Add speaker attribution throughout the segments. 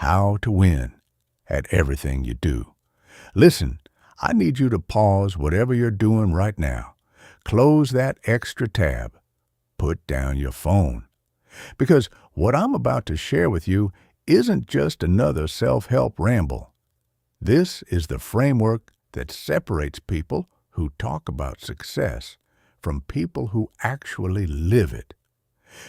Speaker 1: how to win at everything you do. Listen, I need you to pause whatever you're doing right now. Close that extra tab. Put down your phone. Because what I'm about to share with you isn't just another self-help ramble. This is the framework that separates people who talk about success from people who actually live it.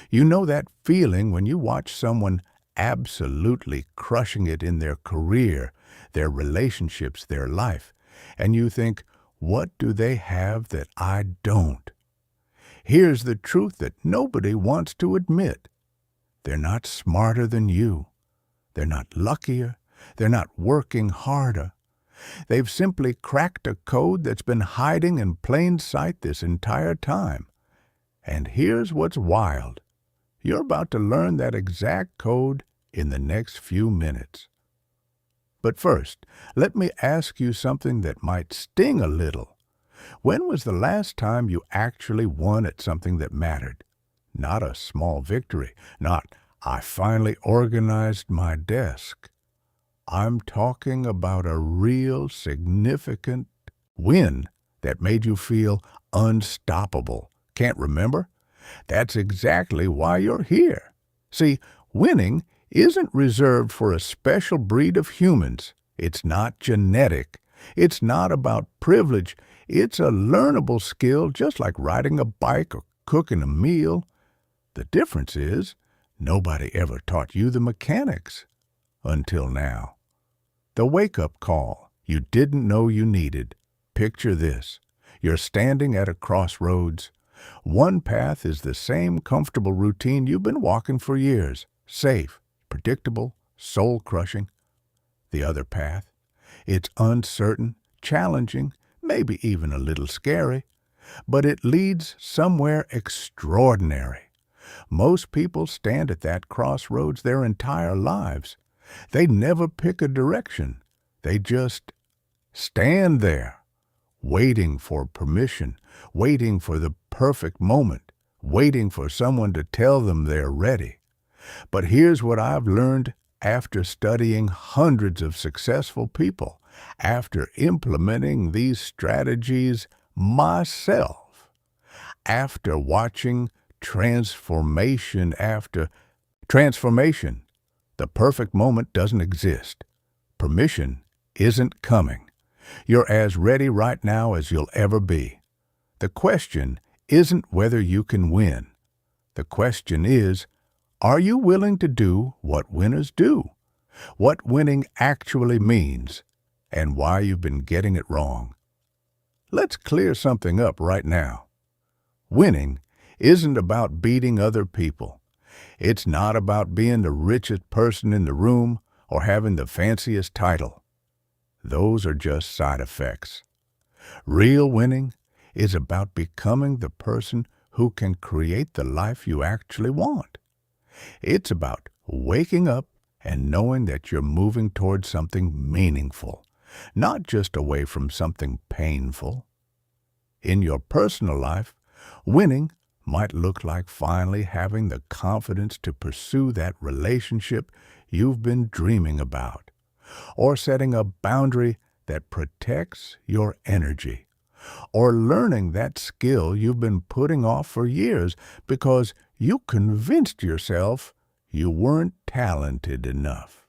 Speaker 1: You know that feeling when you watch someone absolutely crushing it in their career, their relationships, their life, and you think, what do they have that I don't? Here's the truth that nobody wants to admit. They're not smarter than you. They're not luckier. They're not working harder. They've simply cracked a code that's been hiding in plain sight this entire time. And here's what's wild. You're about to learn that exact code in the next few minutes. But first, let me ask you something that might sting a little. When was the last time you actually won at something that mattered? Not a small victory, not, I finally organized my desk. I'm talking about a real significant win that made you feel unstoppable. Can't remember? That's exactly why you're here. See, winning isn't reserved for a special breed of humans. It's not genetic. It's not about privilege. It's a learnable skill just like riding a bike or cooking a meal. The difference is nobody ever taught you the mechanics until now. The wake-up call you didn't know you needed. Picture this. You're standing at a crossroads. One path is the same comfortable routine you've been walking for years. Safe, predictable, soul-crushing. The other path, it's uncertain, challenging, maybe even a little scary, but it leads somewhere extraordinary. Most people stand at that crossroads their entire lives. They never pick a direction. They just stand there, waiting for permission, waiting for the perfect moment, waiting for someone to tell them they're ready. But here's what I've learned after studying hundreds of successful people, after implementing these strategies myself, after watching transformation after transformation. The perfect moment doesn't exist. Permission isn't coming. You're as ready right now as you'll ever be. The question isn't whether you can win. The question is, are you willing to do what winners do? What winning actually means, and why you've been getting it wrong. Let's clear something up right now. Winning isn't about beating other people. It's not about being the richest person in the room or having the fanciest title. Those are just side effects. Real winning is about becoming the person who can create the life you actually want. It's about waking up and knowing that you're moving towards something meaningful, not just away from something painful. In your personal life, winning might look like finally having the confidence to pursue that relationship you've been dreaming about, or setting a boundary that protects your energy, or learning that skill you've been putting off for years because you convinced yourself you weren't talented enough.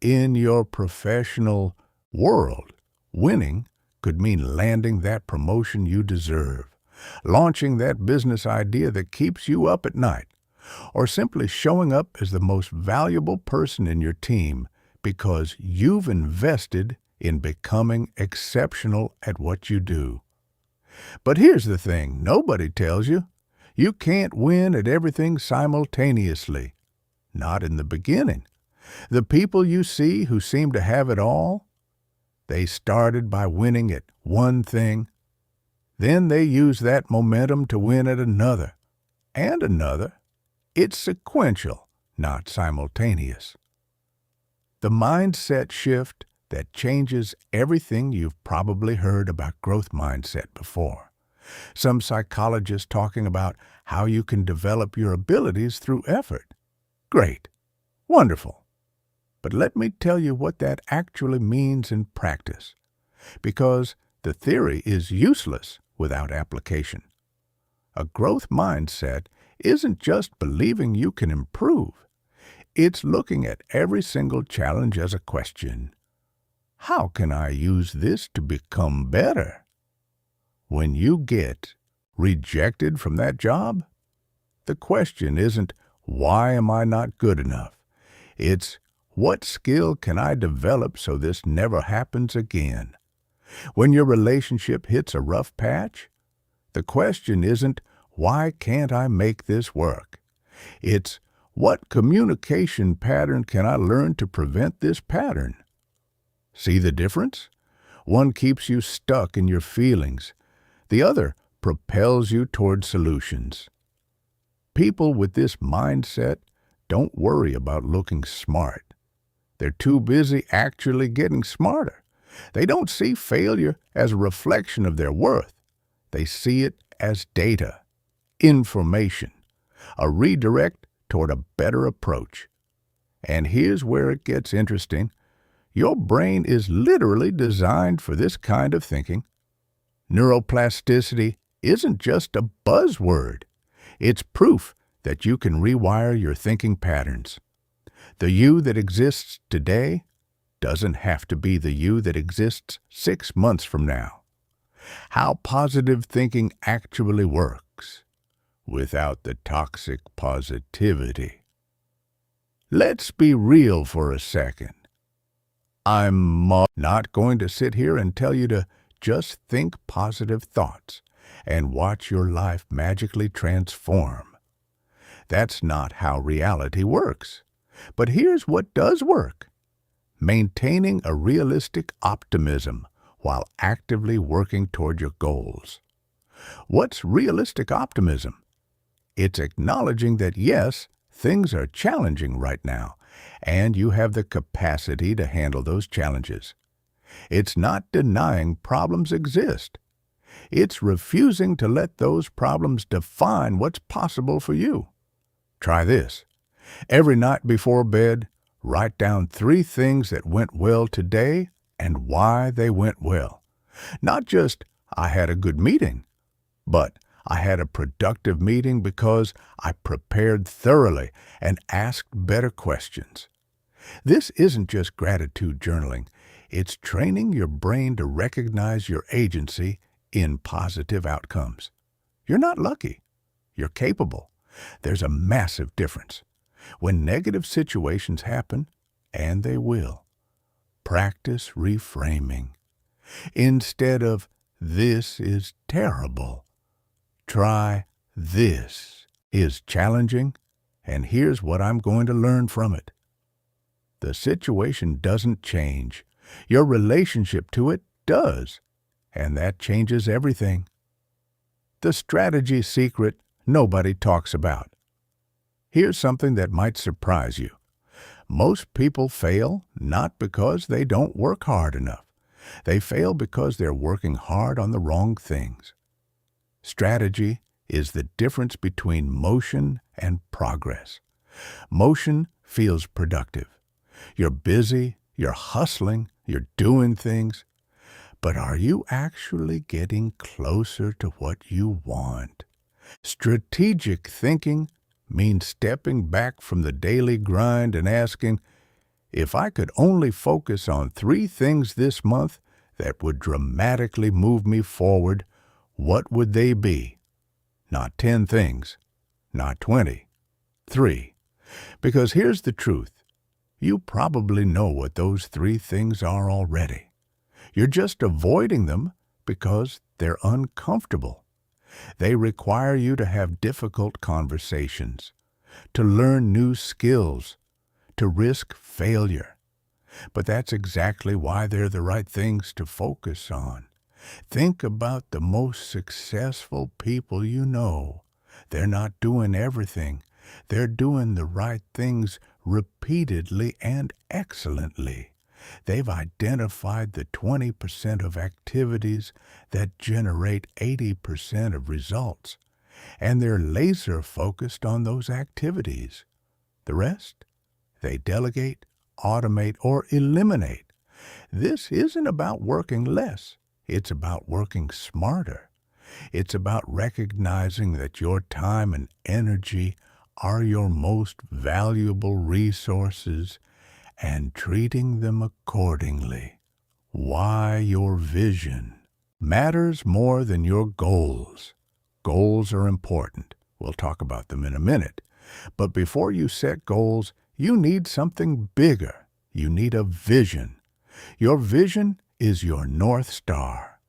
Speaker 1: In your professional world, winning could mean landing that promotion you deserve, launching that business idea that keeps you up at night, or simply showing up as the most valuable person in your team because you've invested in becoming exceptional at what you do. But here's the thing nobody tells you. You can't win at everything simultaneously. Not in the beginning. The people you see who seem to have it all, they started by winning at one thing. Then they use that momentum to win at another, and another. It's sequential, not simultaneous. The mindset shift that changes everything you've probably heard about growth mindset before. Some psychologists talking about how you can develop your abilities through effort. Great. Wonderful. But let me tell you what that actually means in practice, because the theory is useless without application. A growth mindset isn't just believing you can improve. It's looking at every single challenge as a question. How can I use this to become better? When you get rejected from that job, the question isn't, why am I not good enough? It's, what skill can I develop so this never happens again? When your relationship hits a rough patch, the question isn't, why can't I make this work? It's, what communication pattern can I learn to prevent this pattern? See the difference? One keeps you stuck in your feelings. The other propels you toward solutions. People with this mindset don't worry about looking smart. They're too busy actually getting smarter. They don't see failure as a reflection of their worth. They see it as data, information, a redirect toward a better approach. And here's where it gets interesting. Your brain is literally designed for this kind of thinking. Neuroplasticity isn't just a buzzword. It's proof that you can rewire your thinking patterns. The you that exists today doesn't have to be the you that exists 6 months from now. How positive thinking actually works without the toxic positivity. Let's be real for a second. I'm not going to sit here and tell you to just think positive thoughts and watch your life magically transform. That's not how reality works. But here's what does work. Maintaining a realistic optimism while actively working toward your goals. What's realistic optimism? It's acknowledging that yes, things are challenging right now, and you have the capacity to handle those challenges. It's not denying problems exist. It's refusing to let those problems define what's possible for you. Try this. Every night before bed, write down 3 things that went well today and why they went well. Not just, I had a good meeting, but I had a productive meeting because I prepared thoroughly and asked better questions. This isn't just gratitude journaling. It's training your brain to recognize your agency in positive outcomes. You're not lucky. You're capable. There's a massive difference. When negative situations happen, and they will, practice reframing. Instead of, this is terrible, try, this is challenging, and here's what I'm going to learn from it. The situation doesn't change. Your relationship to it does, and that changes everything. The strategy secret nobody talks about. Here's something that might surprise you. Most people fail not because they don't work hard enough. They fail because they're working hard on the wrong things. Strategy is the difference between motion and progress. Motion feels productive. You're busy, you're hustling, you're doing things. But are you actually getting closer to what you want? Strategic thinking means stepping back from the daily grind and asking, if I could only focus on 3 things this month that would dramatically move me forward, what would they be? Not 10 things, not 20, 3. Because here's the truth. You probably know what those 3 things are already. You're just avoiding them because they're uncomfortable. They require you to have difficult conversations, to learn new skills, to risk failure. But that's exactly why they're the right things to focus on. Think about the most successful people you know. They're not doing everything. They're doing the right things repeatedly and excellently. They've identified the 20% of activities that generate 80% of results, and they're laser focused on those activities. The rest, they delegate automate, or eliminate. This isn't about working less. It's about working smarter. It's about recognizing that your time and energy are your most valuable resources and treating them accordingly. Why your vision matters more than your goals. Goals are important. We'll talk about them in a minute. But before you set goals, you need something bigger. You need a vision. Your vision is your North Star.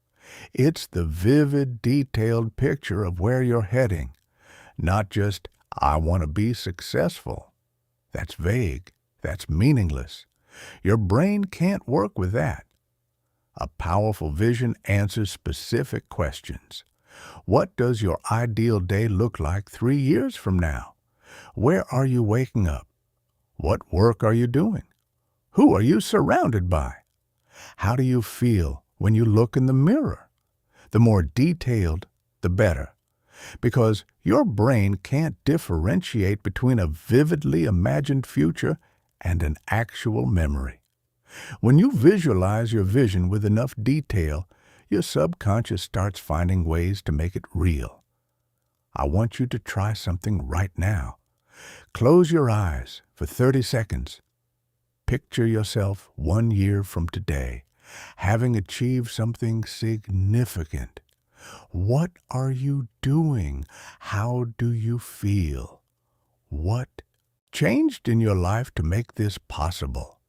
Speaker 1: It's the vivid, detailed picture of where you're heading, not just, I want to be successful. That's vague. That's meaningless. Your brain can't work with that. A powerful vision answers specific questions. What does your ideal day look like 3 years from now? Where are you waking up? What work are you doing? Who are you surrounded by? How do you feel when you look in the mirror? The more detailed, the better, because your brain can't differentiate between a vividly imagined future and an actual memory. When you visualize your vision with enough detail, your subconscious starts finding ways to make it real. I want you to try something right now. Close your eyes for 30 seconds. Picture yourself 1 year from today, having achieved something significant. What are you doing? How do you feel? What changed in your life to make this possible?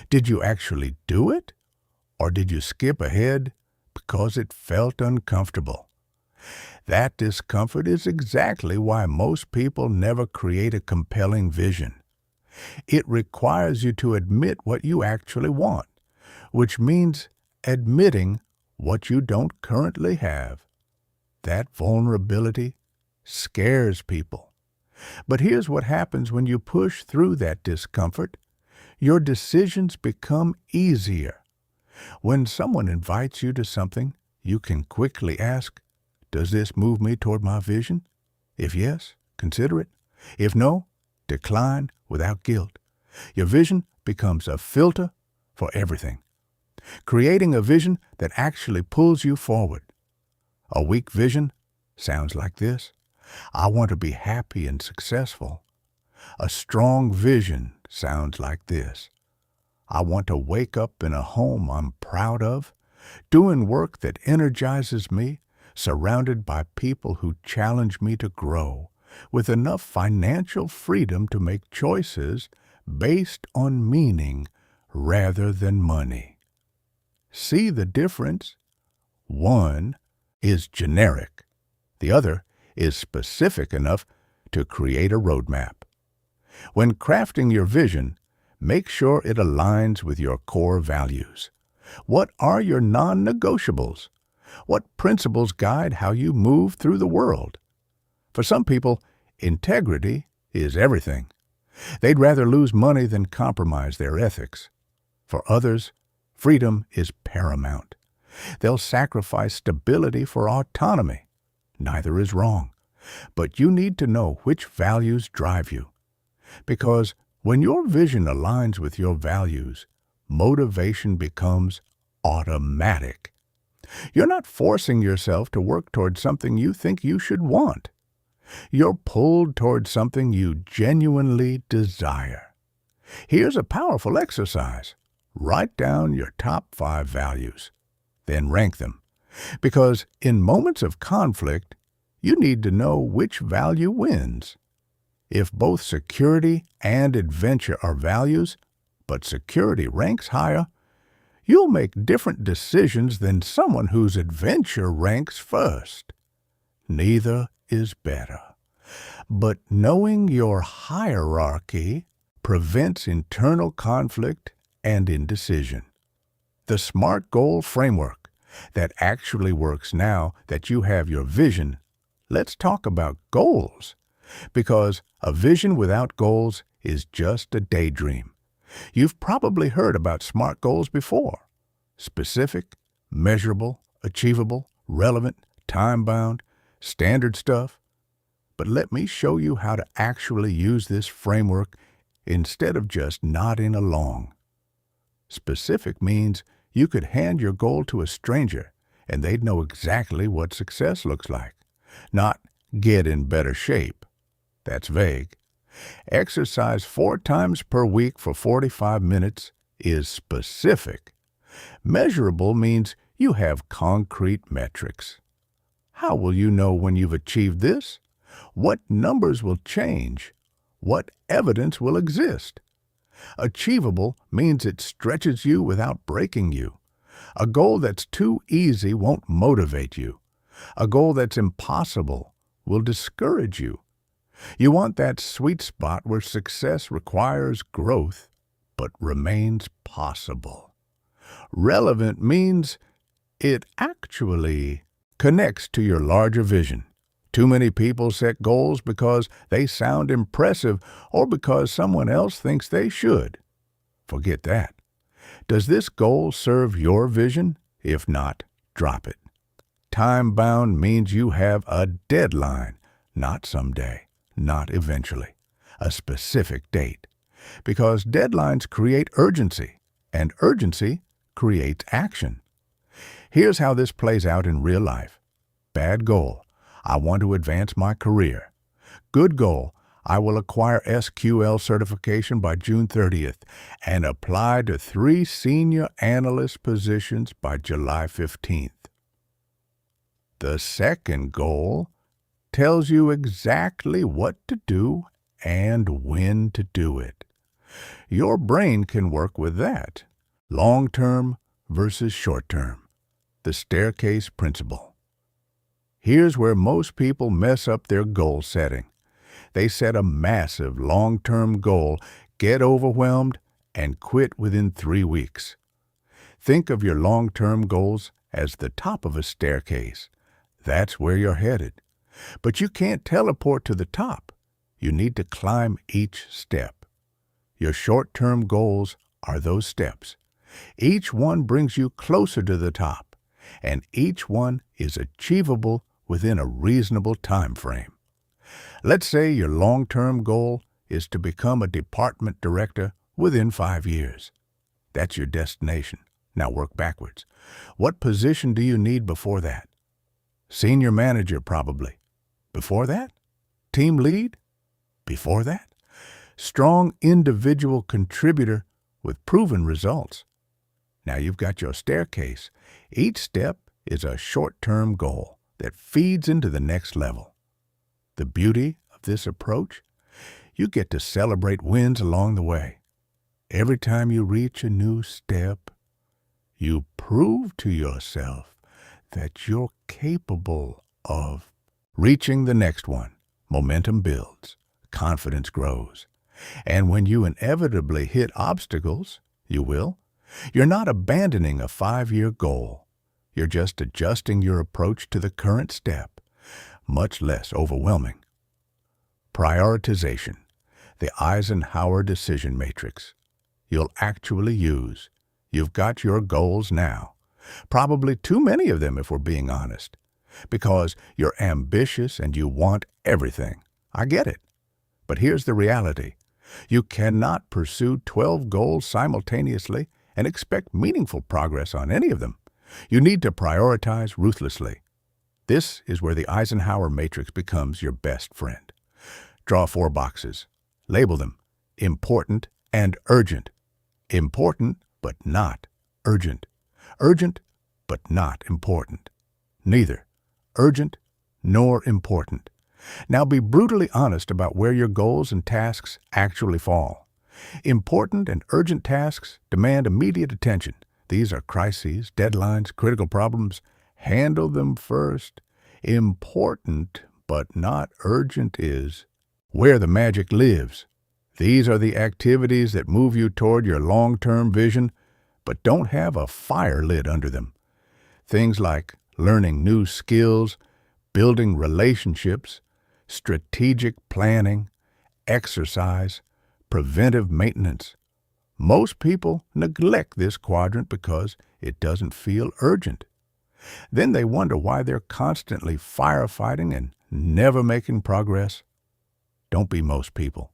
Speaker 1: Did you actually do it? Or did you skip ahead because it felt uncomfortable? That discomfort is exactly why most people never create a compelling vision. It requires you to admit what you actually want, which means admitting what you don't currently have. That vulnerability scares people. But here's what happens when you push through that discomfort. Your decisions become easier. When someone invites you to something, you can quickly ask, does this move me toward my vision? If yes, consider it. If no, decline without guilt. Your vision becomes a filter for everything, creating a vision that actually pulls you forward. A weak vision sounds like this. I want to be happy and successful. A strong vision sounds like this. I want to wake up in a home I'm proud of, doing work that energizes me, surrounded by people who challenge me to grow, with enough financial freedom to make choices based on meaning rather than money. See the difference? One is generic. The other is specific enough to create a roadmap. When crafting your vision, make sure it aligns with your core values. What are your non-negotiables? What principles guide how you move through the world? For some people, integrity is everything. They'd rather lose money than compromise their ethics. For others, freedom is paramount. They'll sacrifice stability for autonomy. Neither is wrong. But you need to know which values drive you. Because when your vision aligns with your values, motivation becomes automatic. You're not forcing yourself to work towards something you think you should want. You're pulled towards something you genuinely desire. Here's a powerful exercise. Write down your top 5 values, then rank them. Because in moments of conflict, you need to know which value wins. If both security and adventure are values, but security ranks higher, you'll make different decisions than someone whose adventure ranks first. Neither is better. But knowing your hierarchy prevents internal conflict and indecision. The SMART goal framework that actually works now that you have your vision. Let's talk about goals, because a vision without goals is just a daydream. You've probably heard about SMART goals before. Specific, measurable, achievable, relevant, time-bound, standard stuff. But let me show you how to actually use this framework instead of just nodding along. Specific means you could hand your goal to a stranger and they'd know exactly what success looks like, not get in better shape. That's vague. Exercise 4 times per week for 45 minutes is specific. Measurable means you have concrete metrics. How will you know when you've achieved this? What numbers will change? What evidence will exist? Achievable means it stretches you without breaking you. A goal that's too easy won't motivate you. A goal that's impossible will discourage you. You want that sweet spot where success requires growth but remains possible. Relevant means it actually connects to your larger vision. Too many people set goals because they sound impressive or because someone else thinks they should. Forget that. Does this goal serve your vision? If not, drop it. Time-bound means you have a deadline, not someday, not eventually, a specific date. Because deadlines create urgency, and urgency creates action. Here's how this plays out in real life. Bad goal. I want to advance my career. Good goal. I will acquire SQL certification by June 30th and apply to 3 senior analyst positions by July 15th. The second goal tells you exactly what to do and when to do it. Your brain can work with that. Long-term versus short-term. The staircase principle. Here's where most people mess up their goal setting. They set a massive long-term goal, get overwhelmed, and quit within 3 weeks. Think of your long-term goals as the top of a staircase. That's where you're headed. But you can't teleport to the top. You need to climb each step. Your short-term goals are those steps. Each one brings you closer to the top, and each one is achievable within a reasonable time frame. Let's say your long-term goal is to become a department director within 5 years. That's your destination. Now work backwards. What position do you need before that? Senior manager, probably. Before that? Team lead? Before that? Strong individual contributor with proven results. Now you've got your staircase. Each step is a short-term goal that feeds into the next level. The beauty of this approach? You get to celebrate wins along the way. Every time you reach a new step, you prove to yourself that you're capable of reaching the next one. Momentum builds, confidence grows. And when you inevitably hit obstacles, you will, you're not abandoning a 5-year goal. You're just adjusting your approach to the current step, much less overwhelming. Prioritization, the Eisenhower decision matrix. You'll actually use. You've got your goals now. Probably too many of them if we're being honest. Because you're ambitious and you want everything. I get it. But here's the reality. You cannot pursue 12 goals simultaneously and expect meaningful progress on any of them. You need to prioritize ruthlessly. This is where the Eisenhower matrix becomes your best friend. Draw 4 boxes. Label them important and urgent. Important but not urgent. Urgent but not important. Neither urgent nor important. Now be brutally honest about where your goals and tasks actually fall. Important and urgent tasks demand immediate attention. These are crises, deadlines, critical problems. Handle them first. Important but not urgent is where the magic lives. These are the activities that move you toward your long-term vision, but don't have a fire lit under them. Things like learning new skills, building relationships, strategic planning, exercise, preventive maintenance. Most people neglect this quadrant because it doesn't feel urgent. Then they wonder why they're constantly firefighting and never making progress. Don't be most people.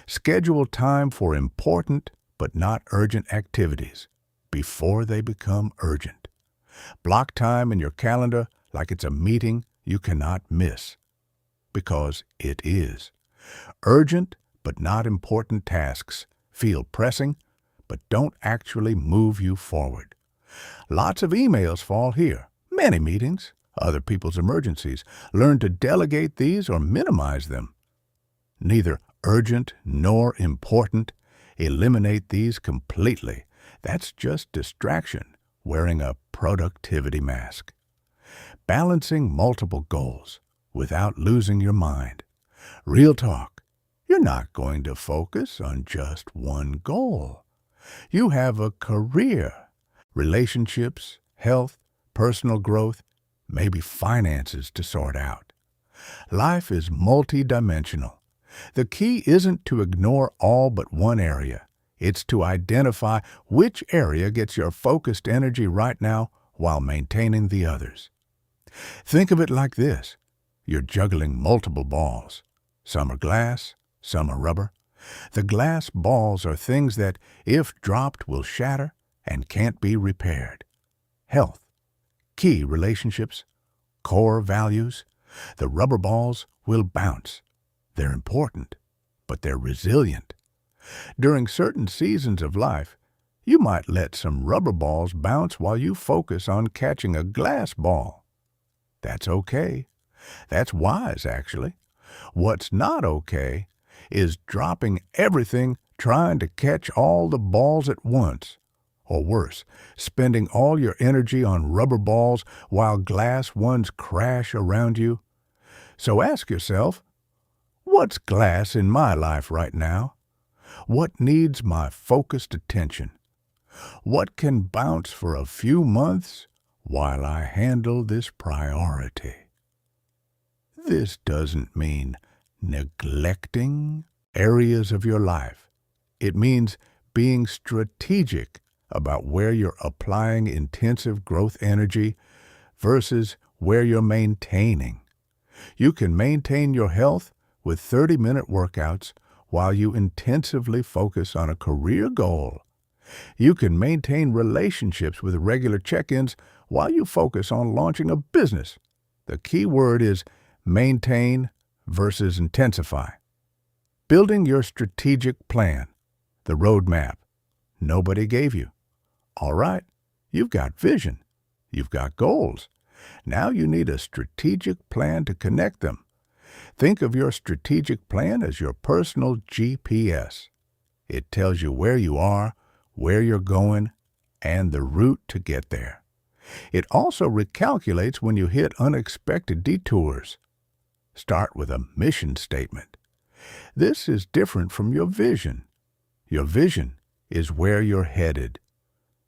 Speaker 1: Schedule time for important but not urgent activities before they become urgent. Block time in your calendar like it's a meeting you cannot miss, because it is. Urgent but not important tasks feel pressing but don't actually move you forward. Lots of emails fall here, many meetings, other people's emergencies. Learn to delegate these or minimize them. Neither urgent nor important. Eliminate these completely. That's just distraction wearing a productivity mask. Balancing multiple goals without losing your mind. Real talk. You're not going to focus on just one goal. You have a career, relationships, health, personal growth, maybe finances to sort out. Life is multidimensional. The key isn't to ignore all but one area. It's to identify which area gets your focused energy right now while maintaining the others. Think of it like this. You're juggling multiple balls. Some are glass, some are rubber. The glass balls are things that, if dropped, will shatter and can't be repaired. Health, key relationships, core values. The rubber balls will bounce. They're important, but they're resilient. During certain seasons of life, you might let some rubber balls bounce while you focus on catching a glass ball. That's okay. That's wise, actually. What's not okay is dropping everything trying to catch all the balls at once. Or worse, spending all your energy on rubber balls while glass ones crash around you. So ask yourself, what's glass in my life right now? What needs my focused attention? What can bounce for a few months while I handle this priority? This doesn't mean neglecting areas of your life. It means being strategic about where you're applying intensive growth energy versus where you're maintaining. You can maintain your health with 30-minute workouts while you intensively focus on a career goal. You can maintain relationships with regular check-ins while you focus on launching a business. The key word is maintain versus intensify. Building your strategic plan, the roadmap, nobody gave you. All right, you've got vision. You've got goals. Now you need a strategic plan to connect them. Think of your strategic plan as your personal GPS. It tells you where you are, where you're going, and the route to get there. It also recalculates when you hit unexpected detours. Start with a mission statement. This is different from your vision. Your vision is where you're headed.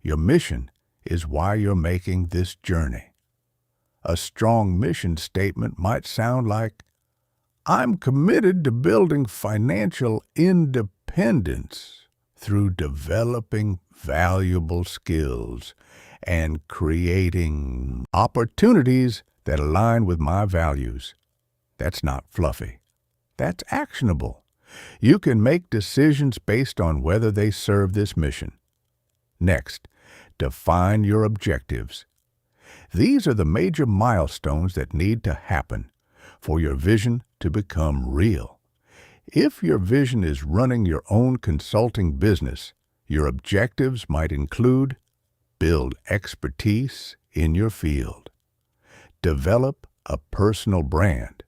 Speaker 1: Your mission is why you're making this journey. A strong mission statement might sound like, I'm committed to building financial independence through developing valuable skills and creating opportunities that align with my values. That's not fluffy. That's actionable. You can make decisions based on whether they serve this mission. Next, define your objectives. These are the major milestones that need to happen for your vision to become real. If your vision is running your own consulting business, your objectives might include build expertise in your field, develop a personal brand,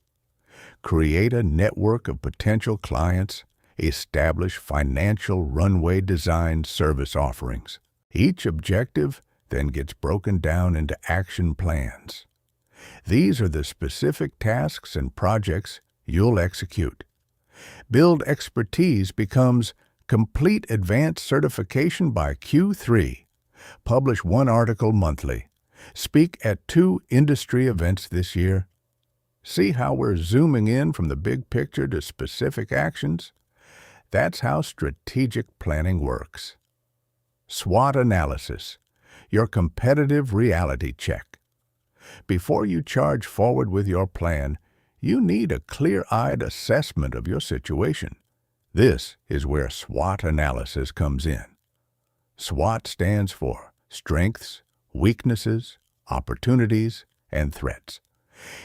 Speaker 1: create a network of potential clients, establish financial runway design service offerings. Each objective then gets broken down into action plans. These are the specific tasks and projects you'll execute. Build expertise becomes complete advanced certification by Q3. Publish 1 article monthly. Speak at 2 industry events this year. See how we're zooming in from the big picture to specific actions? That's how strategic planning works. SWOT analysis, your competitive reality check. Before you charge forward with your plan, you need a clear-eyed assessment of your situation. This is where SWOT analysis comes in. SWOT stands for strengths, weaknesses, opportunities, and threats.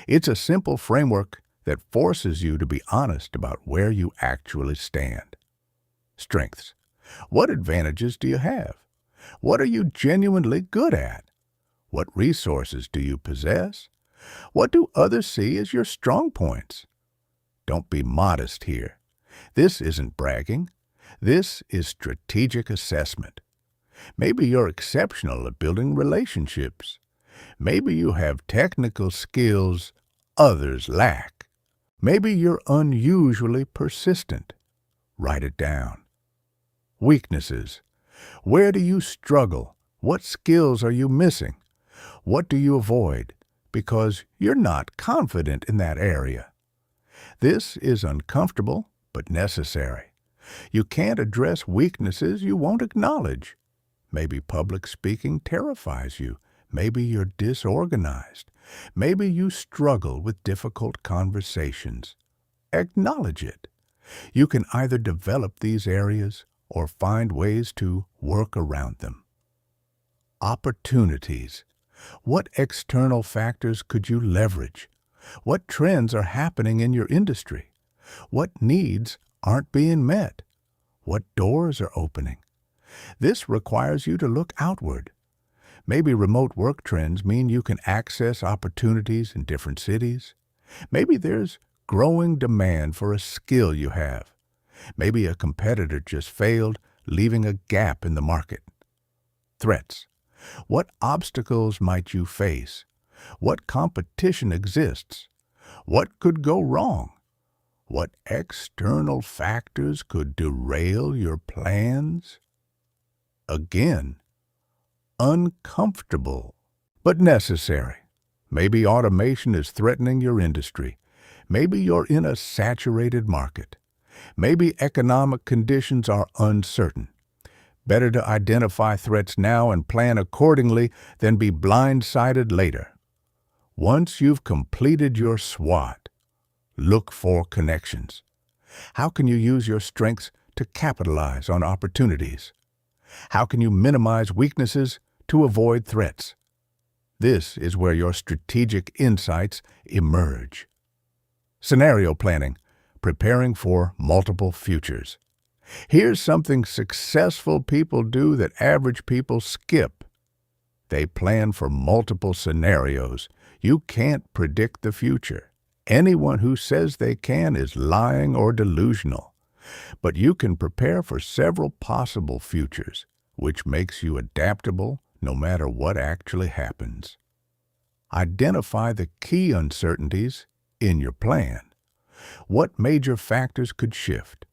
Speaker 1: It's a simple framework that forces you to be honest about where you actually stand. Strengths. What advantages do you have? What are you genuinely good at? What resources do you possess? What do others see as your strong points? Don't be modest here. This isn't bragging. This is strategic assessment. Maybe you're exceptional at building relationships. Maybe you have technical skills others lack. Maybe you're unusually persistent. Write it down. Weaknesses. Where do you struggle? What skills are you missing? What do you avoid because you're not confident in that area? This is uncomfortable but necessary. You can't address weaknesses you won't acknowledge. Maybe public speaking terrifies you. Maybe you're disorganized. Maybe you struggle with difficult conversations. Acknowledge it. You can either develop these areas or find ways to work around them. Opportunities. What external factors could you leverage? What trends are happening in your industry? What needs aren't being met? What doors are opening? This requires you to look outward. Maybe remote work trends mean you can access opportunities in different cities. Maybe there's growing demand for a skill you have. Maybe a competitor just failed, leaving a gap in the market. Threats. What obstacles might you face? What competition exists? What could go wrong? What external factors could derail your plans? Again, uncomfortable, but necessary. Maybe automation is threatening your industry. Maybe you're in a saturated market. Maybe economic conditions are uncertain. Better to identify threats now and plan accordingly than be blindsided later. Once you've completed your SWOT, look for connections. How can you use your strengths to capitalize on opportunities? How can you minimize weaknesses to avoid threats? This is where your strategic insights emerge. Scenario planning, preparing for multiple futures. Here's something successful people do that average people skip. They plan for multiple scenarios. You can't predict the future. Anyone who says they can is lying or delusional. But you can prepare for several possible futures, which makes you adaptable no matter what actually happens. Identify the key uncertainties in your plan. What major factors could shift?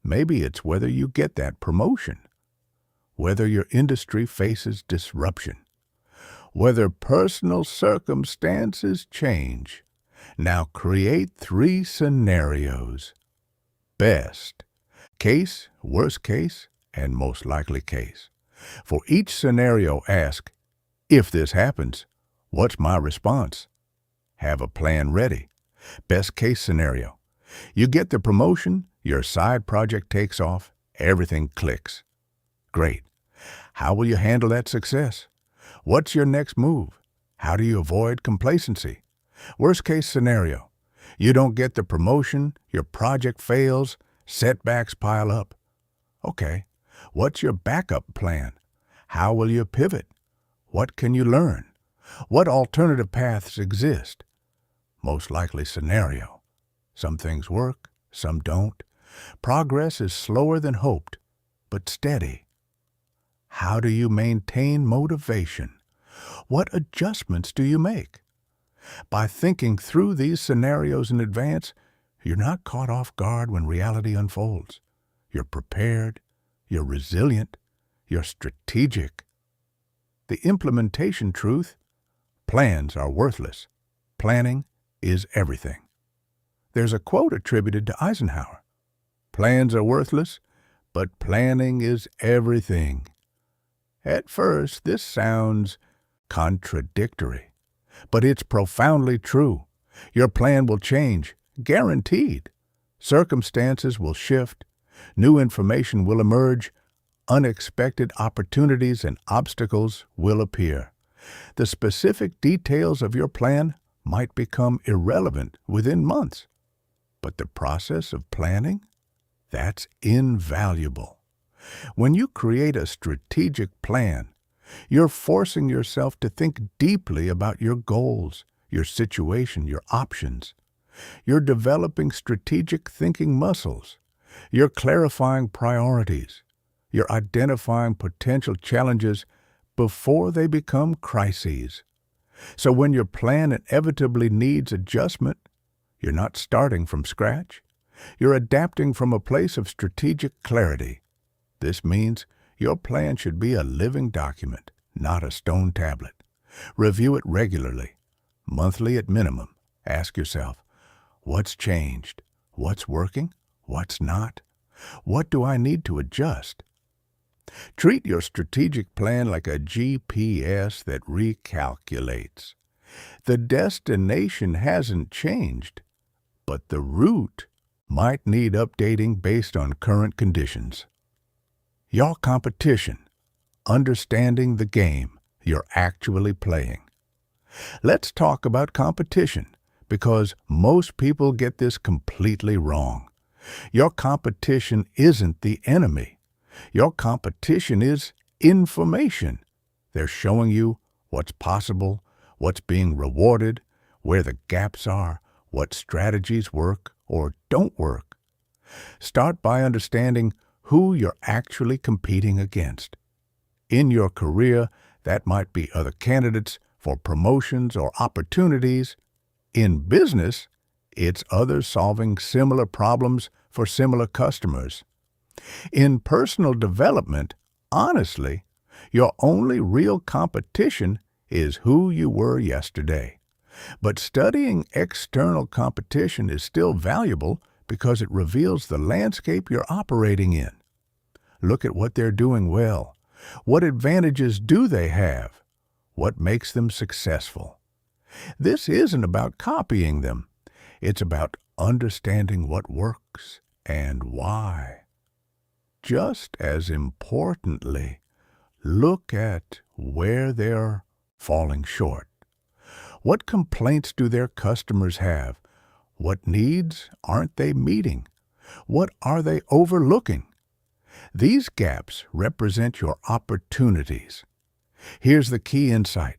Speaker 1: Maybe it's whether you get that promotion, whether your industry faces disruption, whether personal circumstances change. Now create 3 scenarios. Best case, worst case, and most likely case. For each scenario, ask, if this happens, what's my response? Have a plan ready. Best case scenario. You get the promotion, your side project takes off, everything clicks. Great. How will you handle that success? What's your next move? How do you avoid complacency? Worst case scenario. You don't get the promotion, your project fails, setbacks pile up. Okay. What's your backup plan? How will you pivot? What can you learn? What alternative paths exist? Most likely scenario. Some things work, some don't. Progress is slower than hoped, but steady. How do you maintain motivation? What adjustments do you make? By thinking through these scenarios in advance, you're not caught off guard when reality unfolds. You're prepared, you're resilient, you're strategic. The implementation truth: plans are worthless. Planning is everything. There's a quote attributed to Eisenhower. Plans are worthless, but planning is everything. At first, this sounds contradictory, but it's profoundly true. Your plan will change, guaranteed. Circumstances will shift, New information will emerge, unexpected opportunities and obstacles will appear. The specific details of your plan might become irrelevant within months, but the process of planning, that's invaluable. When you create a strategic plan, you're forcing yourself to think deeply about your goals, your situation, your options. You're developing strategic thinking muscles. You're clarifying priorities. You're identifying potential challenges before they become crises. So when your plan inevitably needs adjustment, you're not starting from scratch. You're adapting from a place of strategic clarity. This means your plan should be a living document, not a stone tablet. Review it regularly, monthly at minimum. Ask yourself, what's changed? What's working? What's not? What do I need to adjust? Treat your strategic plan like a GPS that recalculates. The destination hasn't changed, but the route might need updating based on current conditions. Your competition, understanding the game you're actually playing. Let's talk about competition, because most people get this completely wrong. Your competition isn't the enemy. Your competition is information. They're showing you what's possible, what's being rewarded, where the gaps are, what strategies work or don't work. Start by understanding who you're actually competing against. In your career, that might be other candidates for promotions or opportunities. In business, it's others solving similar problems for similar customers. In personal development, honestly, your only real competition is who you were yesterday. But studying external competition is still valuable because it reveals the landscape you're operating in. Look at what they're doing well. What advantages do they have? What makes them successful? This isn't about copying them. It's about understanding what works and why. Just as importantly, look at where they're falling short. What complaints do their customers have? What needs aren't they meeting? What are they overlooking? These gaps represent your opportunities. Here's the key insight.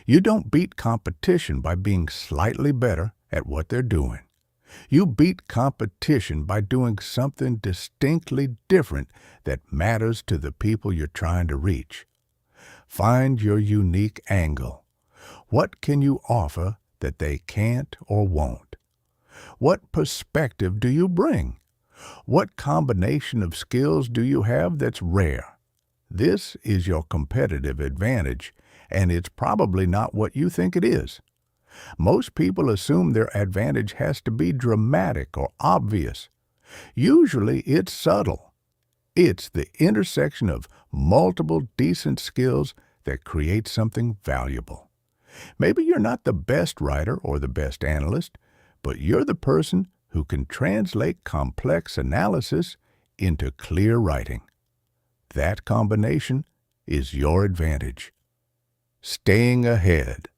Speaker 1: You don't beat competition by being slightly better at what they're doing. You beat competition by doing something distinctly different that matters to the people you're trying to reach. Find your unique angle. What can you offer that they can't or won't? What perspective do you bring? What combination of skills do you have that's rare? This is your competitive advantage, and it's probably not what you think it is. Most people assume their advantage has to be dramatic or obvious. Usually it's subtle. It's the intersection of multiple decent skills that create something valuable. Maybe you're not the best writer or the best analyst, but you're the person who can translate complex analysis into clear writing. That combination is your advantage. Staying ahead.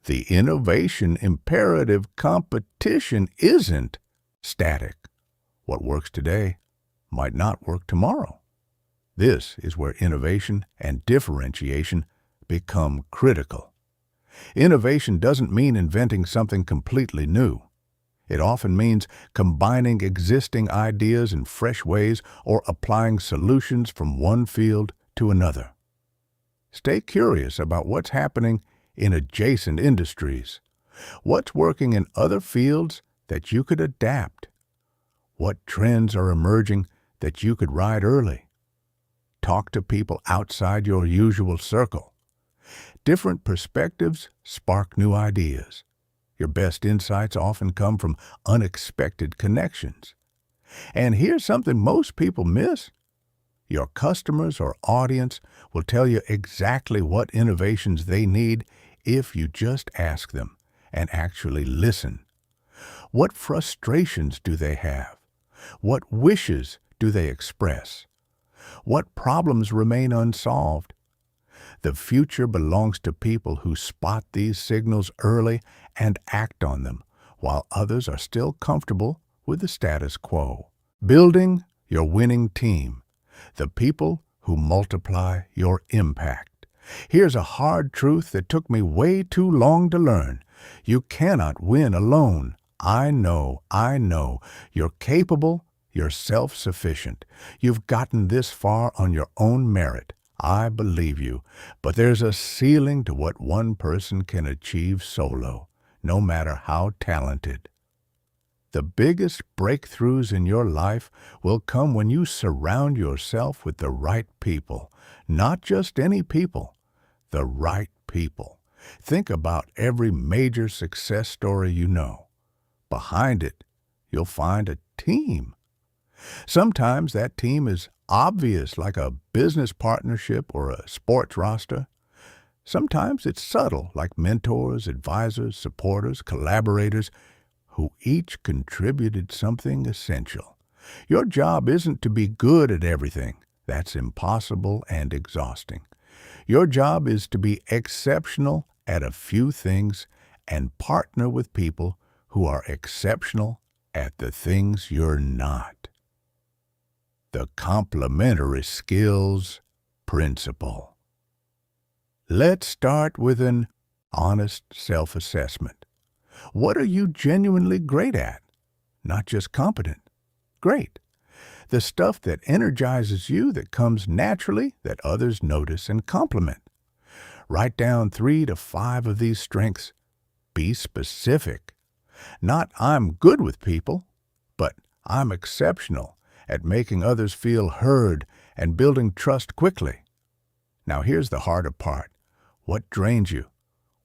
Speaker 1: The innovation imperative competition isn't static. What works today might not work tomorrow. This is where innovation and differentiation become critical. Innovation doesn't mean inventing something completely new. It often means combining existing ideas in fresh ways or applying solutions from one field to another. Stay curious about what's happening in adjacent industries. What's working in other fields that you could adapt? What trends are emerging that you could ride early? Talk to people outside your usual circle. Different perspectives spark new ideas. Your best insights often come from unexpected connections. And here's something most people miss. Your customers or audience will tell you exactly what innovations they need if you just ask them and actually listen. What frustrations do they have? What wishes do they express? What problems remain unsolved? The future belongs to people who spot these signals early and act on them, while others are still comfortable with the status quo. Building your winning team, the people who multiply your impact. Here's a hard truth that took me way too long to learn. You cannot win alone. I know. You're capable, you're self-sufficient. You've gotten this far on your own merit. I believe you, but there's a ceiling to what one person can achieve solo, no matter how talented. The biggest breakthroughs in your life will come when you surround yourself with the right people, not just any people, the right people. Think about every major success story you know. Behind it, you'll find a team. Sometimes that team is obvious, like a business partnership or a sports roster. Sometimes it's subtle, like mentors, advisors, supporters, collaborators, who each contributed something essential. Your job isn't to be good at everything. That's impossible and exhausting. Your job is to be exceptional at a few things and partner with people who are exceptional at the things you're not. The complementary skills principle. Let's start with an honest self-assessment. What are you genuinely great at? Not just competent. Great. The stuff that energizes you, that comes naturally, that others notice and compliment. Write down 3 to 5 of these strengths. Be specific. Not I'm good with people, but I'm exceptional at making others feel heard and building trust quickly. Now here's the harder part. What drains you?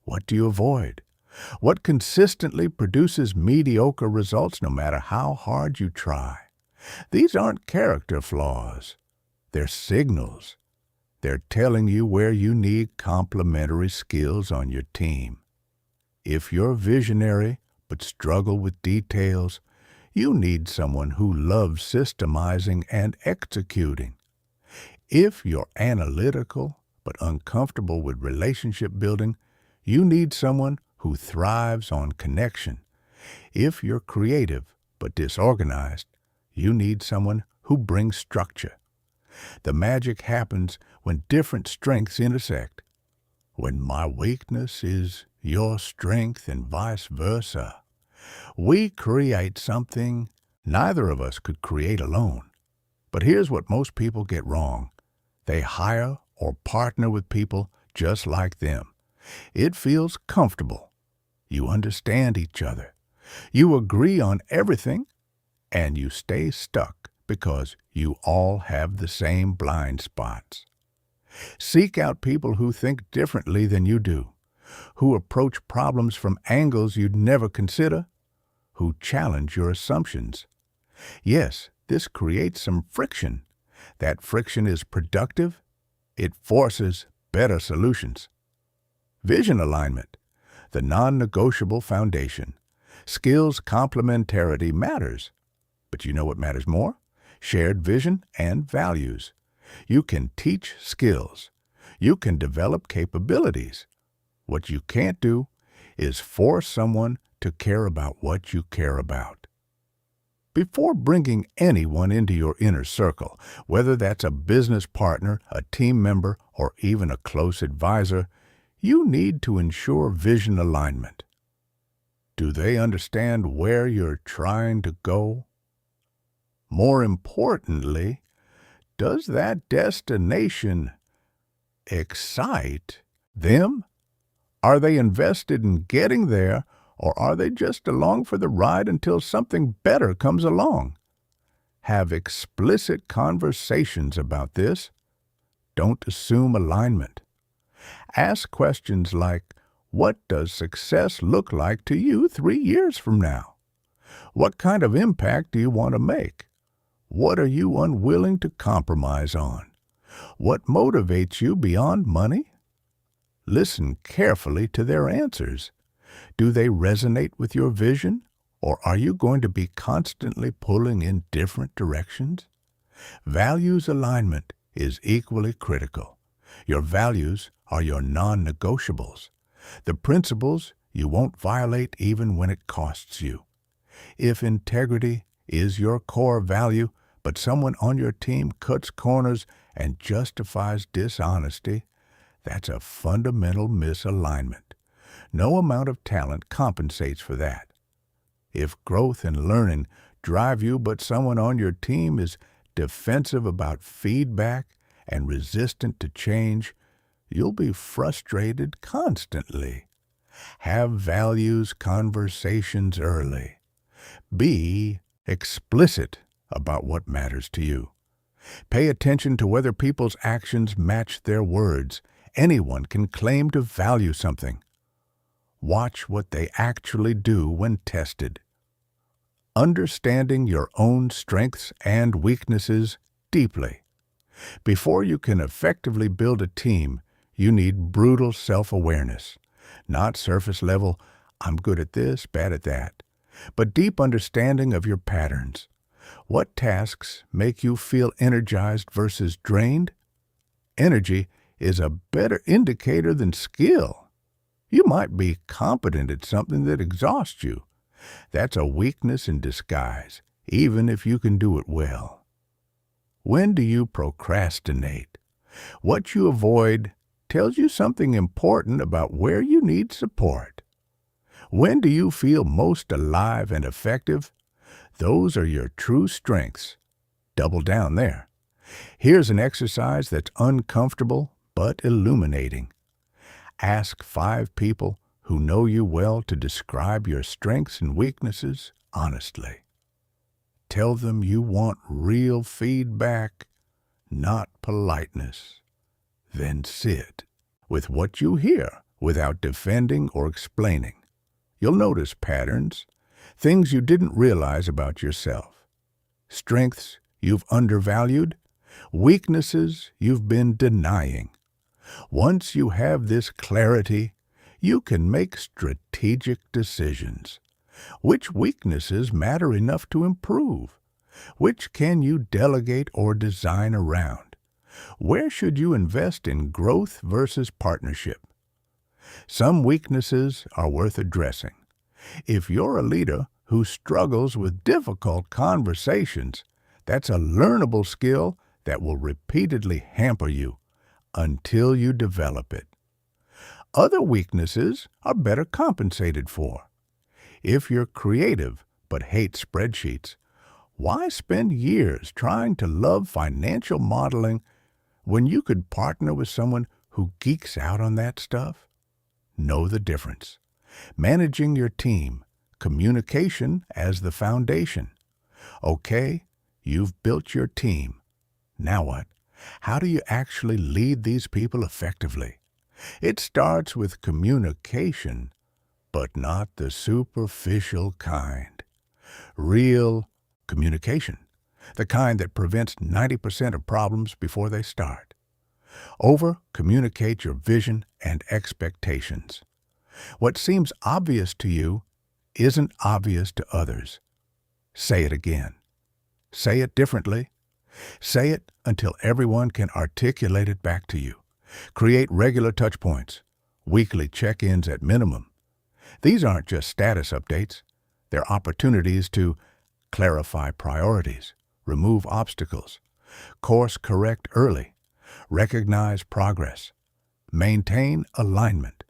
Speaker 1: What do you avoid? What consistently produces mediocre results no matter how hard you try? These aren't character flaws. They're signals. They're telling you where you need complementary skills on your team. If you're visionary but struggle with details, you need someone who loves systemizing and executing. If you're analytical but uncomfortable with relationship building, you need someone who thrives on connection. If you're creative but disorganized, you need someone who brings structure. The magic happens when different strengths intersect. When my weakness is your strength and vice versa. We create something neither of us could create alone. But here's what most people get wrong. They hire or partner with people just like them. It feels comfortable. You understand each other. You agree on everything, and you stay stuck because you all have the same blind spots. Seek out people who think differently than you do, who approach problems from angles you'd never consider, who challenge your assumptions. Yes, this creates some friction. That friction is productive. It forces better solutions. Vision alignment, the non-negotiable foundation. Skills complementarity matters. But you know what matters more? Shared vision and values. You can teach skills. You can develop capabilities. What you can't do is force someone to care about what you care about. Before bringing anyone into your inner circle, whether that's a business partner, a team member, or even a close advisor, you need to ensure vision alignment. Do they understand where you're trying to go? More importantly, does that destination excite them? Are they invested in getting there, or are they just along for the ride until something better comes along? Have explicit conversations about this. Don't assume alignment. Ask questions like, what does success look like to you 3 years from now? What kind of impact do you want to make? What are you unwilling to compromise on? What motivates you beyond money? Listen carefully to their answers. Do they resonate with your vision, Or are you going to be constantly pulling in different directions? Values alignment is equally critical. Your values are your non-negotiables, the principles you won't violate even when it costs you. If integrity is your core value, but someone on your team cuts corners and justifies dishonesty, that's a fundamental misalignment. No amount of talent compensates for that. If growth and learning drive you, but someone on your team is defensive about feedback and resistant to change, you'll be frustrated constantly. Have values conversations early. Be explicit about what matters to you. Pay attention to whether people's actions match their words. Anyone can claim to value something. Watch what they actually do when tested. Understanding your own strengths and weaknesses deeply. Before you can effectively build a team, you need brutal self-awareness. Not surface level, I'm good at this, bad at that, but deep understanding of your patterns. What tasks make you feel energized versus drained? Energy is a better indicator than skill. You might be competent at something that exhausts you. That's a weakness in disguise, even if you can do it well. When do you procrastinate? What you avoid tells you something important about where you need support. When do you feel most alive and effective? Those are your true strengths. Double down there. Here's an exercise that's uncomfortable but illuminating. Ask 5 people who know you well to describe your strengths and weaknesses honestly. Tell them you want real feedback, not politeness. Then sit with what you hear without defending or explaining. You'll notice patterns, things you didn't realize about yourself, strengths you've undervalued, weaknesses you've been denying. Once you have this clarity, you can make strategic decisions. Which weaknesses matter enough to improve? Which can you delegate or design around? Where should you invest in growth versus partnership? Some weaknesses are worth addressing. If you're a leader who struggles with difficult conversations, that's a learnable skill that will repeatedly hamper you until you develop it. Other weaknesses are better compensated for. If you're creative but hate spreadsheets, why spend years trying to love financial modeling when you could partner with someone who geeks out on that stuff? Know the difference. Managing your team, communication as the foundation. Okay, you've built your team. Now what? How do you actually lead these people effectively? It starts with communication, but not the superficial kind. Real communication, the kind that prevents 90% of problems before they start. Over-communicate your vision and expectations. What seems obvious to you isn't obvious to others. Say it again. Say it differently. Say it until everyone can articulate it back to you. Create regular touch points, weekly check-ins at minimum. These aren't just status updates. They're opportunities to clarify priorities, remove obstacles, course correct early, recognize progress, maintain alignment.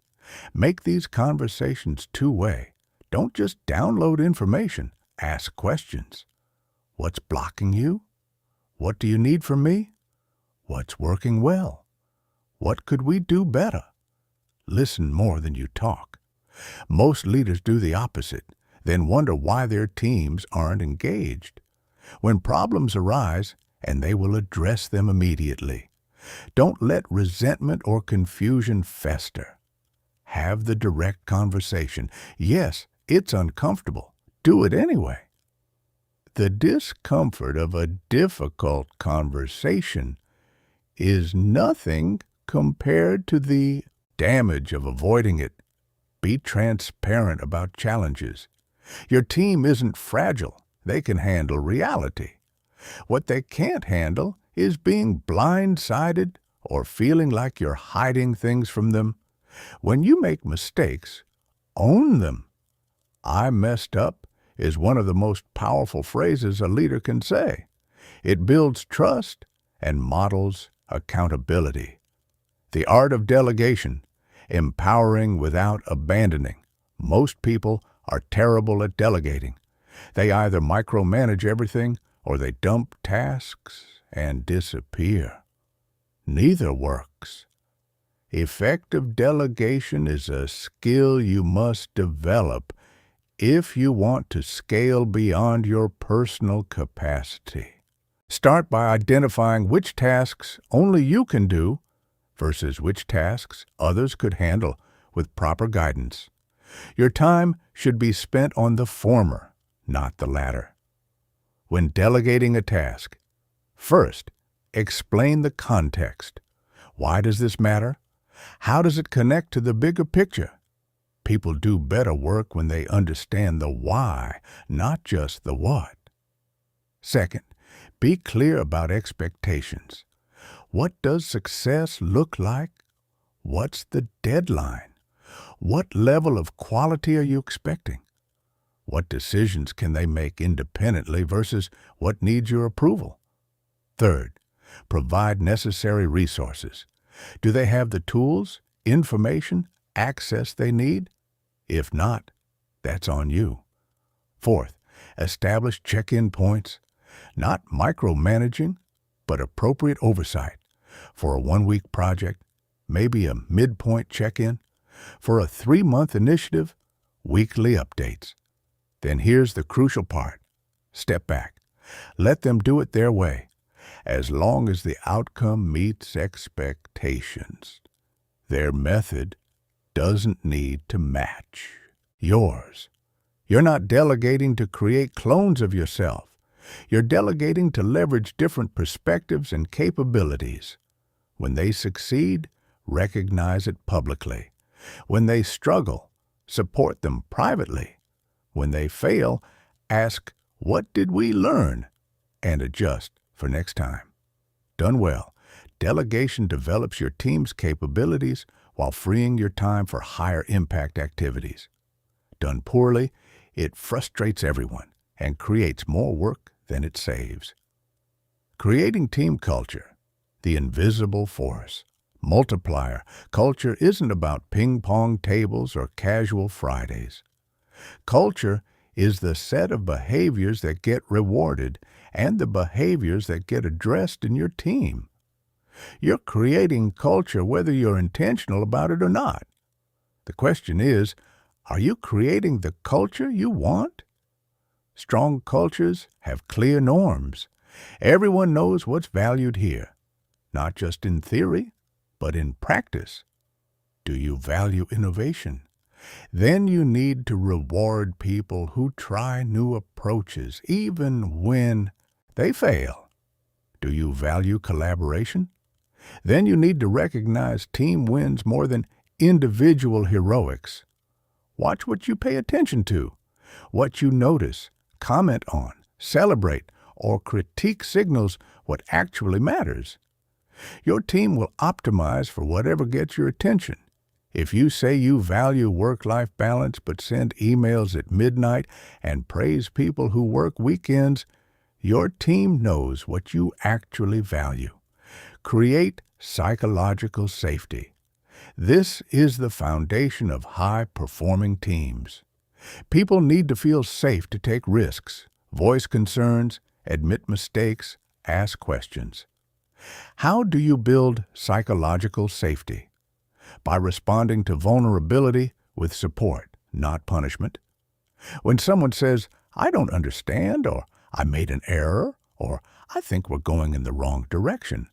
Speaker 1: Make these conversations two-way. Don't just download information. Ask questions. What's blocking you? What do you need from me? What's working well? What could we do better? Listen more than you talk. Most leaders do the opposite, then wonder why their teams aren't engaged. When problems arise, and they will address them immediately. Don't let resentment or confusion fester. Have the direct conversation. Yes, it's uncomfortable. Do it anyway. The discomfort of a difficult conversation is nothing compared to the damage of avoiding it. Be transparent about challenges. Your team isn't fragile. They can handle reality. What they can't handle is being blindsided or feeling like you're hiding things from them. When you make mistakes, own them. "I messed up" is one of the most powerful phrases a leader can say. It builds trust and models accountability. The art of delegation, empowering without abandoning. Most people are terrible at delegating. They either micromanage everything or they dump tasks and disappear. Neither works. Effective delegation is a skill you must develop if you want to scale beyond your personal capacity. Start by identifying which tasks only you can do versus which tasks others could handle with proper guidance. Your time should be spent on the former, not the latter. When delegating a task, first, explain the context. Why does this matter? How does it connect to the bigger picture? People do better work when they understand the why, not just the what. Second, be clear about expectations. What does success look like? What's the deadline? What level of quality are you expecting? What decisions can they make independently versus what needs your approval? Third, provide necessary resources. Do they have the tools, information, access they need? If not, that's on you. Fourth, establish check-in points. Not micromanaging, but appropriate oversight. For a 1-week project, maybe a midpoint check-in. For a 3-month initiative, weekly updates. Then here's the crucial part. Step back. Let them do it their way, as long as the outcome meets expectations. Their method doesn't need to match yours. You're not delegating to create clones of yourself. You're delegating to leverage different perspectives and capabilities. When they succeed, recognize it publicly. When they struggle, support them privately. When they fail, ask, "What did we learn?" and adjust for next time. Done well, delegation develops your team's capabilities while freeing your time for higher impact activities. Done poorly, it frustrates everyone and creates more work than it saves. Creating team culture, the invisible force. Multiplier culture isn't about ping-pong tables or casual Fridays. Culture is the set of behaviors that get rewarded and the behaviors that get addressed in your team. You're creating culture whether you're intentional about it or not. The question is, are you creating the culture you want? Strong cultures have clear norms. Everyone knows what's valued here, not just in theory, but in practice. Do you value innovation? Then you need to reward people who try new approaches, even when they fail. Do you value collaboration? Then you need to recognize team wins more than individual heroics. Watch what you pay attention to, what you notice, comment on, celebrate, or critique signals what actually matters. Your team will optimize for whatever gets your attention. If you say you value work-life balance but send emails at midnight and praise people who work weekends, your team knows what you actually value. Create psychological safety. This is the foundation of high-performing teams. People need to feel safe to take risks, voice concerns, admit mistakes, ask questions. How do you build psychological safety? By responding to vulnerability with support, not punishment. When someone says, "I don't understand," or "I made an error," or "I think we're going in the wrong direction,"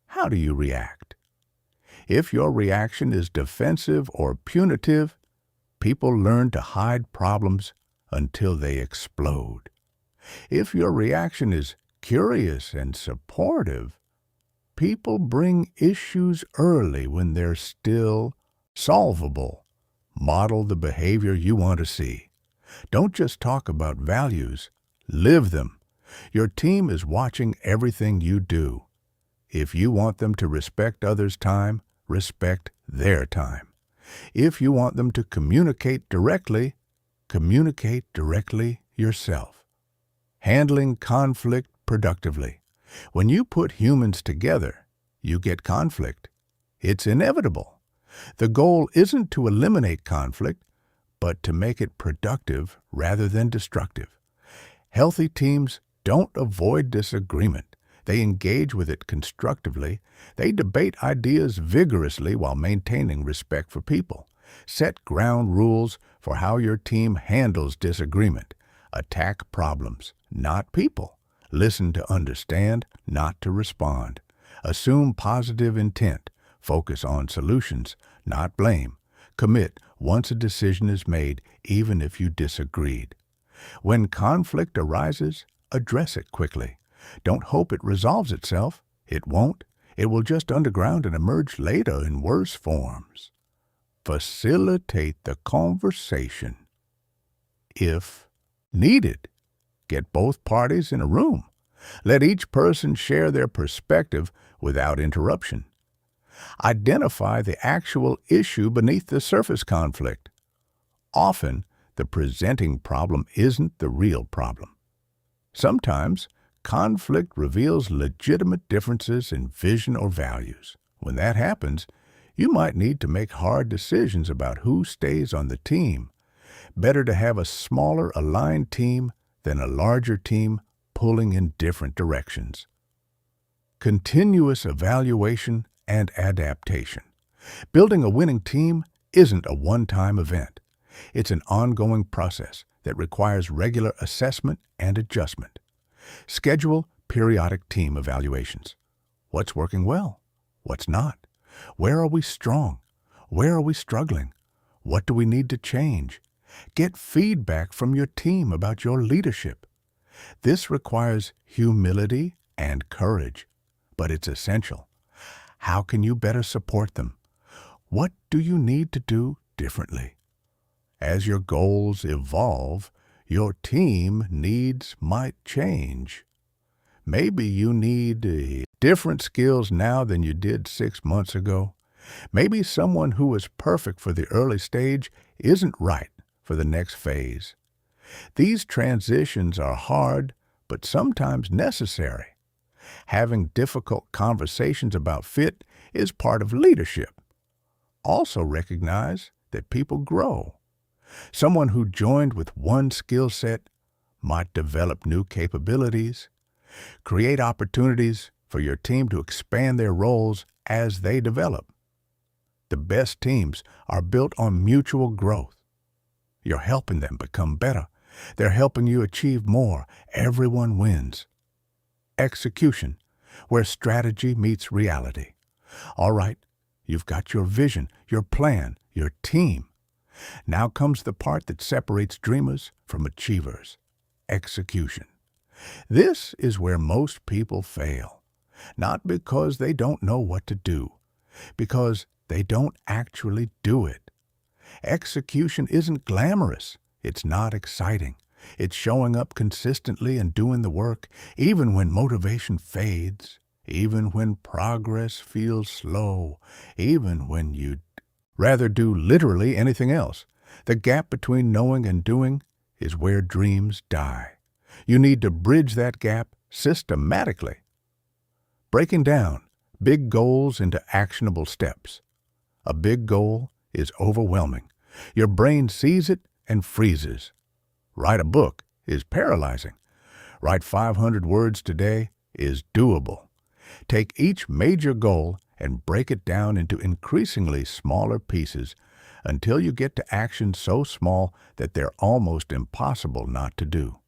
Speaker 1: how do you react? If your reaction is defensive or punitive, people learn to hide problems until they explode. If your reaction is curious and supportive, people bring issues early when they're still solvable. Model the behavior you want to see. Don't just talk about values, live them. Your team is watching everything you do. If you want them to respect others' time, respect their time. If you want them to communicate directly yourself. Handling conflict productively. When you put humans together, you get conflict. It's inevitable. The goal isn't to eliminate conflict, but to make it productive rather than destructive. Healthy teams don't avoid disagreement. They engage with it constructively. They debate ideas vigorously while maintaining respect for people. Set ground rules for how your team handles disagreement. Attack problems, not people. Listen to understand, not to respond. Assume positive intent. Focus on solutions, not blame. Commit once a decision is made, even if you disagreed. When conflict arises, address it quickly. Don't hope it resolves itself. It won't. It will just underground and emerge later in worse forms. Facilitate the conversation. If needed, get both parties in a room. Let each person share their perspective without interruption. Identify the actual issue beneath the surface conflict. Often, the presenting problem isn't the real problem. Sometimes, conflict reveals legitimate differences in vision or values. When that happens, you might need to make hard decisions about who stays on the team. Better to have a smaller, aligned team than a larger team pulling in different directions. Continuous evaluation and adaptation. Building a winning team isn't a one-time event. It's an ongoing process that requires regular assessment and adjustment. Schedule periodic team evaluations. What's working well? What's not? Where are we strong? Where are we struggling? What do we need to change? Get feedback from your team about your leadership. This requires humility and courage, but it's essential. How can you better support them? What do you need to do differently? As your goals evolve, your team needs might change. Maybe you need different skills now than you did 6 months ago. Maybe someone who was perfect for the early stage isn't right for the next phase. These transitions are hard, but sometimes necessary. Having difficult conversations about fit is part of leadership. Also recognize that people grow. Someone who joined with one skill set might develop new capabilities. Create opportunities for your team to expand their roles as they develop. The best teams are built on mutual growth. You're helping them become better. They're helping you achieve more. Everyone wins. Execution, where strategy meets reality. All right, you've got your vision, your plan, your team. Now comes the part that separates dreamers from achievers. Execution. This is where most people fail. Not because they don't know what to do, because they don't actually do it. Execution isn't glamorous. It's not exciting. It's showing up consistently and doing the work, even when motivation fades, even when progress feels slow, even when you'd rather do literally anything else. The gap between knowing and doing is where dreams die. You need to bridge that gap systematically. Breaking down big goals into actionable steps. A big goal is overwhelming. Your brain sees it and freezes. Write a book is paralyzing. Write 500 words today is doable. Take each major goal and break it down into increasingly smaller pieces until you get to actions so small that they're almost impossible not to do.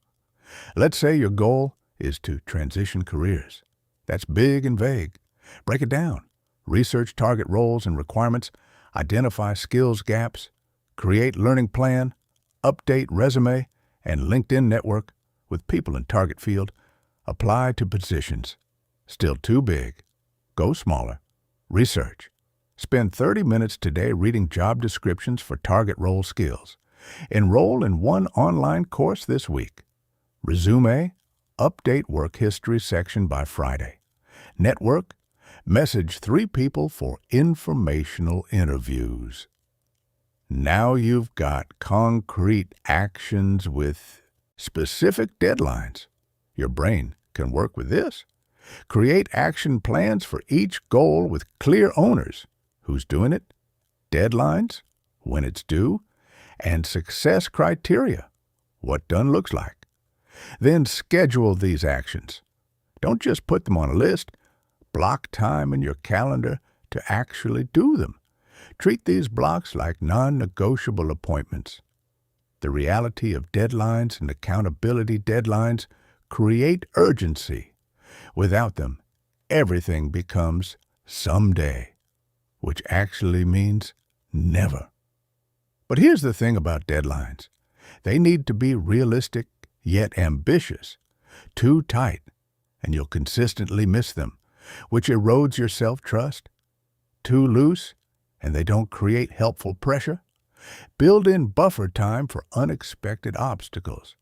Speaker 1: Let's say your goal is to transition careers. That's big and vague. Break it down. Research target roles and requirements. Identify skills gaps. Create learning plan. Update resume and LinkedIn network with people in target field. Apply to positions. Still too big. Go smaller. Research. Spend 30 minutes today reading job descriptions for target role skills. Enroll in one online course this week. Resume, update work history section by Friday. Network, message 3 people for informational interviews. Now you've got concrete actions with specific deadlines. Your brain can work with this. Create action plans for each goal with clear owners. Who's doing it? Deadlines, when it's due, and success criteria, what done looks like. Then schedule these actions. Don't just put them on a list. Block time in your calendar to actually do them. Treat these blocks like non-negotiable appointments. The reality of deadlines and accountability deadlines create urgency. Without them, everything becomes someday, which actually means never. But here's the thing about deadlines. They need to be realistic yet ambitious. Too tight, and you'll consistently miss them, which erodes your self-trust. Too loose, and they don't create helpful pressure. Build in buffer time for unexpected obstacles,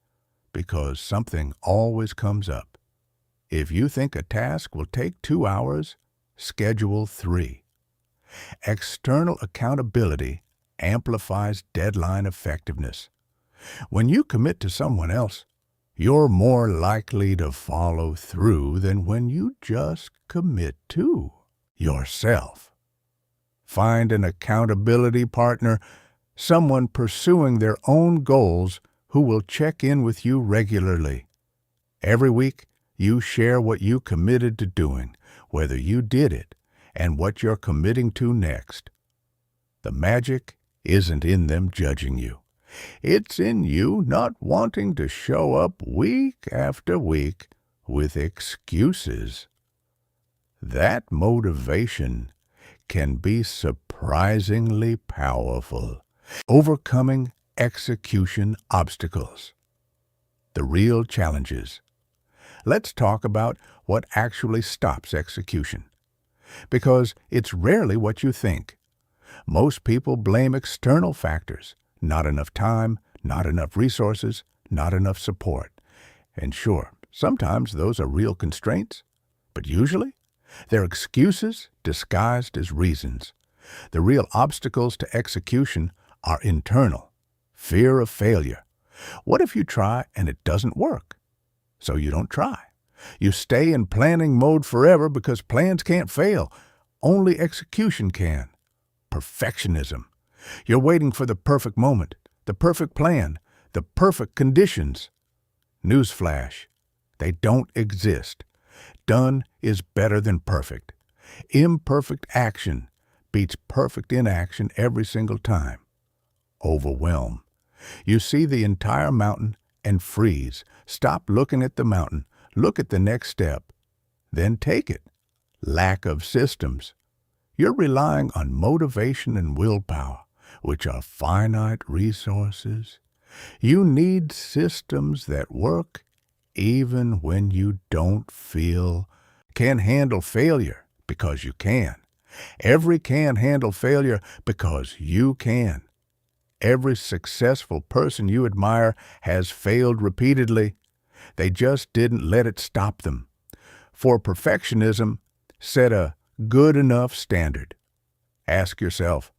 Speaker 1: because something always comes up. If you think a task will take 2 hours, schedule 3. External accountability amplifies deadline effectiveness. When you commit to someone else, you're more likely to follow through than when you just commit to yourself. Find an accountability partner, someone pursuing their own goals who will check in with you regularly. Every week, you share what you committed to doing, whether you did it, and what you're committing to next. The magic isn't in them judging you. It's in you not wanting to show up week after week with excuses. That motivation can be surprisingly powerful, overcoming execution obstacles. The real challenges. Let's talk about what actually stops execution, because it's rarely what you think. Most people blame external factors. Not enough time, not enough resources, not enough support. And sure, sometimes those are real constraints, but usually they're excuses disguised as reasons. The real obstacles to execution are internal. Fear of failure. What if you try and it doesn't work? So you don't try. You stay in planning mode forever because plans can't fail. Only execution can. Perfectionism. You're waiting for the perfect moment, the perfect plan, the perfect conditions. Newsflash, they don't exist. Done is better than perfect. Imperfect action beats perfect inaction every single time. Overwhelm. You see the entire mountain and freeze. Stop looking at the mountain. Look at the next step. Then take it. Lack of systems. You're relying on motivation and willpower, which are finite resources. You need systems that work even when you don't feel. Can handle failure because you can. Every can handle failure because you can. Every successful person you admire has failed repeatedly. They just didn't let it stop them. For perfectionism, set a good enough standard. Ask yourself,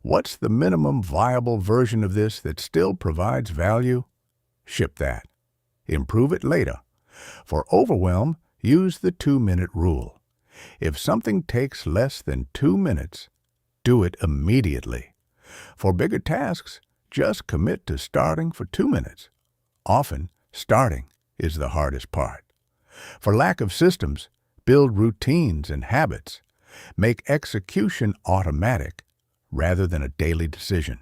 Speaker 1: what's the minimum viable version of this that still provides value? Ship that. Improve it later. For overwhelm, use the 2-minute rule. If something takes less than 2 minutes, do it immediately. For bigger tasks, just commit to starting for 2 minutes. Often, starting is the hardest part. For lack of systems, build routines and habits. Make execution automatic rather than a daily decision.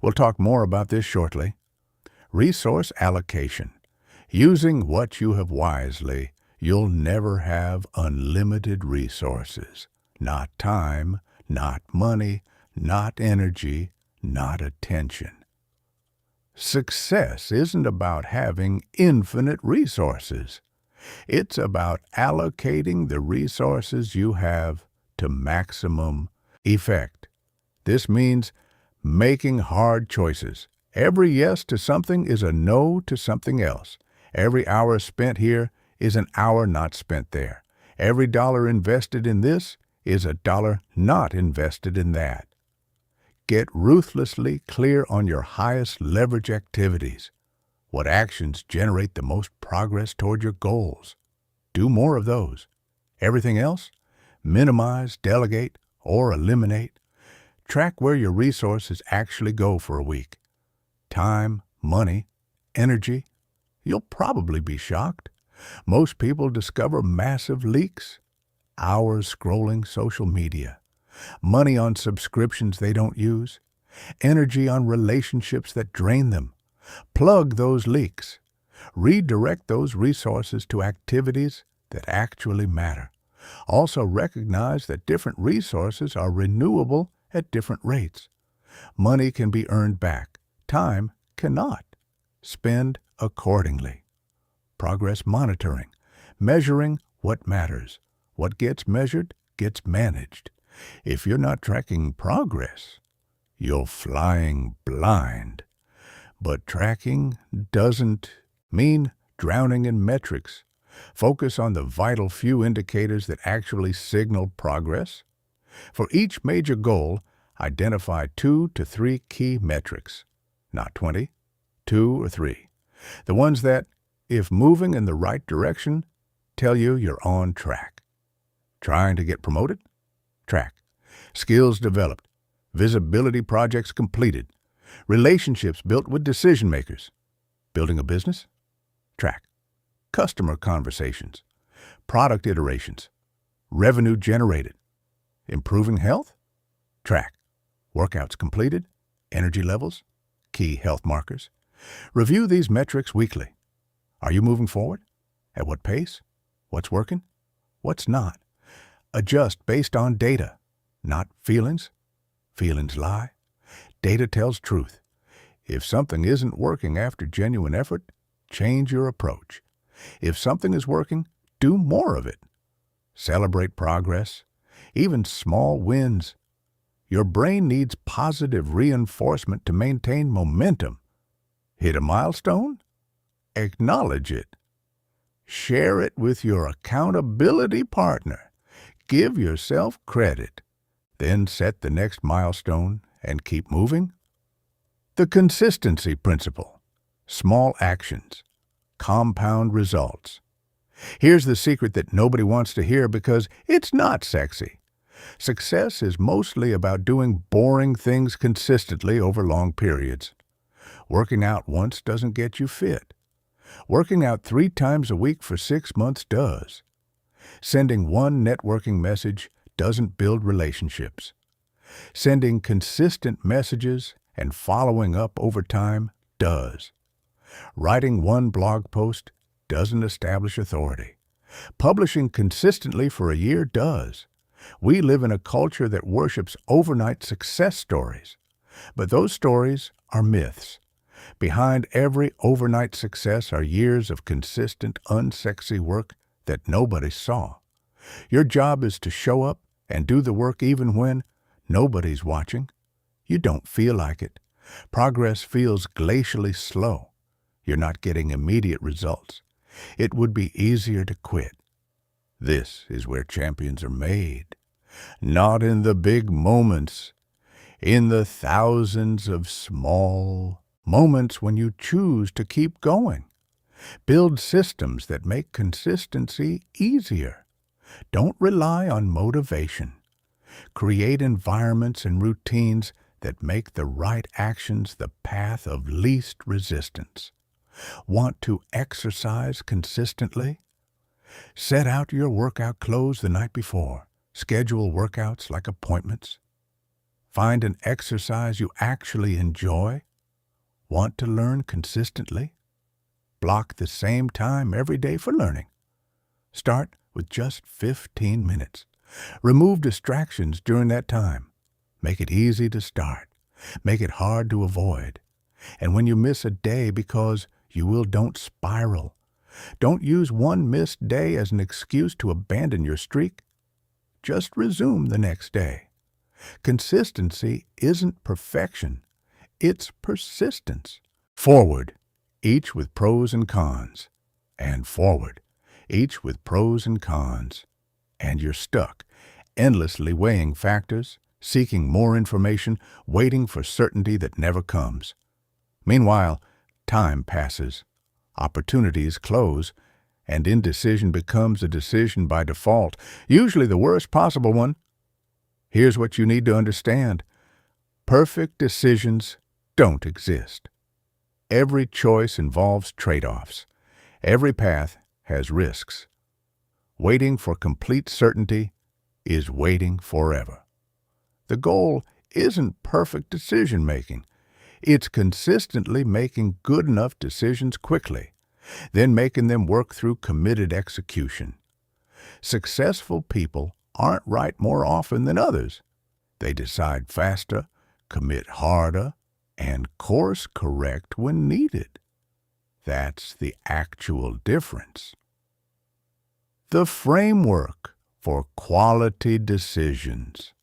Speaker 1: We'll talk more about this shortly. Resource allocation. Using what you have wisely, you'll never have unlimited resources. Not time, not money, not energy, not attention. Success isn't about having infinite resources. It's about allocating the resources you have to maximum effect. This means making hard choices Every yes to something is a no to something else. Every hour spent here is an hour not spent there. Every dollar invested in this is a dollar not invested in that. Get ruthlessly clear on your highest leverage activities. What actions generate the most progress toward your goals? Do more of those. Everything else? Minimize, delegate, or eliminate. Track where your resources actually go for a week. Time, money, energy. You'll probably be shocked. Most people discover massive leaks. Hours scrolling social media. Money on subscriptions they don't use. Energy on relationships that drain them. Plug those leaks. Redirect those resources to activities that actually matter. Also recognize that different resources are renewable at different rates. Money can be earned back. Time cannot. Spend accordingly. Progress monitoring. Measuring what matters. What gets measured gets managed. If you're not tracking progress, you're flying blind. But tracking doesn't mean drowning in metrics. Focus on the vital few indicators that actually signal progress. For each major goal, identify 2 to 3 key metrics. Not 20, 2 or 3. The ones that, if moving in the right direction, tell you you're on track. Trying to get promoted? Track. Skills developed. Visibility projects completed. Relationships built with decision makers. Building a business? Track. Customer conversations. Product iterations. Revenue generated. Improving health? Track. Workouts completed. Energy levels. Key health markers. Review these metrics weekly. Are you moving forward? At what pace? What's working? What's not? Adjust based on data, not feelings. Feelings lie. Data tells truth. If something isn't working after genuine effort, change your approach. If something is working, do more of it. Celebrate progress, even small wins. Your brain needs positive reinforcement to maintain momentum. Hit a milestone? Acknowledge it. Share it with your accountability partner. Give yourself credit. Then set the next milestone and keep moving. The consistency principle. Small actions. Compound results. Here's the secret that nobody wants to hear because it's not sexy. Success is mostly about doing boring things consistently over long periods. Working out once doesn't get you fit. Working out 3 times a week for 6 months does. Sending one networking message doesn't build relationships. Sending consistent messages and following up over time does. Writing one blog post doesn't establish authority. Publishing consistently for a year does. We live in a culture that worships overnight success stories. But those stories are myths. Behind every overnight success are years of consistent, unsexy work that nobody saw. Your job is to show up and do the work even when nobody's watching. You don't feel like it. Progress feels glacially slow. You're not getting immediate results. It would be easier to quit. This is where champions are made. Not in the big moments, in the thousands of small moments when you choose to keep going. Build systems that make consistency easier. Don't rely on motivation. Create environments and routines that make the right actions the path of least resistance. Want to exercise consistently? Set out your workout clothes the night before. Schedule workouts like appointments. Find an exercise you actually enjoy. Want to learn consistently? Block the same time every day for learning. Start with just 15 minutes. Remove distractions during that time. Make it easy to start. Make it hard to avoid. And when you miss a day because you will, don't spiral. Don't use one missed day as an excuse to abandon your streak. Just resume the next day. Consistency isn't perfection. It's persistence. Forward, each with pros and cons. And forward, each with pros and cons. And you're stuck, endlessly weighing factors, seeking more information, waiting for certainty that never comes. Meanwhile, time passes, opportunities close, and indecision becomes a decision by default, usually the worst possible one. Here's what you need to understand. Perfect decisions don't exist. Every choice involves trade-offs. Every path has risks. Waiting for complete certainty is waiting forever. The goal isn't perfect decision-making. It's consistently making good enough decisions quickly, then making them work through committed execution. Successful people aren't right more often than others. They decide faster, commit harder, and course correct when needed. That's the actual difference. The framework for quality decisions.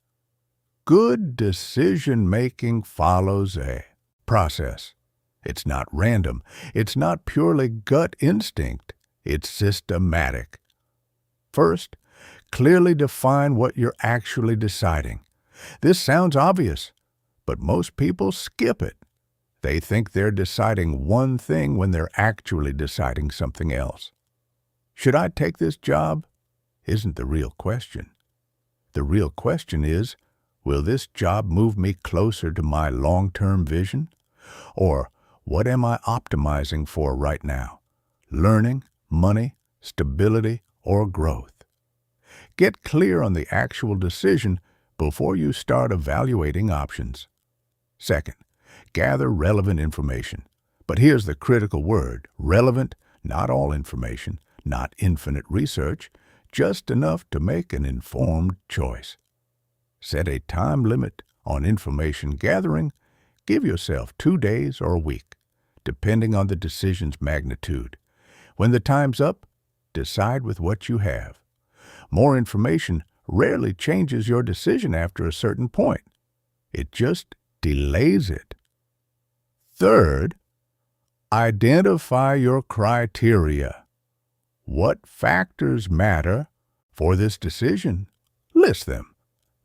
Speaker 1: Good decision-making follows a process. It's not random. It's not purely gut instinct. It's systematic. First, clearly define what you're actually deciding. This sounds obvious, but most people skip it. They think they're deciding one thing when they're actually deciding something else. Should I take this job? Isn't the real question. The real question is, will this job move me closer to my long-term vision? Or what am I optimizing for right now? Learning, money, stability, or growth? Get clear on the actual decision before you start evaluating options. Second, gather relevant information. But here's the critical word, relevant, not all information, not infinite research, just enough to make an informed choice. Set a time limit on information gathering. Give yourself 2 days or a week, depending on the decision's magnitude. When the time's up, decide with what you have. More information rarely changes your decision after a certain point. It just delays it. Third, identify your criteria. What factors matter for this decision? List them,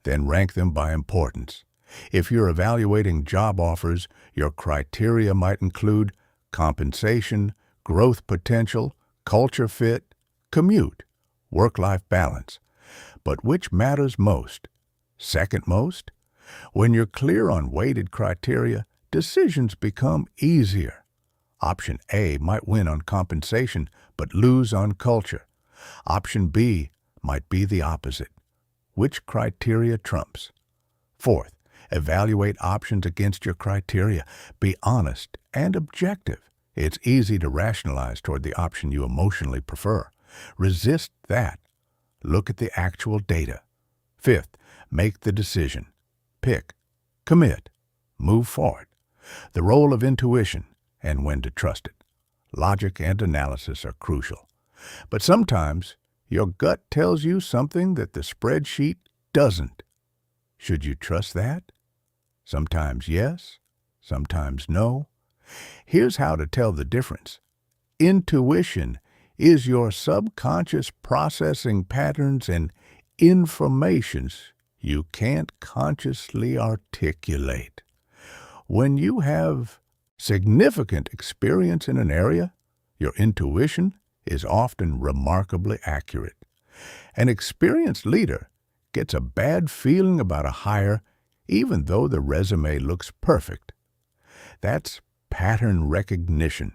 Speaker 1: then rank them by importance. If you're evaluating job offers, your criteria might include compensation, growth potential, culture fit, commute, work-life balance. But which matters most? Second most? When you're clear on weighted criteria, decisions become easier. Option A might win on compensation, but lose on culture. Option B might be the opposite. Which criteria trumps? Fourth, evaluate options against your criteria. Be honest and objective. It's easy to rationalize toward the option you emotionally prefer. Resist that. Look at the actual data. Fifth, make the decision. Pick, commit, move forward. The role of intuition and when to trust it. Logic and analysis are crucial. But sometimes your gut tells you something that the spreadsheet doesn't. Should you trust that? Sometimes yes, sometimes no. Here's how to tell the difference. Intuition is your subconscious processing patterns and informations you can't consciously articulate. When you have significant experience in an area, your intuition is often remarkably accurate. An experienced leader gets a bad feeling about a hire even though the resume looks perfect. That's pattern recognition.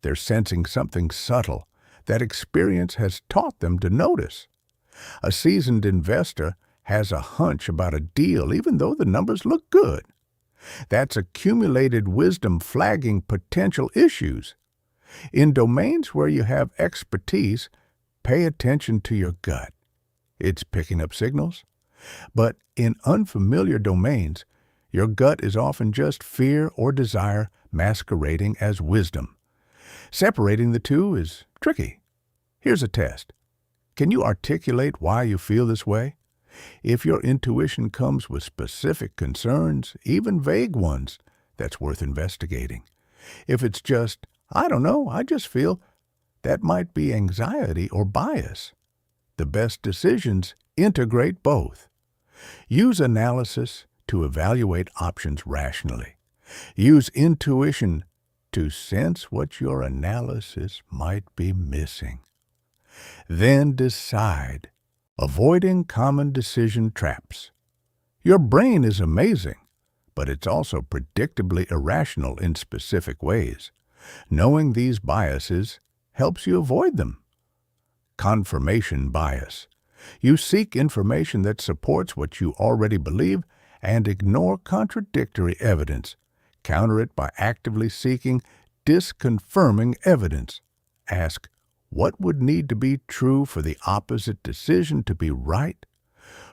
Speaker 1: They're sensing something subtle that experience has taught them to notice. A seasoned investor has a hunch about a deal even though the numbers look good. That's accumulated wisdom flagging potential issues. In domains where you have expertise, pay attention to your gut. It's picking up signals. But in unfamiliar domains, your gut is often just fear or desire masquerading as wisdom. Separating the two is tricky. Here's a test. Can you articulate why you feel this way? If your intuition comes with specific concerns, even vague ones, that's worth investigating. If it's just, I don't know, I just feel, that might be anxiety or bias. The best decisions integrate both. Use analysis to evaluate options rationally. Use intuition to sense what your analysis might be missing. Then decide, avoiding common decision traps. Your brain is amazing, but it's also predictably irrational in specific ways. Knowing these biases helps you avoid them. Confirmation bias. You seek information that supports what you already believe and ignore contradictory evidence. Counter it by actively seeking disconfirming evidence. Ask, what would need to be true for the opposite decision to be right?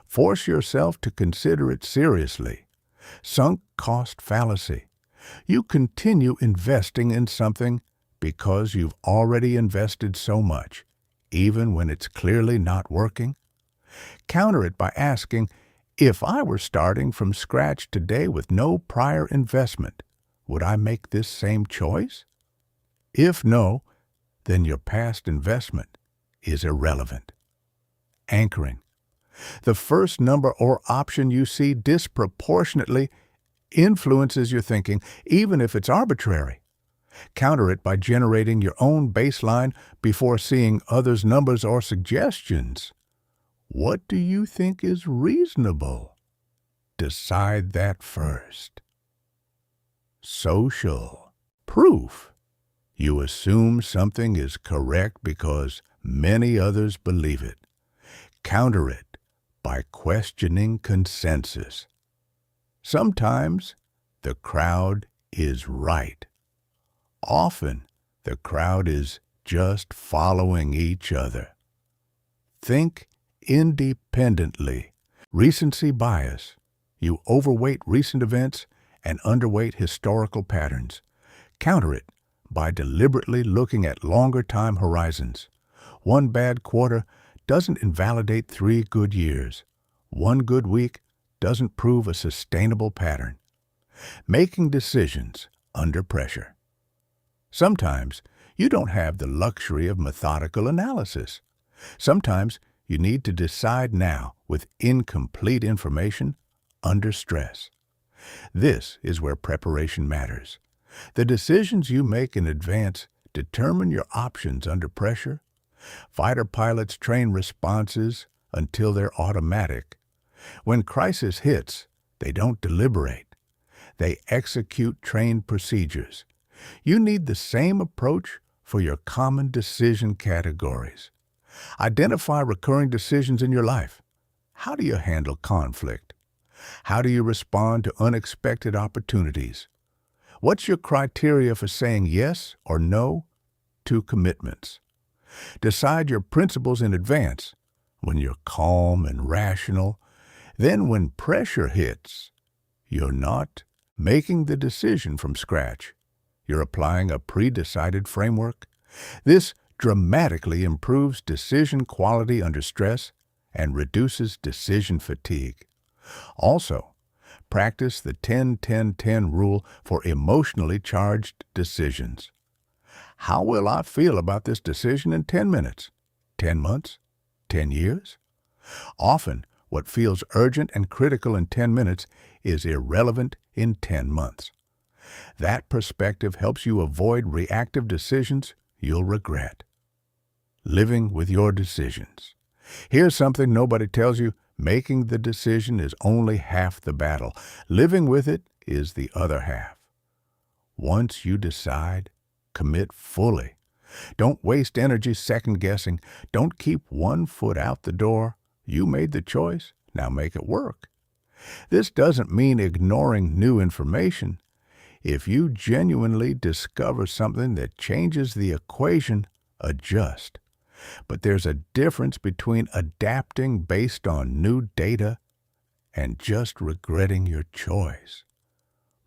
Speaker 1: Force yourself to consider it seriously. Sunk cost fallacy. You continue investing in something because you've already invested so much, even when it's clearly not working. Counter it by asking, if I were starting from scratch today with no prior investment, would I make this same choice? If no, then your past investment is irrelevant. Anchoring. The first number or option you see disproportionately influences your thinking, even if it's arbitrary. Counter it by generating your own baseline before seeing others' numbers or suggestions. What do you think is reasonable? Decide that first. Social proof. You assume something is correct because many others believe it. Counter it by questioning consensus. Sometimes the crowd is right. Often the crowd is just following each other. Think independently. Recency bias. You overweight recent events and underweight historical patterns. Counter it by deliberately looking at longer time horizons. One bad quarter doesn't invalidate 3 good years. One good week doesn't prove a sustainable pattern. Making decisions under pressure. Sometimes you don't have the luxury of methodical analysis. Sometimes you need to decide now with incomplete information under stress. This is where preparation matters. The decisions you make in advance determine your options under pressure. Fighter pilots train responses until they're automatic. When crisis hits, they don't deliberate. They execute trained procedures. You need the same approach for your common decision categories. Identify recurring decisions in your life. How do you handle conflict? How do you respond to unexpected opportunities? What's your criteria for saying yes or no to commitments? Decide your principles in advance when you're calm and rational. Then when pressure hits, you're not making the decision from scratch. You're applying a pre-decided framework. This dramatically improves decision quality under stress and reduces decision fatigue. Also, practice the 10-10-10 rule for emotionally charged decisions. How will I feel about this decision in 10 minutes? 10 months? 10 years? Often, what feels urgent and critical in 10 minutes is irrelevant in 10 months. That perspective helps you avoid reactive decisions you'll regret. Living with your decisions. Here's something nobody tells you. Making the decision is only half the battle. Living with it is the other half. Once you decide, commit fully. Don't waste energy second-guessing. Don't keep one foot out the door. You made the choice. Now make it work. This doesn't mean ignoring new information. If you genuinely discover something that changes the equation, adjust. But there's a difference between adapting based on new data and just regretting your choice.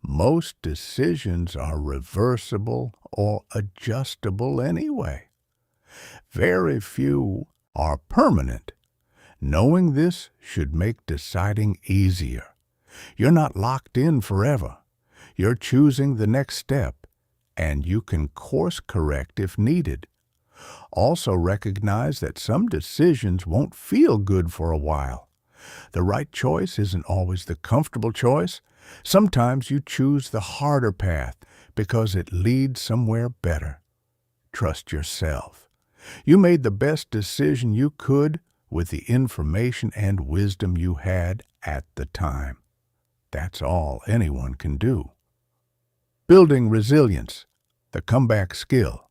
Speaker 1: Most decisions are reversible or adjustable anyway. Very few are permanent. Knowing this should make deciding easier. You're not locked in forever. You're choosing the next step, and you can course correct if needed. Also recognize that some decisions won't feel good for a while. The right choice isn't always the comfortable choice. Sometimes you choose the harder path because it leads somewhere better. Trust yourself. You made the best decision you could with the information and wisdom you had at the time. That's all anyone can do. Building resilience, the comeback skill.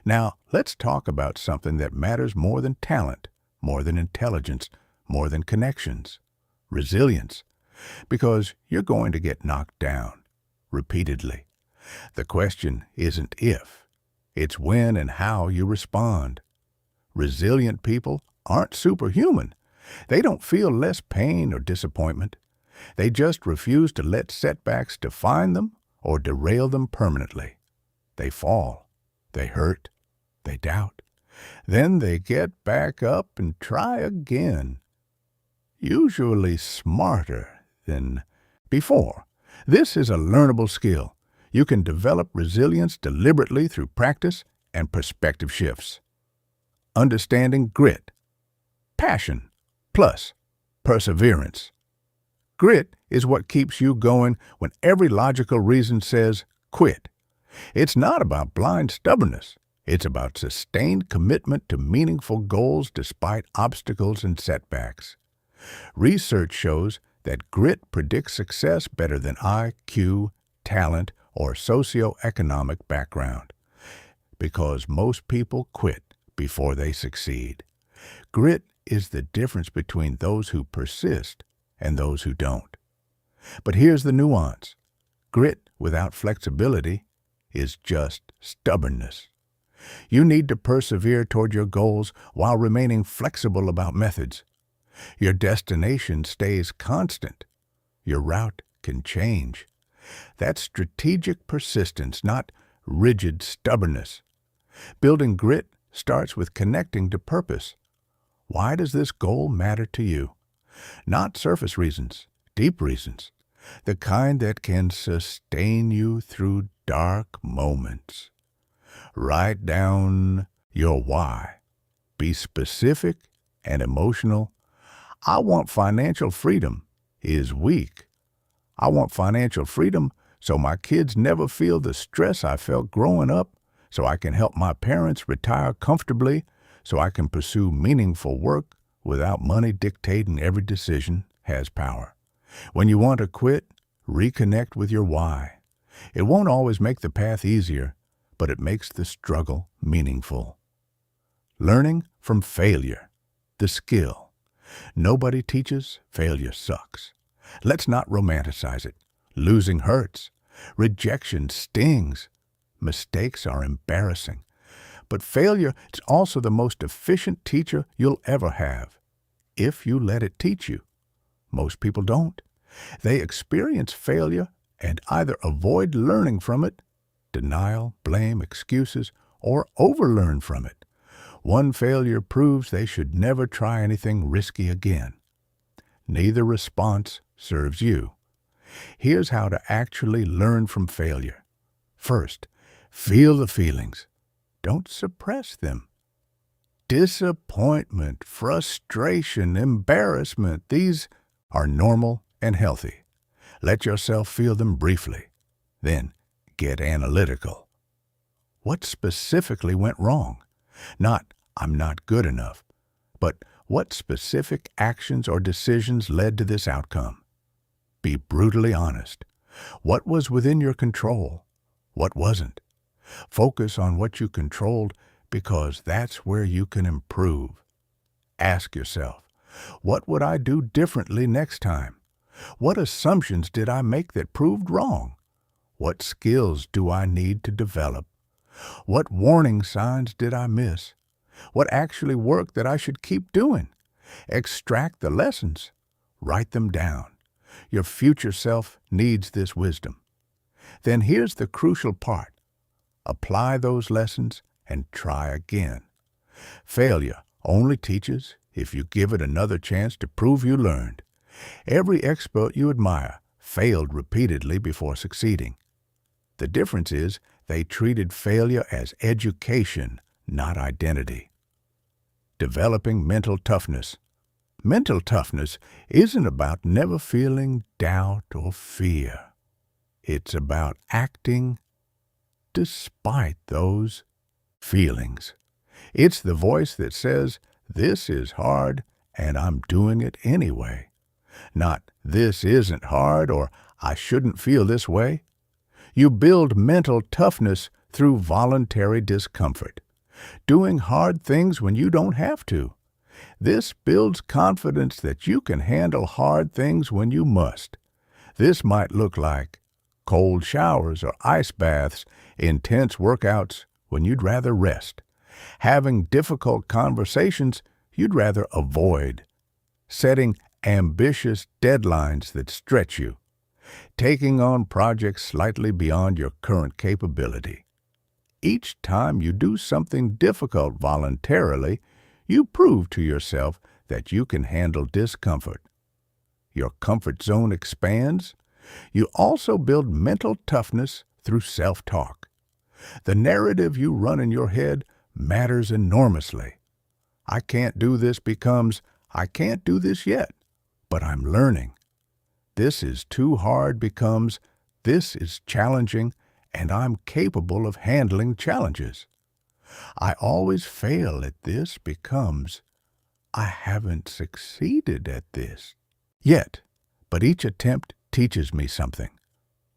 Speaker 1: Now, let's talk about something that matters more than talent, more than intelligence, more than connections. Resilience. Because you're going to get knocked down, repeatedly. The question isn't if, it's when and how you respond. Resilient people aren't superhuman. They don't feel less pain or disappointment. They just refuse to let setbacks define them or derail them permanently. They fall. They hurt. They doubt. Then they get back up and try again. Usually smarter than before. This is a learnable skill. You can develop resilience deliberately through practice and perspective shifts. Understanding grit, passion, plus perseverance. Grit is what keeps you going when every logical reason says quit. It's not about blind stubbornness. It's about sustained commitment to meaningful goals despite obstacles and setbacks. Research shows that grit predicts success better than IQ, talent, or socioeconomic background, because most people quit before they succeed. Grit is the difference between those who persist and those who don't. But here's the nuance. Grit without flexibility is just stubbornness. You need to persevere toward your goals while remaining flexible about methods. Your destination stays constant. Your route can change. That's strategic persistence, not rigid stubbornness. Building grit starts with connecting to purpose. Why does this goal matter to you? Not surface reasons, deep reasons, the kind that can sustain you through dark moments. Write down your why. Be specific and emotional. I want financial freedom is weak. I want financial freedom so my kids never feel the stress I felt growing up, so I can help my parents retire comfortably, so I can pursue meaningful work without money dictating every decision has power. When you want to quit, reconnect with your why. It won't always make the path easier, but it makes the struggle meaningful. Learning from failure, the skill. Nobody teaches failure sucks. Let's not romanticize it. Losing hurts. Rejection stings. Mistakes are embarrassing. But failure is also the most efficient teacher you'll ever have, if you let it teach you. Most people don't. They experience failure and either avoid learning from it, denial, blame, excuses, or overlearn from it. One failure proves they should never try anything risky again. Neither response serves you. Here's how to actually learn from failure. First, feel the feelings. Don't suppress them. Disappointment, frustration, embarrassment, these are normal and healthy. Let yourself feel them briefly. Then get analytical. What specifically went wrong? Not, I'm not good enough, but what specific actions or decisions led to this outcome? Be brutally honest. What was within your control? What wasn't? Focus on what you controlled because that's where you can improve. Ask yourself, what would I do differently next time? What assumptions did I make that proved wrong? What skills do I need to develop? What warning signs did I miss? What actually worked that I should keep doing? Extract the lessons. Write them down. Your future self needs this wisdom. Then here's the crucial part. Apply those lessons and try again. Failure only teaches if you give it another chance to prove you learned. Every expert you admire failed repeatedly before succeeding. The difference is they treated failure as education, not identity. Developing mental toughness. Mental toughness isn't about never feeling doubt or fear. It's about acting despite those feelings. It's the voice that says, "This is hard and I'm doing it anyway." Not, "This isn't hard," or "I shouldn't feel this way." You build mental toughness through voluntary discomfort, doing hard things when you don't have to. This builds confidence that you can handle hard things when you must. This might look like cold showers or ice baths, intense workouts when you'd rather rest, having difficult conversations you'd rather avoid, setting ambitious deadlines that stretch you, taking on projects slightly beyond your current capability. Each time you do something difficult voluntarily, you prove to yourself that you can handle discomfort. Your comfort zone expands. You also build mental toughness through self-talk. The narrative you run in your head matters enormously. "I can't do this" becomes, "I can't do this yet, but I'm learning." "This is too hard" becomes, "This is challenging and I'm capable of handling challenges." "I always fail at this" becomes, "I haven't succeeded at this yet, but each attempt teaches me something."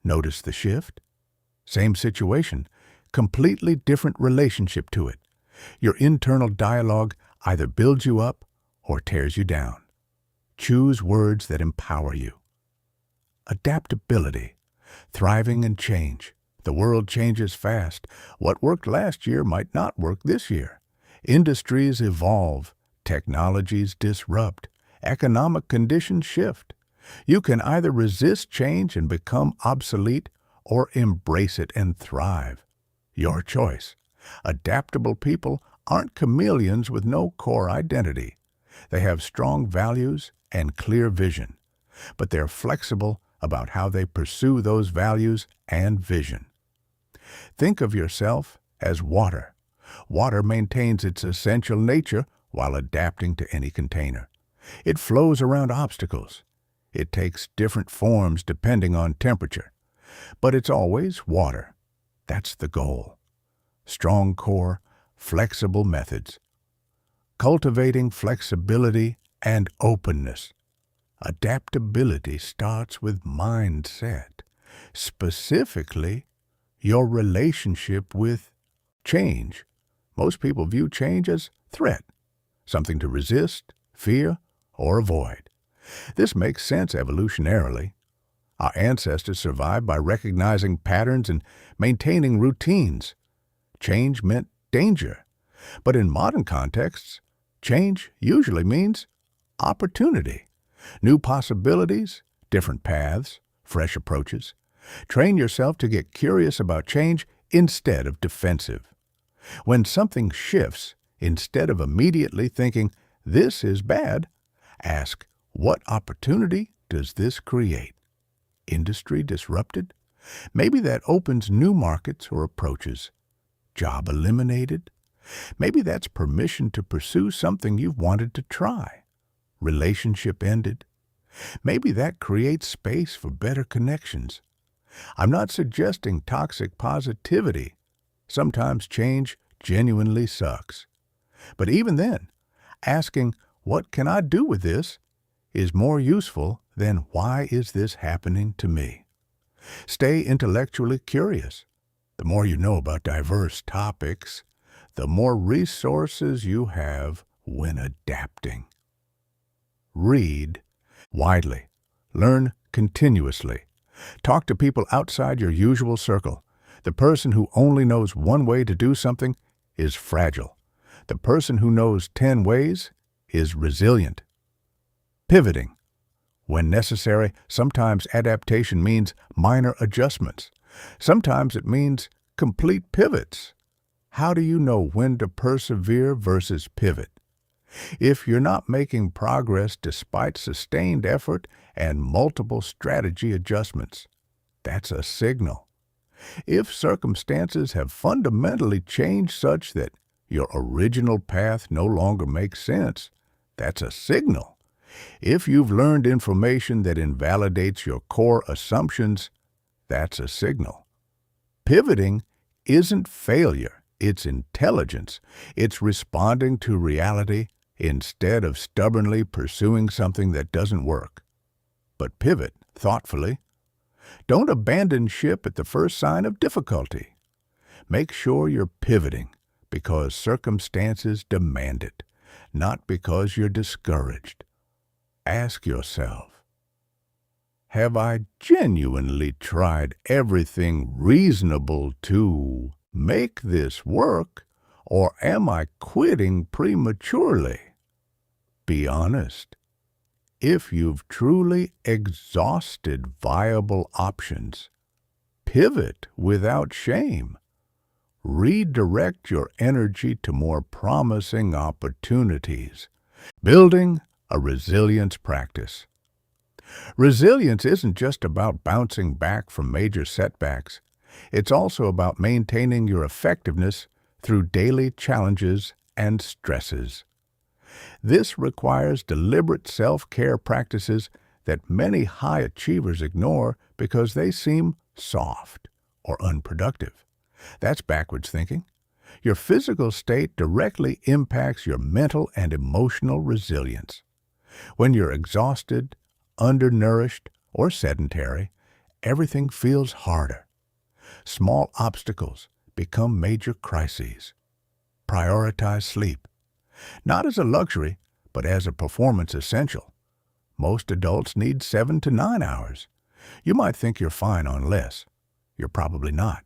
Speaker 1: Notice the shift? Same situation, completely different relationship to it. Your internal dialogue either builds you up or tears you down. Choose words that empower you. Adaptability, thriving in change. The world changes fast. What worked last year might not work this year. Industries evolve. Technologies disrupt. Economic conditions shift. You can either resist change and become obsolete or embrace it and thrive. Your choice. Adaptable people aren't chameleons with no core identity. They have strong values and clear vision, but they're flexible about how they pursue those values and vision. Think of yourself as water. Water maintains its essential nature while adapting to any container. It flows around obstacles. It takes different forms depending on temperature, but it's always water. That's the goal. Strong core, flexible methods. Cultivating flexibility and openness. Adaptability starts with mindset, specifically your relationship with change. Most people view change as threat, something to resist, fear, or avoid. This makes sense evolutionarily. Our ancestors survived by recognizing patterns and maintaining routines. Change meant danger. But in modern contexts, change usually means opportunity. New possibilities, different paths, fresh approaches. Train yourself to get curious about change instead of defensive. When something shifts, instead of immediately thinking, "This is bad," ask, "What opportunity does this create?" Industry disrupted? Maybe that opens new markets or approaches. Job eliminated? Maybe that's permission to pursue something you've wanted to try. Relationship ended? Maybe that creates space for better connections. I'm not suggesting toxic positivity. Sometimes change genuinely sucks. But even then, asking, "What can I do with this?" is more useful than "Why is this happening to me?" Stay intellectually curious. The more you know about diverse topics, the more resources you have when adapting. Read widely. Learn continuously. Talk to people outside your usual circle. The person who only knows one way to do something is fragile. The person who knows 10 ways is resilient. Pivoting. When necessary, sometimes adaptation means minor adjustments. Sometimes it means complete pivots. How do you know when to persevere versus pivot? If you're not making progress despite sustained effort and multiple strategy adjustments. That's a signal. If circumstances have fundamentally changed such that your original path no longer makes sense, that's a signal. If you've learned information that invalidates your core assumptions, that's a signal. Pivoting isn't failure, it's intelligence. It's responding to reality instead of stubbornly pursuing something that doesn't work. But pivot thoughtfully. Don't abandon ship at the first sign of difficulty. Make sure you're pivoting because circumstances demand it, not because you're discouraged. Ask yourself, have I genuinely tried everything reasonable to make this work, or am I quitting prematurely? Be honest. If you've truly exhausted viable options, pivot without shame. Redirect your energy to more promising opportunities. Building a resilience practice. Resilience isn't just about bouncing back from major setbacks. It's also about maintaining your effectiveness through daily challenges and stresses. This requires deliberate self-care practices that many high achievers ignore because they seem soft or unproductive. That's backwards thinking. Your physical state directly impacts your mental and emotional resilience. When you're exhausted, undernourished, or sedentary, everything feels harder. Small obstacles become major crises. Prioritize sleep. Not as a luxury, but as a performance essential. Most adults need 7 to 9 hours. You might think you're fine on less. You're probably not.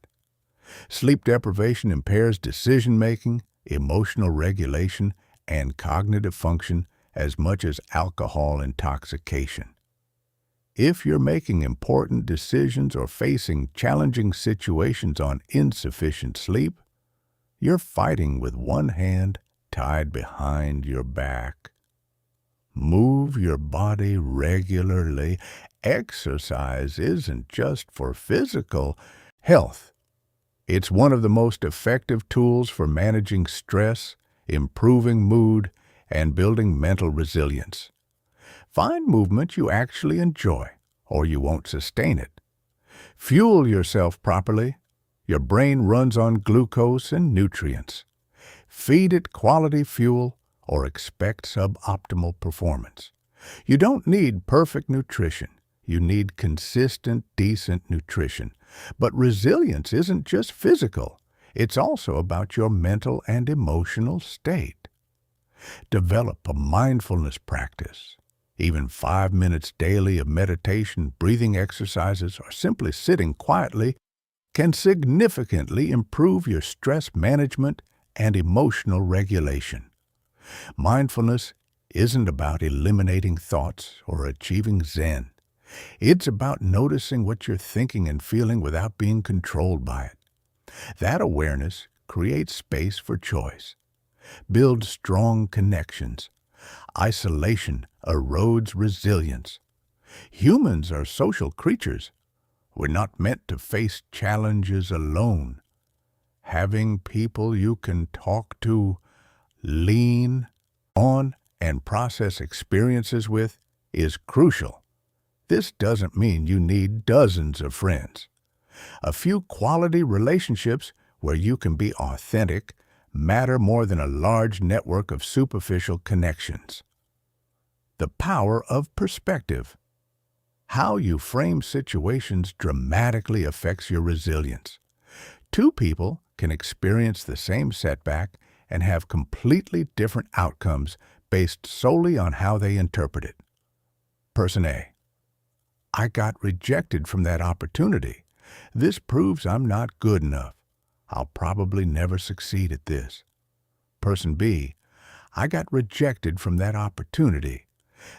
Speaker 1: Sleep deprivation impairs decision-making, emotional regulation, and cognitive function as much as alcohol intoxication. If you're making important decisions or facing challenging situations on insufficient sleep, you're fighting with one hand tied behind your back. Move your body regularly. Exercise isn't just for physical health. It's one of the most effective tools for managing stress, improving mood, and building mental resilience. Find movement you actually enjoy, or you won't sustain it. Fuel yourself properly. Your brain runs on glucose and nutrients. Feed it quality fuel or expect suboptimal performance. You don't need perfect nutrition. You need consistent, decent nutrition. But resilience isn't just physical. It's also about your mental and emotional state. Develop a mindfulness practice. Even 5 minutes daily of meditation, breathing exercises, or simply sitting quietly can significantly improve your stress management and emotional regulation. Mindfulness isn't about eliminating thoughts or achieving Zen. It's about noticing what you're thinking and feeling without being controlled by it. That awareness creates space for choice. Builds strong connections. Isolation erodes resilience. Humans are social creatures. We're not meant to face challenges alone. Having people you can talk to, lean on, and process experiences with is crucial. This doesn't mean you need dozens of friends. A few quality relationships where you can be authentic matter more than a large network of superficial connections. The power of perspective. How you frame situations dramatically affects your resilience. Two people can experience the same setback and have completely different outcomes based solely on how they interpret it. Person A: I got rejected from that opportunity. This proves I'm not good enough. I'll probably never succeed at this. Person B: I got rejected from that opportunity.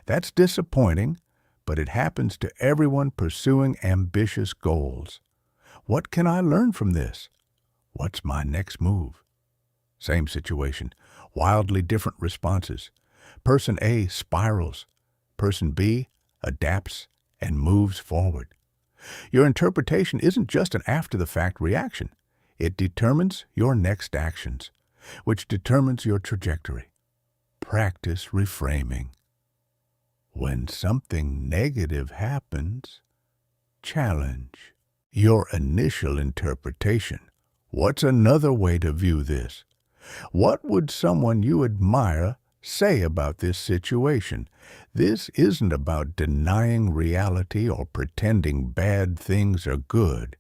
Speaker 1: That's disappointing, but it happens to everyone pursuing ambitious goals. What can I learn from this? What's my next move? Same situation, wildly different responses. Person A spirals. Person B adapts, and moves forward. Your interpretation isn't just an after-the-fact reaction. It determines your next actions, which determines your trajectory. Practice reframing. When something negative happens, challenge your initial interpretation. What's another way to view this? What would someone you admire say about this situation? This isn't about denying reality or pretending bad things are good.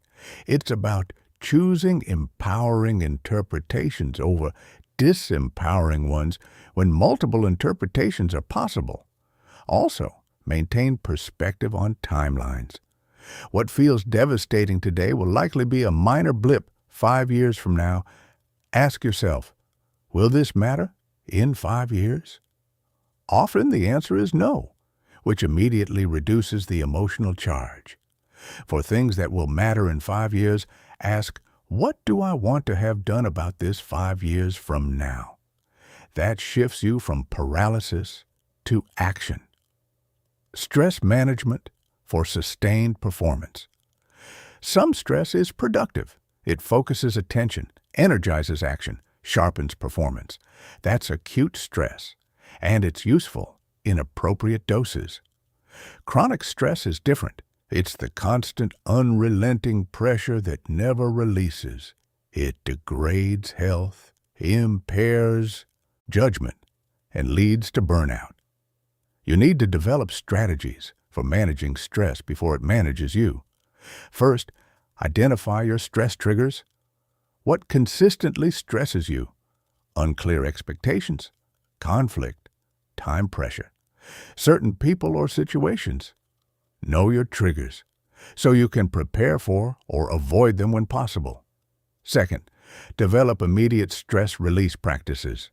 Speaker 1: It's about choosing empowering interpretations over disempowering ones when multiple interpretations are possible. Also, maintain perspective on timelines. What feels devastating today will likely be a minor blip 5 years from now. Ask yourself, will this matter in 5 years? Often the answer is no, which immediately reduces the emotional charge. For things that will matter in 5 years, ask, what do I want to have done about this 5 years from now? That shifts you from paralysis to action. Stress management for sustained performance. Some stress is productive. It focuses attention, energizes action, sharpens performance. That's acute stress, and it's useful in appropriate doses. Chronic stress is different. It's the constant, unrelenting pressure that never releases. It degrades health, impairs judgment, and leads to burnout. You need to develop strategies for managing stress before it manages you. First, identify your stress triggers. What consistently stresses you? Unclear expectations, conflict, time pressure, certain people or situations. Know your triggers so you can prepare for or avoid them when possible. Second, develop immediate stress release practices.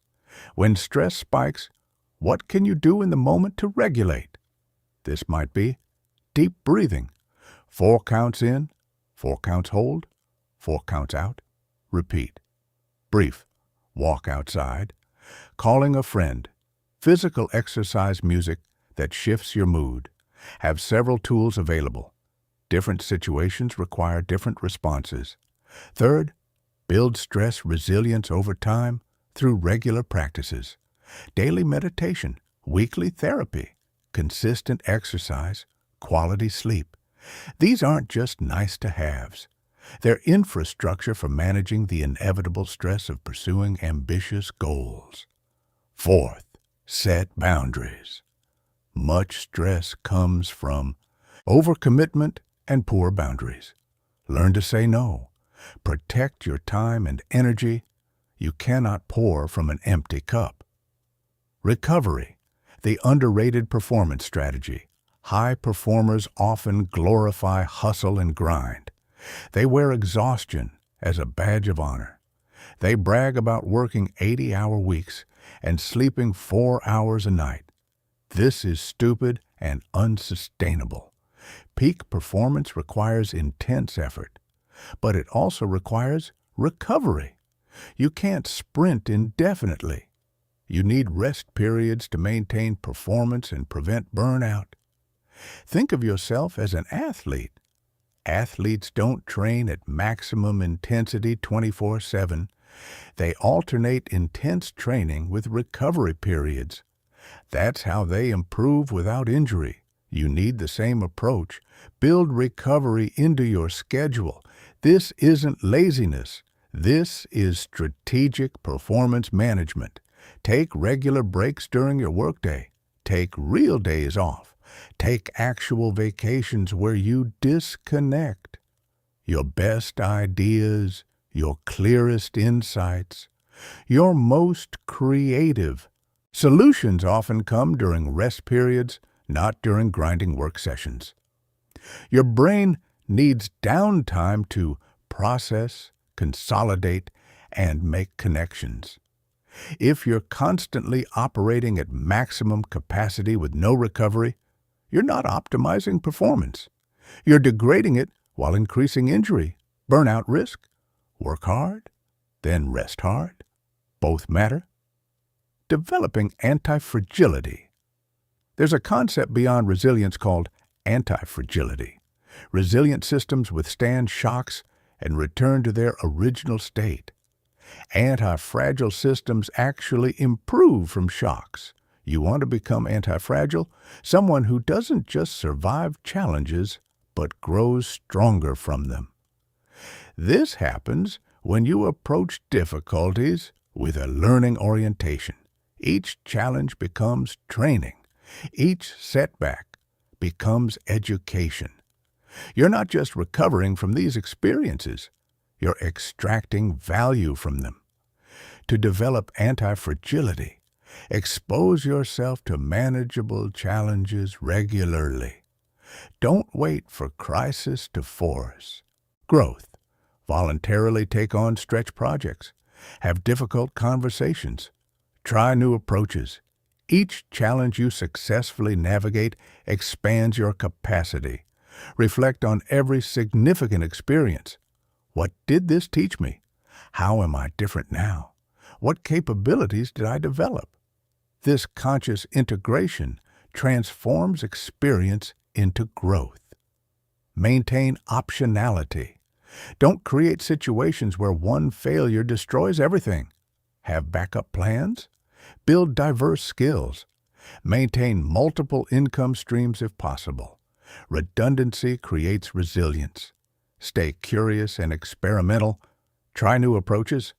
Speaker 1: When stress spikes, what can you do in the moment to regulate? This might be deep breathing, 4 counts in, 4 counts hold, 4 counts out, repeat. Brief, walk outside, calling a friend, physical exercise music that shifts your mood. Have several tools available. Different situations require different responses. Third, build stress resilience over time through regular practices. Daily meditation, weekly therapy, consistent exercise, quality sleep. These aren't just nice-to-haves. They're infrastructure for managing the inevitable stress of pursuing ambitious goals. Fourth, set boundaries. Much stress comes from overcommitment and poor boundaries. Learn to say no. Protect your time and energy. You cannot pour from an empty cup. Recovery, the underrated performance strategy. High performers often glorify hustle and grind. They wear exhaustion as a badge of honor. They brag about working 80-hour weeks and sleeping 4 hours a night. This is stupid and unsustainable. Peak performance requires intense effort, but it also requires recovery. You can't sprint indefinitely. You need rest periods to maintain performance and prevent burnout. Think of yourself as an athlete. Athletes don't train at maximum intensity 24/7. They alternate intense training with recovery periods. That's how they improve without injury. You need the same approach. Build recovery into your schedule. This isn't laziness. This is strategic performance management. Take regular breaks during your workday. Take real days off. Take actual vacations where you disconnect. Your best ideas, your clearest insights, your most creative solutions often come during rest periods, not during grinding work sessions. Your brain needs downtime to process, consolidate, and make connections. If you're constantly operating at maximum capacity with no recovery, you're not optimizing performance. You're degrading it while increasing injury, burnout risk. Work hard, then rest hard. Both matter. Developing anti-fragility. There's a concept beyond resilience called anti-fragility. Resilient systems withstand shocks and return to their original state. Anti-fragile systems actually improve from shocks. You want to become anti-fragile? Someone who doesn't just survive challenges, but grows stronger from them. This happens when you approach difficulties with a learning orientation. Each challenge becomes training. Each setback becomes education. You're not just recovering from these experiences, you're extracting value from them. To develop anti-fragility, expose yourself to manageable challenges regularly. Don't wait for crisis to force growth. Voluntarily take on stretch projects. Have difficult conversations. Try new approaches. Each challenge you successfully navigate expands your capacity. Reflect on every significant experience. What did this teach me? How am I different now? What capabilities did I develop? This conscious integration transforms experience into growth. Maintain optionality. Don't create situations where one failure destroys everything. Have backup plans. Build diverse skills. Maintain multiple income streams if possible. Redundancy creates resilience. Stay curious and experimental. Try new approaches.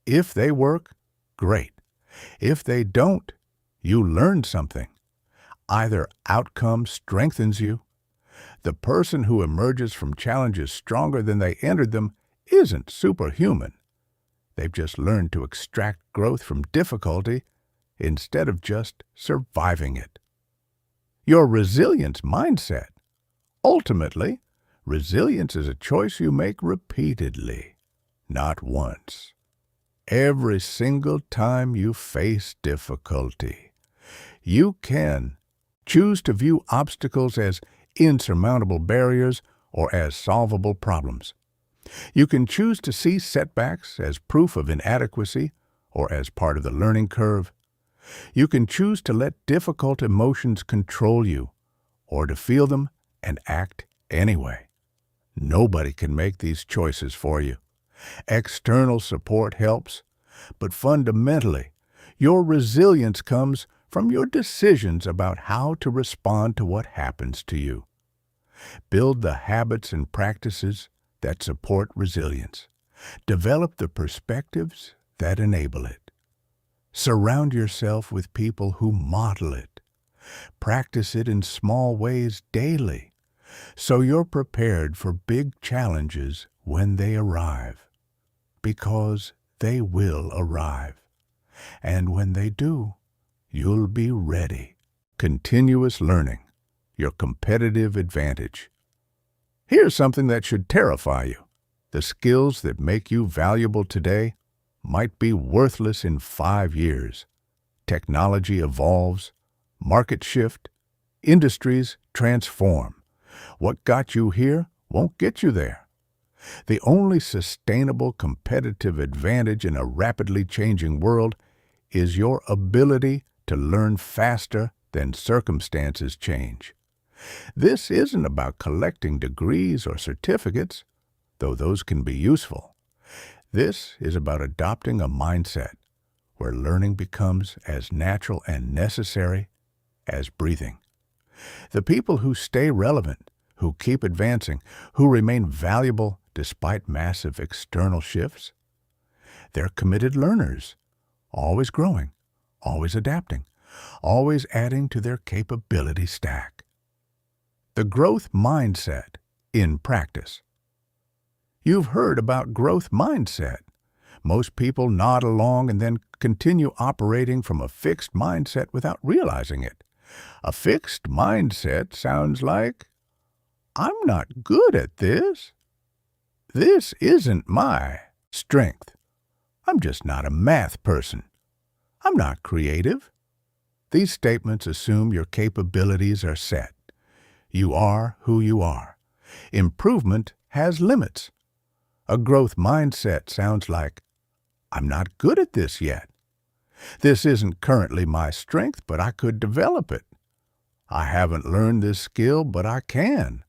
Speaker 1: If they work, great. If they don't, you learn something. Either outcome strengthens you. The person who emerges from challenges stronger than they entered them isn't superhuman. They've just learned to extract growth from difficulty instead of just surviving it. Your resilience mindset. Ultimately, resilience is a choice you make repeatedly, not once. Every single time you face difficulty, you can choose to view obstacles as insurmountable barriers or as solvable problems. You can choose to see setbacks as proof of inadequacy or as part of the learning curve. You can choose to let difficult emotions control you or to feel them and act anyway. Nobody can make these choices for you. External support helps, but fundamentally, your resilience comes from your decisions about how to respond to what happens to you. Build the habits and practices that support resilience. Develop the perspectives that enable it. Surround yourself with people who model it. Practice it in small ways daily, so you're prepared for big challenges when they arrive, because they will arrive. And when they do, you'll be ready. Continuous learning, your competitive advantage. Here's something that should terrify you. The skills that make you valuable today might be worthless in 5 years. Technology evolves, markets shift, industries transform. What got you here won't get you there. The only sustainable competitive advantage in a rapidly changing world is your ability to learn faster than circumstances change. This isn't about collecting degrees or certificates, though those can be useful. This is about adopting a mindset where learning becomes as natural and necessary as breathing. The people who stay relevant, who keep advancing, who remain valuable despite massive external shifts, they're committed learners, always growing, always adapting, always adding to their capability stack. The growth mindset in practice. You've heard about growth mindset. Most people nod along and then continue operating from a fixed mindset without realizing it. A fixed mindset sounds like, I'm not good at this. This isn't my strength. I'm just not a math person. I'm not creative. These statements assume your capabilities are set. You are who you are. Improvement has limits. A growth mindset sounds like, I'm not good at this yet. This isn't currently my strength, but I could develop it. I haven't learned this skill, but I can.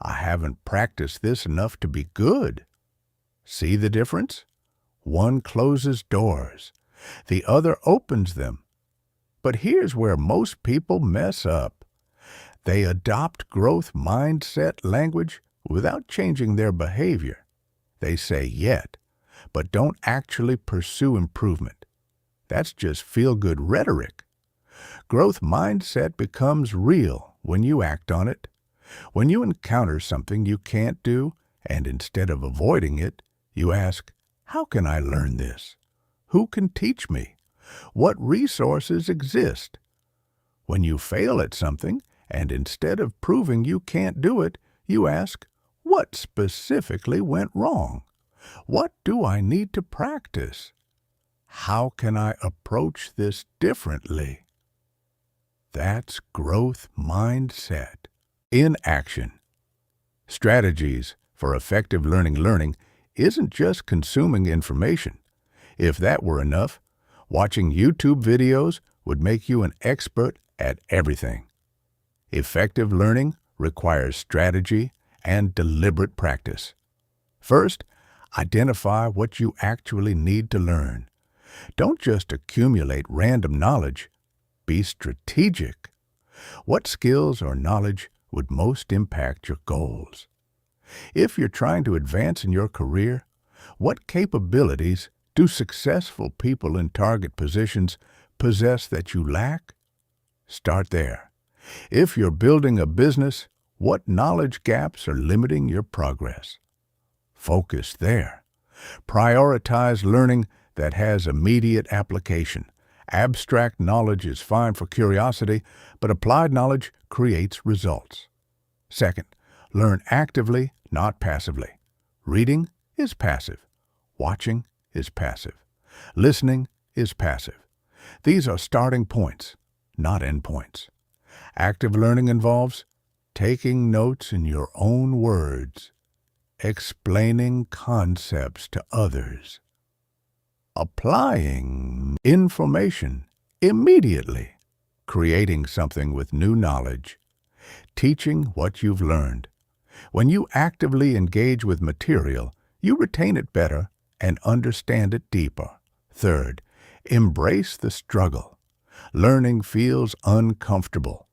Speaker 1: I haven't practiced this enough to be good. See the difference? One closes doors. The other opens them. But here's where most people mess up. They adopt growth mindset language without changing their behavior. They say yet, but don't actually pursue improvement. That's just feel-good rhetoric. Growth mindset becomes real when you act on it. When you encounter something you can't do, and instead of avoiding it, you ask, how can I learn this? Who can teach me? What resources exist? When you fail at something, and instead of proving you can't do it, you ask, what specifically went wrong? What do I need to practice? How can I approach this differently? That's growth mindset in action. Strategies for effective learning isn't just consuming information. If that were enough, watching YouTube videos would make you an expert at everything. Effective learning requires strategy and deliberate practice. First, identify what you actually need to learn. Don't just accumulate random knowledge. Be strategic. What skills or knowledge would most impact your goals? If you're trying to advance in your career, what capabilities do successful people in target positions possess that you lack? Start there. If you're building a business, what knowledge gaps are limiting your progress? Focus there. Prioritize learning that has immediate application. Abstract knowledge is fine for curiosity, but applied knowledge creates results. Second, learn actively, not passively. Reading is passive. Watching is passive. Listening is passive. These are starting points, not endpoints. Active learning involves taking notes in your own words, explaining concepts to others, applying information immediately, creating something with new knowledge, teaching what you've learned. When you actively engage with material, you retain it better and understand it deeper. Third, embrace the struggle. Learning feels uncomfortable.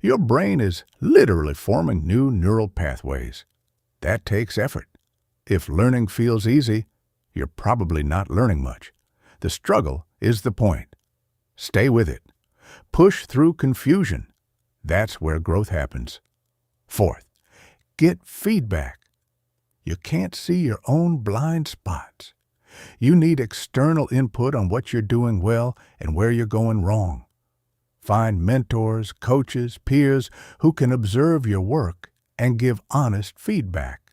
Speaker 1: Your brain is literally forming new neural pathways. That takes effort. If learning feels easy, you're probably not learning much. The struggle is the point. Stay with it. Push through confusion. That's where growth happens. Fourth, get feedback. You can't see your own blind spots. You need external input on what you're doing well and where you're going wrong. Find mentors, coaches, peers who can observe your work and give honest feedback.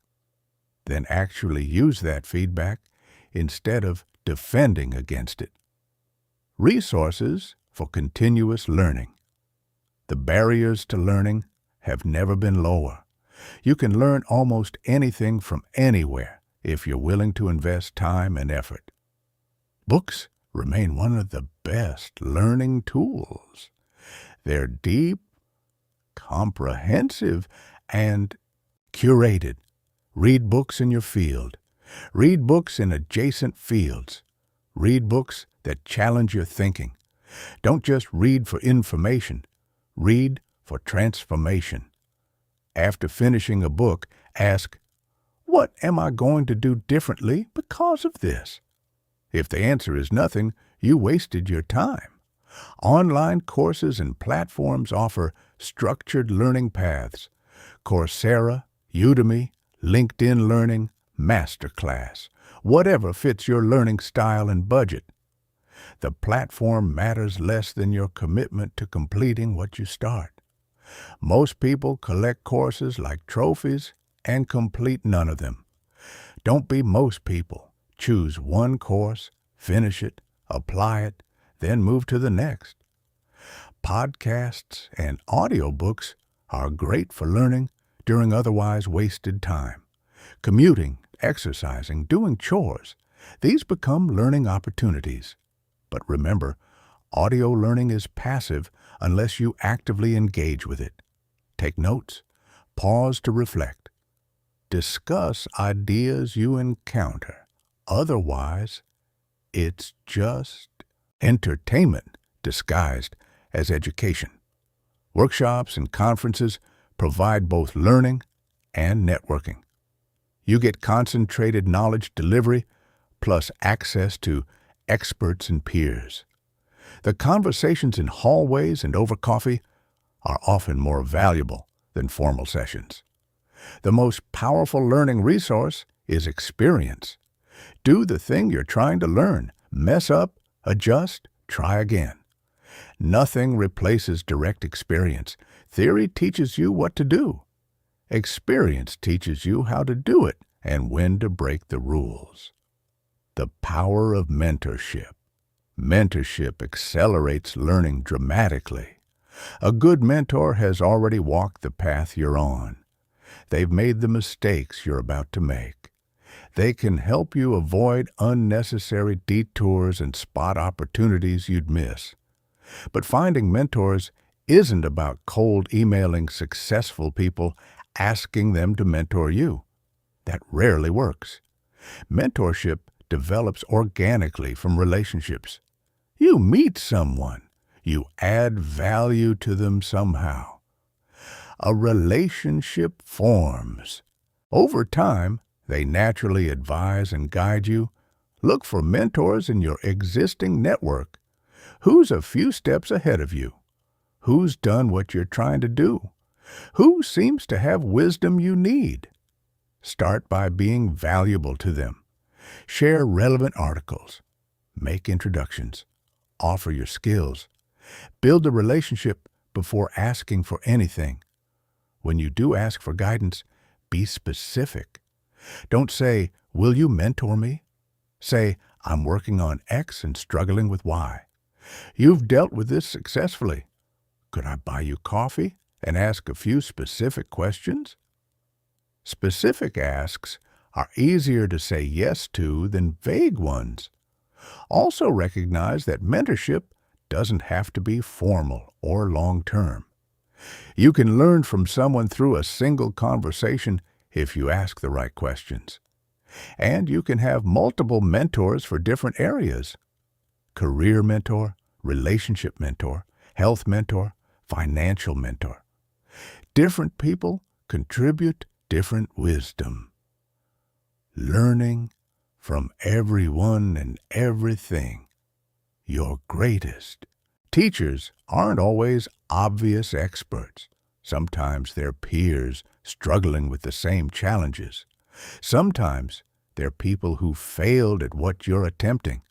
Speaker 1: Then actually use that feedback instead of defending against it. Resources for continuous learning. The barriers to learning have never been lower. You can learn almost anything from anywhere if you're willing to invest time and effort. Books remain one of the best learning tools. They're deep, comprehensive, and curated. Read books in your field. Read books in adjacent fields. Read books that challenge your thinking. Don't just read for information. Read for transformation. After finishing a book, ask, what am I going to do differently because of this? If the answer is nothing, you wasted your time. Online courses and platforms offer structured learning paths. Coursera, Udemy, LinkedIn Learning, Masterclass, whatever fits your learning style and budget. The platform matters less than your commitment to completing what you start. Most people collect courses like trophies and complete none of them. Don't be most people. Choose one course, finish it, apply it, then move to the next. Podcasts and audiobooks are great for learning during otherwise wasted time. Commuting, exercising, doing chores, these become learning opportunities. But remember, audio learning is passive unless you actively engage with it. Take notes, pause to reflect, discuss ideas you encounter. Otherwise, it's just entertainment disguised as education. Workshops and conferences provide both learning and networking. You get concentrated knowledge delivery plus access to experts and peers. The conversations in hallways and over coffee are often more valuable than formal sessions. The most powerful learning resource is experience. Do the thing you're trying to learn. Mess up, adjust, try again. Nothing replaces direct experience. Theory teaches you what to do. Experience teaches you how to do it and when to break the rules. The power of mentorship. Mentorship accelerates learning dramatically. A good mentor has already walked the path you're on. They've made the mistakes you're about to make. They can help you avoid unnecessary detours and spot opportunities you'd miss. But finding mentors isn't about cold emailing successful people asking them to mentor you. That rarely works. Mentorship develops organically from relationships. You meet someone. You add value to them somehow. A relationship forms. Over time, they naturally advise and guide you. Look for mentors in your existing network. Who's a few steps ahead of you? Who's done what you're trying to do? Who seems to have wisdom you need? Start by being valuable to them. Share relevant articles. Make introductions. Offer your skills. Build a relationship before asking for anything. When you do ask for guidance, be specific. Don't say, "Will you mentor me?" Say, "I'm working on X and struggling with Y. You've dealt with this successfully. Could I buy you coffee?" and ask a few specific questions. Specific asks are easier to say yes to than vague ones. Also recognize that mentorship doesn't have to be formal or long-term. You can learn from someone through a single conversation if you ask the right questions. And you can have multiple mentors for different areas. Career mentor, relationship mentor, health mentor, financial mentor. Different people contribute different wisdom. Learning from everyone and everything. Your greatest. Teachers aren't always obvious experts. Sometimes they're peers struggling with the same challenges. Sometimes they're people who failed at what you're attempting.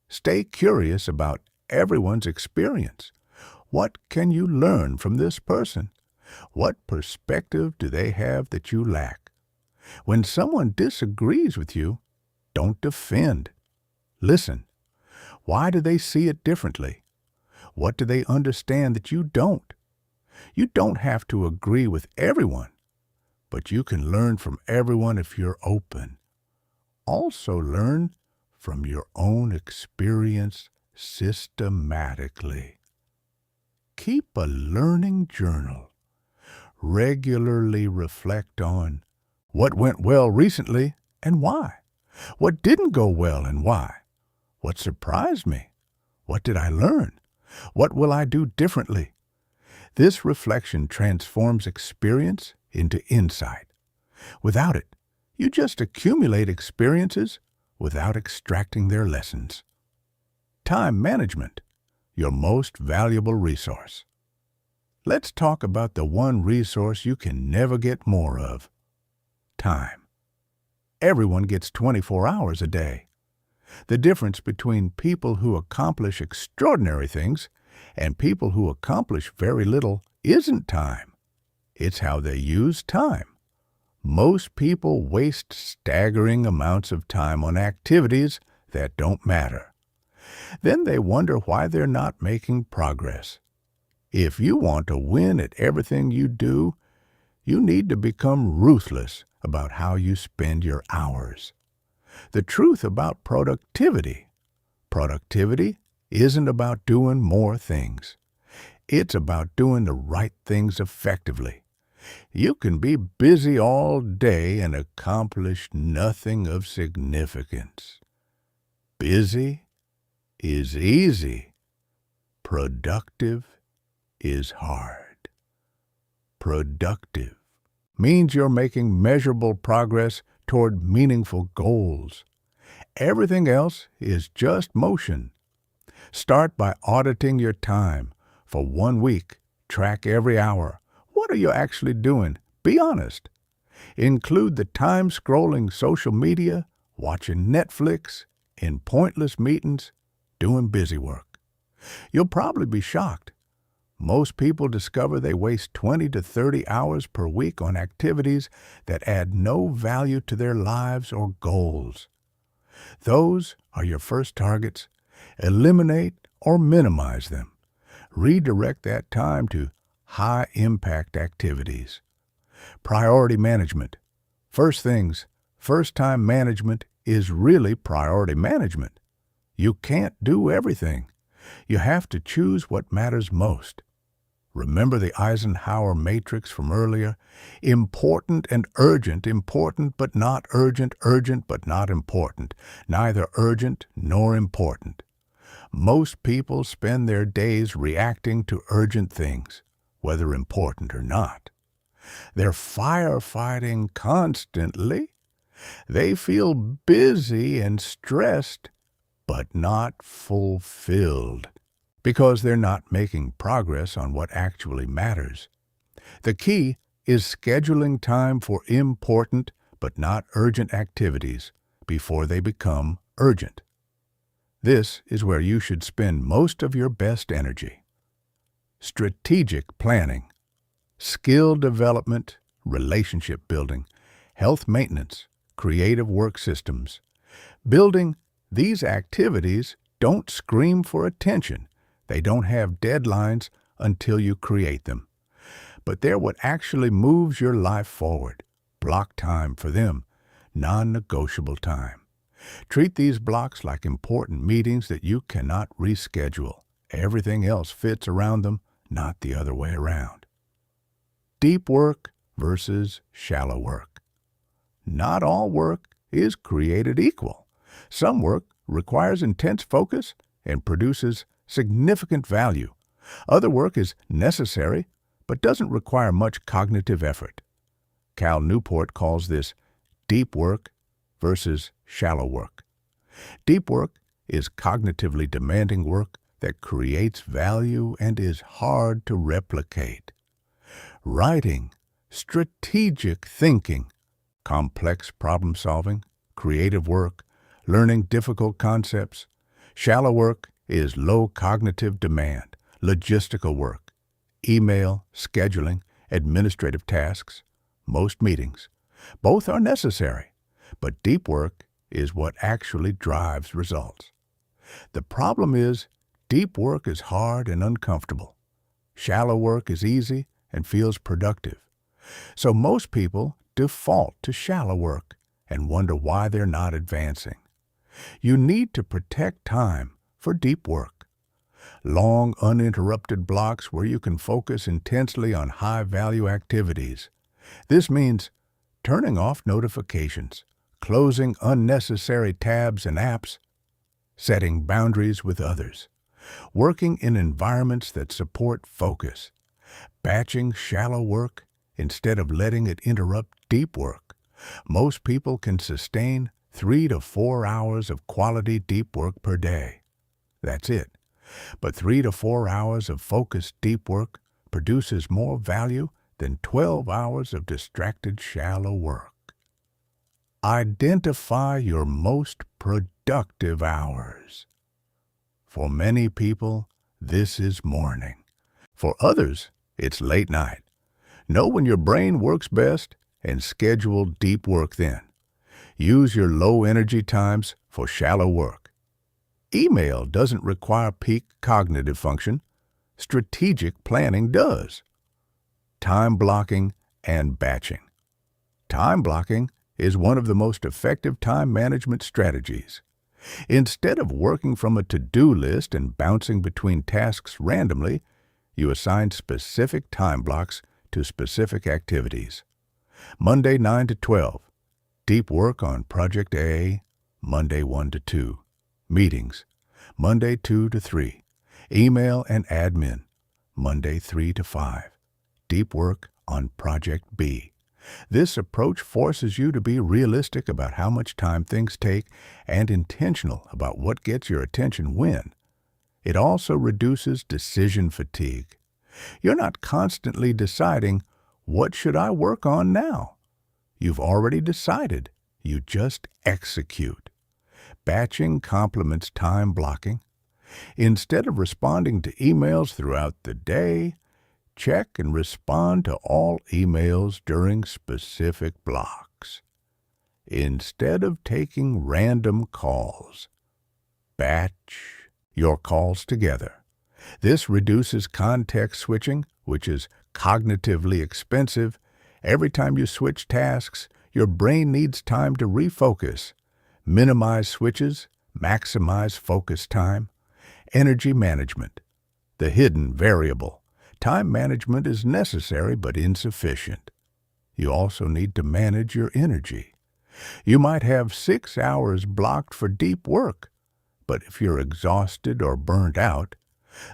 Speaker 1: Stay curious about everyone's experience. What can you learn from this person? What perspective do they have that you lack? When someone disagrees with you, don't defend. Listen. Why do they see it differently? What do they understand that you don't? You don't have to agree with everyone, but you can learn from everyone if you're open. Also learn from your own experience systematically. Keep a learning journal. Regularly reflect on what went well recently and why. What didn't go well and why. What surprised me? What did I learn? What will I do differently? This reflection transforms experience into insight. Without it, you just accumulate experiences without extracting their lessons. Time management, your most valuable resource. Let's talk about the one resource you can never get more of. Time. Everyone gets 24 hours a day. The difference between people who accomplish extraordinary things and people who accomplish very little isn't time. It's how they use time. Most people waste staggering amounts of time on activities that don't matter. Then they wonder why they're not making progress. If you want to win at everything you do, you need to become ruthless about how you spend your hours. The truth about productivity isn't about doing more things. It's about doing the right things effectively. You can be busy all day and accomplish nothing of significance. Busy is easy. Productive is hard. Productive means you're making measurable progress toward meaningful goals. Everything else is just motion. Start by auditing your time. For 1 week, track every hour. What are you actually doing? Be honest. Include the time scrolling social media, watching Netflix, in pointless meetings, doing busy work. You'll probably be shocked. Most people discover they waste 20 to 30 hours per week on activities that add no value to their lives or goals. Those are your first targets. Eliminate or minimize them. Redirect that time to high-impact activities. Priority management. First things, first-time management is really priority management. You can't do everything. You have to choose what matters most. Remember the Eisenhower matrix from earlier? Important and urgent, important but not urgent, urgent but not important, neither urgent nor important. Most people spend their days reacting to urgent things, whether important or not. They're firefighting constantly. They feel busy and stressed, but not fulfilled, because they're not making progress on what actually matters. The key is scheduling time for important but not urgent activities before they become urgent. This is where you should spend most of your best energy. Strategic planning, skill development, relationship building, health maintenance, creative work systems. Building these activities don't scream for attention. They don't have deadlines until you create them. But they're what actually moves your life forward. Block time for them, non-negotiable time. Treat these blocks like important meetings that you cannot reschedule. Everything else fits around them, not the other way around. Deep work versus shallow work. Not all work is created equal. Some work requires intense focus and produces significant value. Other work is necessary but doesn't require much cognitive effort. Cal Newport calls this deep work versus shallow work. Deep work is cognitively demanding work that creates value and is hard to replicate. Writing, strategic thinking, complex problem solving, creative work, learning difficult concepts. Shallow work is low cognitive demand, logistical work, email, scheduling, administrative tasks, most meetings. Both are necessary, but deep work is what actually drives results. The problem is, deep work is hard and uncomfortable. Shallow work is easy and feels productive. So most people default to shallow work and wonder why they're not advancing. You need to protect time for deep work. Long, uninterrupted blocks where you can focus intensely on high-value activities. This means turning off notifications, closing unnecessary tabs and apps, setting boundaries with others, working in environments that support focus, batching shallow work instead of letting it interrupt deep work. Most people can sustain 3 to 4 hours of quality deep work per day. That's it. But 3 to 4 hours of focused deep work produces more value than 12 hours of distracted shallow work. Identify your most productive hours. For many people, this is morning. For others, it's late night. Know when your brain works best and schedule deep work then. Use your low-energy times for shallow work. Email doesn't require peak cognitive function. Strategic planning does. Time blocking and batching. Time blocking is one of the most effective time management strategies. Instead of working from a to-do list and bouncing between tasks randomly, You assign specific time blocks to specific activities. Monday 9 to 12, deep work on Project A. Monday 1 to 2, meetings. Monday 2 to 3, email and admin. Monday 3 to 5, deep work on Project B. This approach forces you to be realistic about how much time things take and intentional about what gets your attention when. It also reduces decision fatigue. You're not constantly deciding, what should I work on now? You've already decided. You just execute. Batching complements time blocking. Instead of responding to emails throughout the day, check and respond to all emails during specific blocks. Instead of taking random calls, batch your calls together. This reduces context switching, which is cognitively expensive. Every time you switch tasks, your brain needs time to refocus. Minimize switches, maximize focus time. Energy management, the hidden variable. Time management is necessary but insufficient. You also need to manage your energy. You might have 6 hours blocked for deep work, but if you're exhausted or burnt out,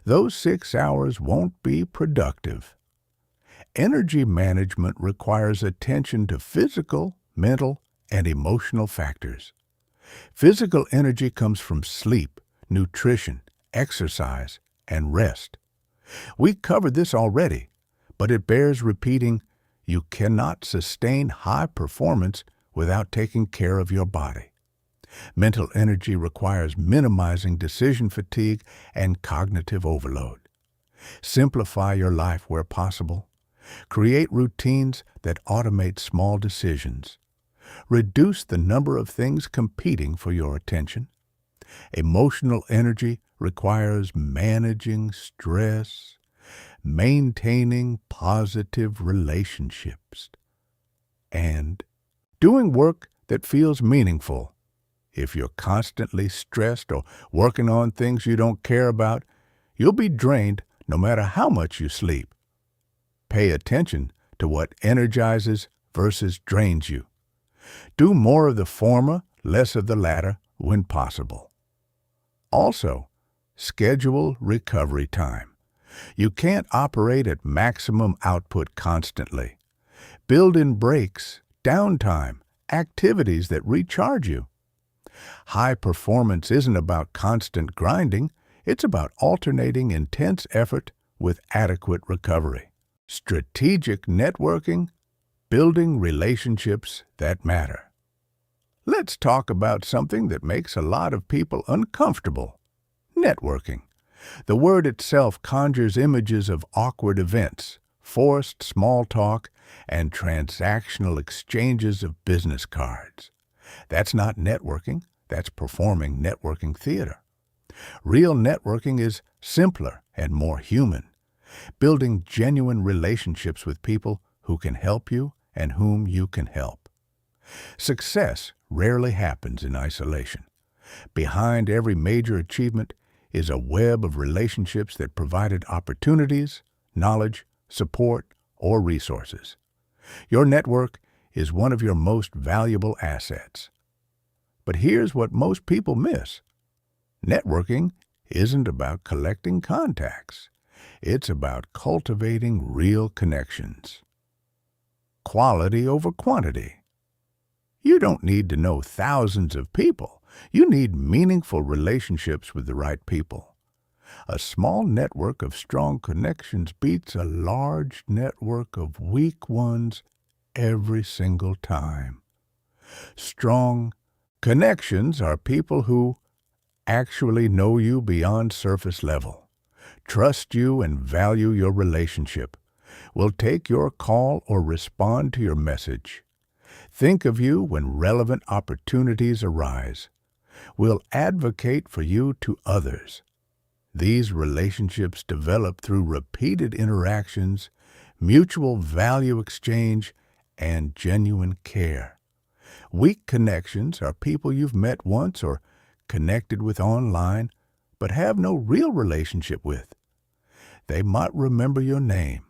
Speaker 1: those 6 hours won't be productive. Energy management requires attention to physical, mental, and emotional factors. Physical energy comes from sleep, nutrition, exercise, and rest. We covered this already, but it bears repeating. You cannot sustain high performance without taking care of your body. Mental energy requires minimizing decision fatigue and cognitive overload. Simplify your life where possible. Create routines that automate small decisions. Reduce the number of things competing for your attention. Emotional energy requires managing stress, maintaining positive relationships, and doing work that feels meaningful. If you're constantly stressed or working on things you don't care about, you'll be drained no matter how much you sleep. Pay attention to what energizes versus drains you. Do more of the former, less of the latter when possible. Also, schedule recovery time. You can't operate at maximum output constantly. Build in breaks, downtime, activities that recharge you. High performance isn't about constant grinding. It's about alternating intense effort with adequate recovery. Strategic networking, building relationships that matter. Let's talk about something that makes a lot of people uncomfortable: networking. The word itself conjures images of awkward events, forced small talk, and transactional exchanges of business cards. That's not networking, that's performing networking theater. Real networking is simpler and more human, building genuine relationships with people who can help you and whom you can help. Success rarely happens in isolation. Behind every major achievement is a web of relationships that provided opportunities, knowledge, support, or resources. Your network is one of your most valuable assets. But here's what most people miss. Networking isn't about collecting contacts. It's about cultivating real connections. Quality over quantity. You don't need to know thousands of people. You need meaningful relationships with the right people. A small network of strong connections beats a large network of weak ones every single time. Strong connections are people who actually know you beyond surface level, trust you and value your relationship, will take your call or respond to your message, think of you when relevant opportunities arise, will advocate for you to others. These relationships develop through repeated interactions, mutual value exchange, and genuine care. Weak connections are people you've met once or connected with online, but have no real relationship with. They might remember your name.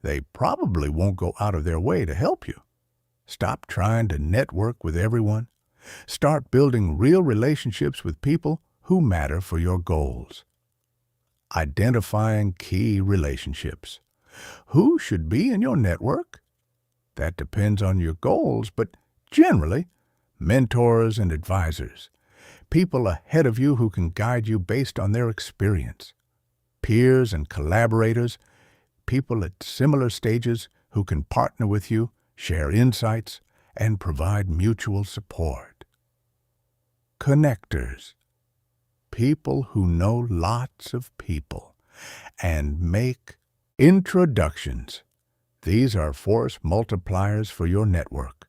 Speaker 1: They probably won't go out of their way to help you. Stop trying to network with everyone. Start building real relationships with people who matter for your goals. Identifying key relationships. Who should be in your network? That depends on your goals, but generally, mentors and advisors, people ahead of you who can guide you based on their experience. Peers and collaborators, people at similar stages who can partner with you, share insights, and provide mutual support. Connectors, people who know lots of people and make introductions. These are force multipliers for your network.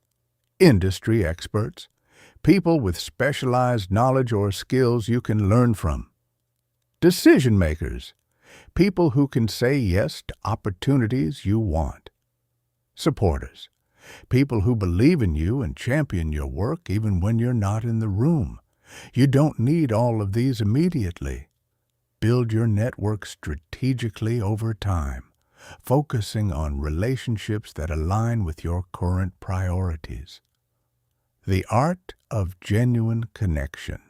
Speaker 1: Industry experts, people with specialized knowledge or skills you can learn from. Decision makers, people who can say yes to opportunities you want. Supporters, people who believe in you and champion your work even when you're not in the room. You don't need all of these immediately. Build your network strategically over time, focusing on relationships that align with your current priorities. The art of genuine connection.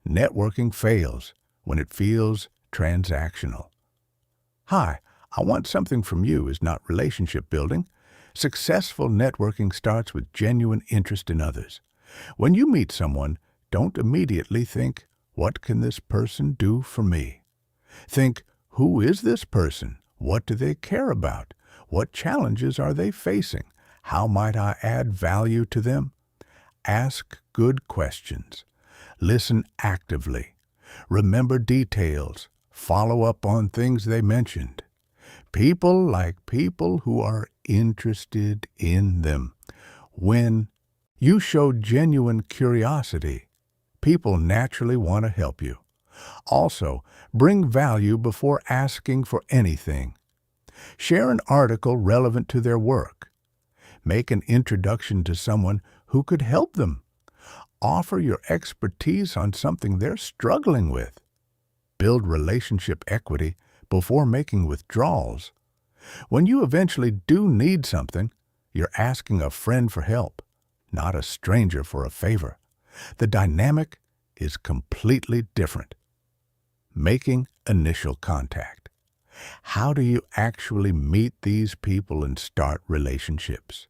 Speaker 1: Networking fails when it feels transactional. "Hi, I want something from you" is not relationship building. Successful networking starts with genuine interest in others. When you meet someone, don't immediately think, "What can this person do for me?" Think, "Who is this person? What do they care about? What challenges are they facing? How might I add value to them?" Ask good questions. Listen actively. Remember details. Follow up on things they mentioned. People like people who are interested in them. When you show genuine curiosity, people naturally want to help you. Also, bring value before asking for anything. Share an article relevant to their work. Make an introduction to someone who could help them. Offer your expertise on something they're struggling with. Build relationship equity before making withdrawals. When you eventually do need something, you're asking a friend for help, not a stranger for a favor. The dynamic is completely different. Making initial contact. How do you actually meet these people and start relationships?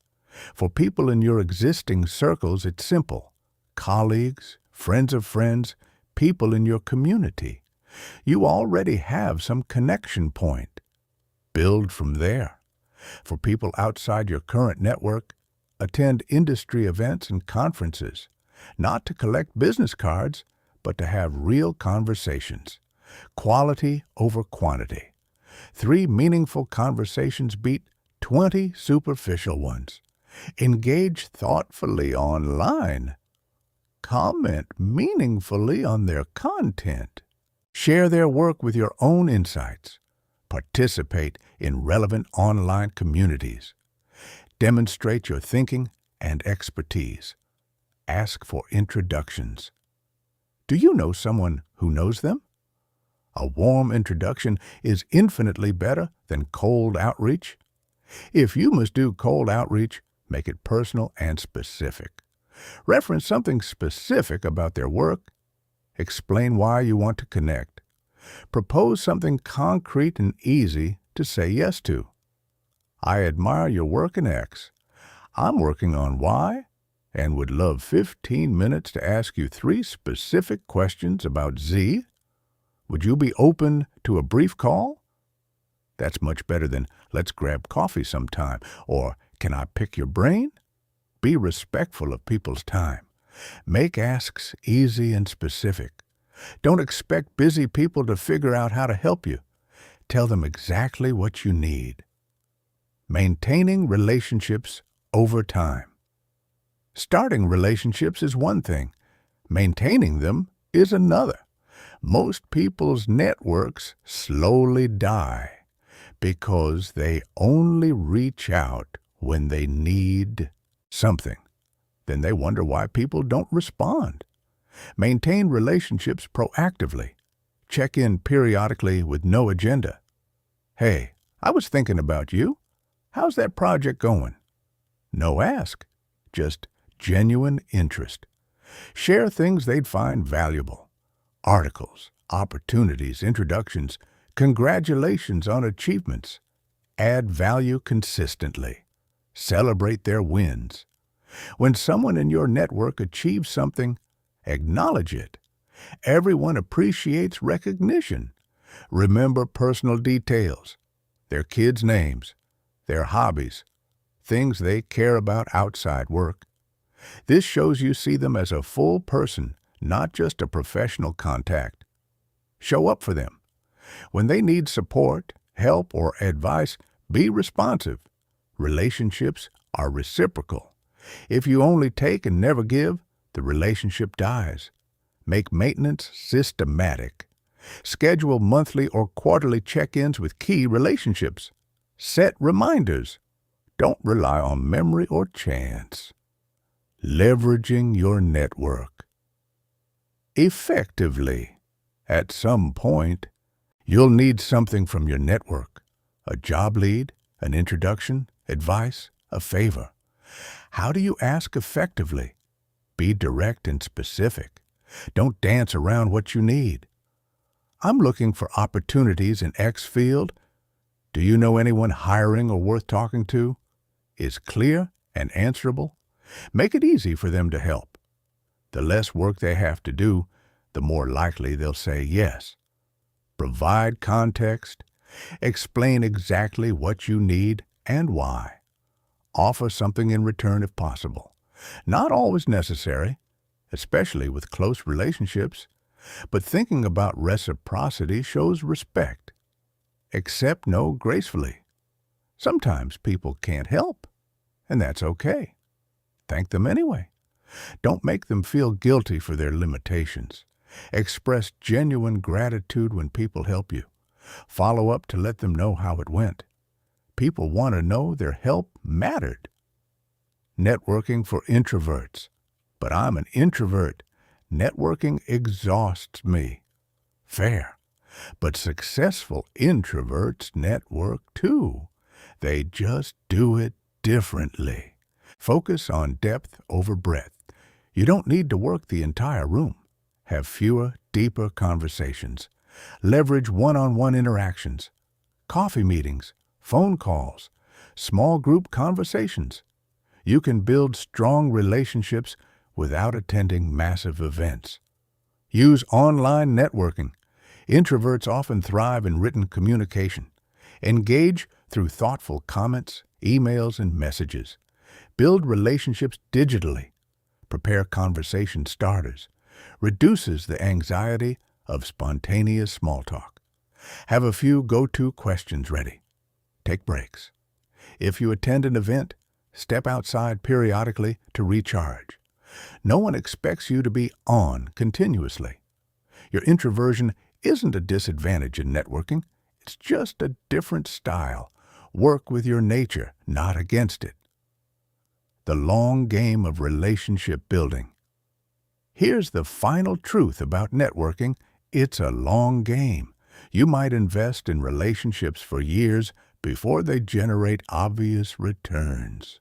Speaker 1: For people in your existing circles, it's simple. Colleagues, friends of friends, people in your community. You already have some connection point. Build from there. For people outside your current network, attend industry events and conferences, not to collect business cards, but to have real conversations. Quality over quantity. 3 meaningful conversations beat 20 superficial ones. Engage thoughtfully online. Comment meaningfully on their content. Share their work with your own insights. Participate in relevant online communities. Demonstrate your thinking and expertise. Ask for introductions. Do you know someone who knows them? A warm introduction is infinitely better than cold outreach. If you must do cold outreach, make it personal and specific. Reference something specific about their work. Explain why you want to connect. Propose something concrete and easy to say yes to. "I admire your work in X. I'm working on Y and would love 15 minutes to ask you 3 specific questions about Z. Would you be open to a brief call?" That's much better than "Let's grab coffee sometime" or "Can I pick your brain?" Be respectful of people's time. Make asks easy and specific. Don't expect busy people to figure out how to help you. Tell them exactly what you need. Maintaining relationships over time. Starting relationships is one thing. Maintaining them is another. Most people's networks slowly die because they only reach out when they need something. Then they wonder why people don't respond. Maintain relationships proactively. Check in periodically with no agenda. Hey, I was thinking about you. How's that project going? No ask, just genuine interest. Share things they'd find valuable. Articles, opportunities, introductions, congratulations on achievements. Add value consistently. Celebrate their wins. When someone in your network achieves something, acknowledge it. Everyone appreciates recognition. Remember personal details, their kids' names, their hobbies, things they care about outside work. This shows you see them as a full person, not just a professional contact. Show up for them. When they need support, help, or advice, be responsive. Relationships are reciprocal. If you only take and never give, the relationship dies. Make maintenance systematic. Schedule monthly or quarterly check-ins with key relationships. Set reminders. Don't rely on memory or chance. Leveraging your network. Effectively. At some point, you'll need something from your network. A job lead, an introduction, advice, a favor. How do you ask effectively? Be direct and specific. Don't dance around what you need. I'm looking for opportunities in X field. Do you know anyone hiring or worth talking to? Is clear and answerable. Make it easy for them to help. The less work they have to do, the more likely they'll say yes. Provide context. Explain exactly what you need and why. Offer something in return if possible. Not always necessary, especially with close relationships, but thinking about reciprocity shows respect. Accept no gracefully. Sometimes people can't help, and that's okay. Thank them anyway. Don't make them feel guilty for their limitations. Express genuine gratitude when people help you. Follow up to let them know how it went. People want to know their help mattered. Networking for introverts. But I'm an introvert. Networking exhausts me. Fair. But successful introverts network too. They just do it differently. Focus on depth over breadth. You don't need to work the entire room. Have fewer, deeper conversations. Leverage one-on-one interactions. Coffee meetings, phone calls, small group conversations. You can build strong relationships without attending massive events. Use online networking. Introverts often thrive in written communication. Engage through thoughtful comments, emails, and messages. Build relationships digitally. Prepare conversation starters. Reduces the anxiety of spontaneous small talk. Have a few go-to questions ready. Take breaks. If you attend an event, step outside periodically to recharge. No one expects you to be on continuously. Your introversion isn't a disadvantage in networking. It's just a different style. Work with your nature, not against it. The long game of relationship building. Here's the final truth about networking. It's a long game. You might invest in relationships for years before they generate obvious returns.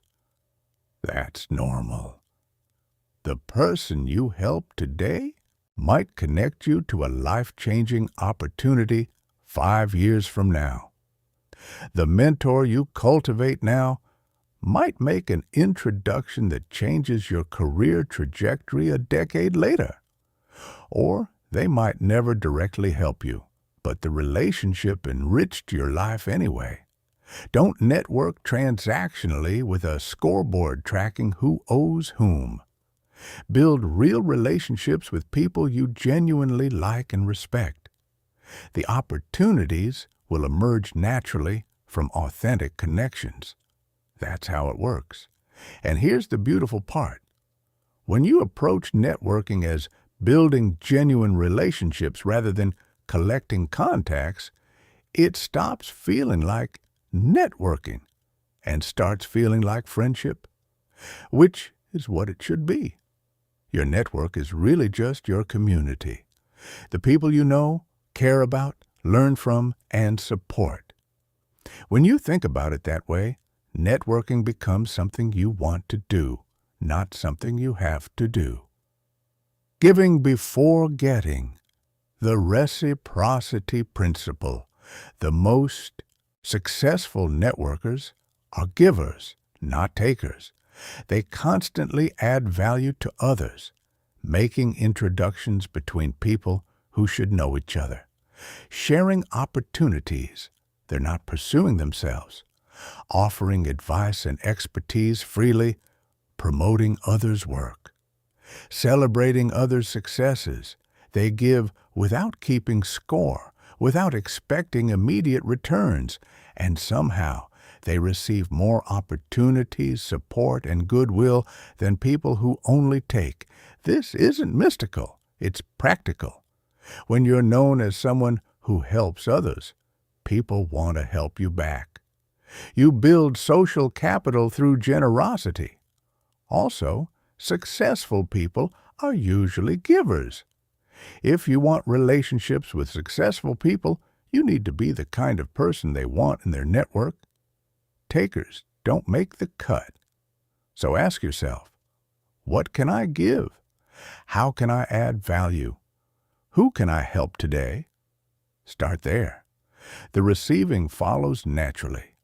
Speaker 1: That's normal. The person you help today might connect you to a life-changing opportunity 5 years from now. The mentor you cultivate now might make an introduction that changes your career trajectory a decade later. Or they might never directly help you, but the relationship enriched your life anyway. Don't network transactionally with a scoreboard tracking who owes whom. Build real relationships with people you genuinely like and respect. The opportunities will emerge naturally from authentic connections. That's how it works. And here's the beautiful part. When you approach networking as building genuine relationships rather than collecting contacts, it stops feeling like networking and starts feeling like friendship, which is what it should be. Your network is really just your community. The people you know, care about, learn from, and support. When you think about it that way, networking becomes something you want to do, not something you have to do. Giving before getting. The reciprocity principle. The most successful networkers are givers, not takers. They constantly add value to others, making introductions between people who should know each other. Sharing opportunities. They're not pursuing themselves. Offering advice and expertise freely, promoting others' work. Celebrating others' successes. They give without keeping score, without expecting immediate returns, and somehow they receive more opportunities, support, and goodwill than people who only take. This isn't mystical, it's practical. When you're known as someone who helps others, people want to help you back. You build social capital through generosity. Also, successful people are usually givers. If you want relationships with successful people, you need to be the kind of person they want in their network. Takers don't make the cut. So ask yourself, what can I give? How can I add value? Who can I help today? Start there. The receiving follows naturally.